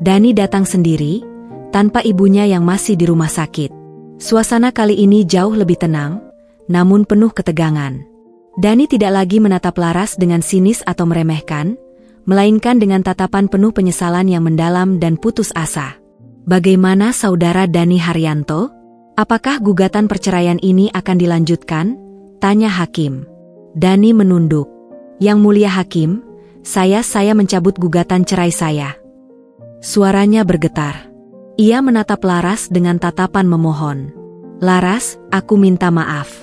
Speaker 1: Dani datang sendiri, tanpa ibunya yang masih di rumah sakit. Suasana kali ini jauh lebih tenang, namun penuh ketegangan. Dani tidak lagi menatap Laras dengan sinis atau meremehkan, melainkan dengan tatapan penuh penyesalan yang mendalam dan putus asa. Bagaimana saudara Dani Haryanto? Apakah gugatan perceraian ini akan dilanjutkan? Tanya hakim. Dani menunduk. Yang mulia hakim, saya mencabut gugatan cerai saya. Suaranya bergetar. Ia menatap Laras dengan tatapan memohon. Laras, aku minta maaf.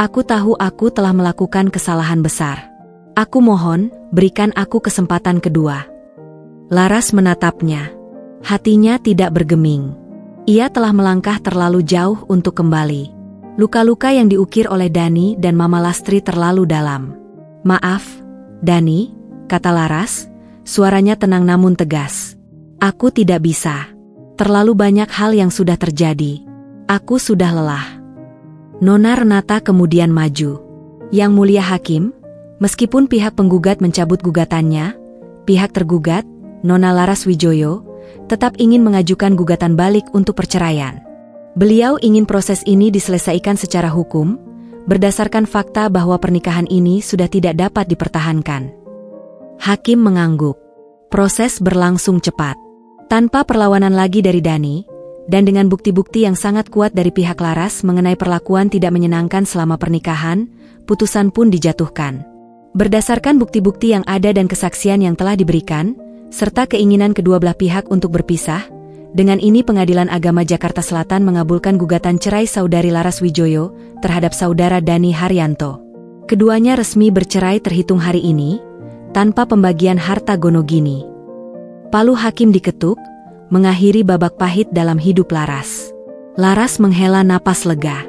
Speaker 1: Aku tahu aku telah melakukan kesalahan besar. Aku mohon, berikan aku kesempatan kedua. Laras menatapnya. Hatinya tidak bergeming. Ia telah melangkah terlalu jauh untuk kembali. Luka-luka yang diukir oleh Dani dan Mama Lastri terlalu dalam. Maaf, Dani, kata Laras, suaranya tenang namun tegas. Aku tidak bisa. Terlalu banyak hal yang sudah terjadi. Aku sudah lelah. Nona Renata kemudian maju. Yang mulia hakim, meskipun pihak penggugat mencabut gugatannya, pihak tergugat, Nona Laras Wijoyo, tetap ingin mengajukan gugatan balik untuk perceraian. Beliau ingin proses ini diselesaikan secara hukum, berdasarkan fakta bahwa pernikahan ini sudah tidak dapat dipertahankan. Hakim mengangguk. Proses berlangsung cepat. Tanpa perlawanan lagi dari Dani, dan dengan bukti-bukti yang sangat kuat dari pihak Laras mengenai perlakuan tidak menyenangkan selama pernikahan, putusan pun dijatuhkan. Berdasarkan bukti-bukti yang ada dan kesaksian yang telah diberikan, serta keinginan kedua belah pihak untuk berpisah, dengan ini Pengadilan Agama Jakarta Selatan mengabulkan gugatan cerai saudari Laras Wijoyo terhadap saudara Dani Haryanto. Keduanya resmi bercerai terhitung hari ini, tanpa pembagian harta gonogini. Palu hakim diketuk, mengakhiri babak pahit dalam hidup Laras. Laras menghela napas lega.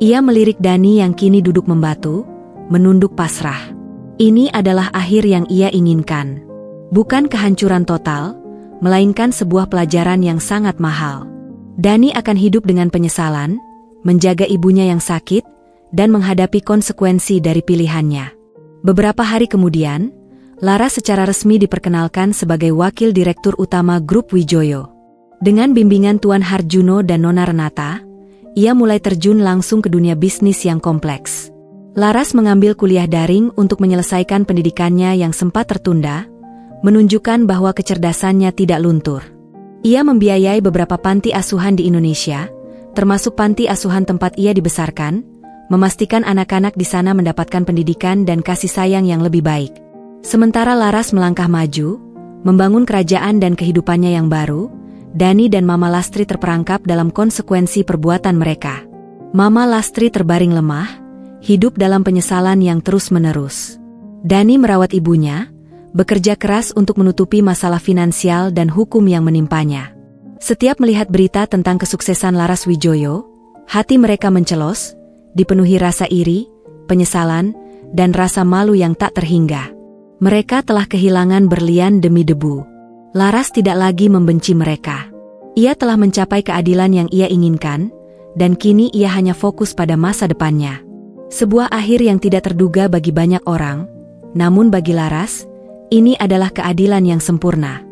Speaker 1: Ia melirik Dani yang kini duduk membatu, menunduk pasrah. Ini adalah akhir yang ia inginkan. Bukan kehancuran total, melainkan sebuah pelajaran yang sangat mahal. Dani akan hidup dengan penyesalan, menjaga ibunya yang sakit, dan menghadapi konsekuensi dari pilihannya. Beberapa hari kemudian, Laras secara resmi diperkenalkan sebagai Wakil Direktur Utama Grup Wijoyo. Dengan bimbingan Tuan Harjuno dan Nona Renata, ia mulai terjun langsung ke dunia bisnis yang kompleks. Laras mengambil kuliah daring untuk menyelesaikan pendidikannya yang sempat tertunda, menunjukkan bahwa kecerdasannya tidak luntur. Ia membiayai beberapa panti asuhan di Indonesia, termasuk panti asuhan tempat ia dibesarkan, memastikan anak-anak di sana mendapatkan pendidikan dan kasih sayang yang lebih baik. Sementara Laras melangkah maju, membangun kerajaan dan kehidupannya yang baru, Dani dan Mama Lastri terperangkap dalam konsekuensi perbuatan mereka. Mama Lastri terbaring lemah, hidup dalam penyesalan yang terus-menerus. Dani merawat ibunya, bekerja keras untuk menutupi masalah finansial dan hukum yang menimpanya. Setiap melihat berita tentang kesuksesan Laras Wijoyo, hati mereka mencelos, dipenuhi rasa iri, penyesalan, dan rasa malu yang tak terhingga. Mereka telah kehilangan berlian demi debu. Laras tidak lagi membenci mereka. Ia telah mencapai keadilan yang ia inginkan, dan kini ia hanya fokus pada masa depannya. Sebuah akhir yang tidak terduga bagi banyak orang, namun bagi Laras, ini adalah keadilan yang sempurna.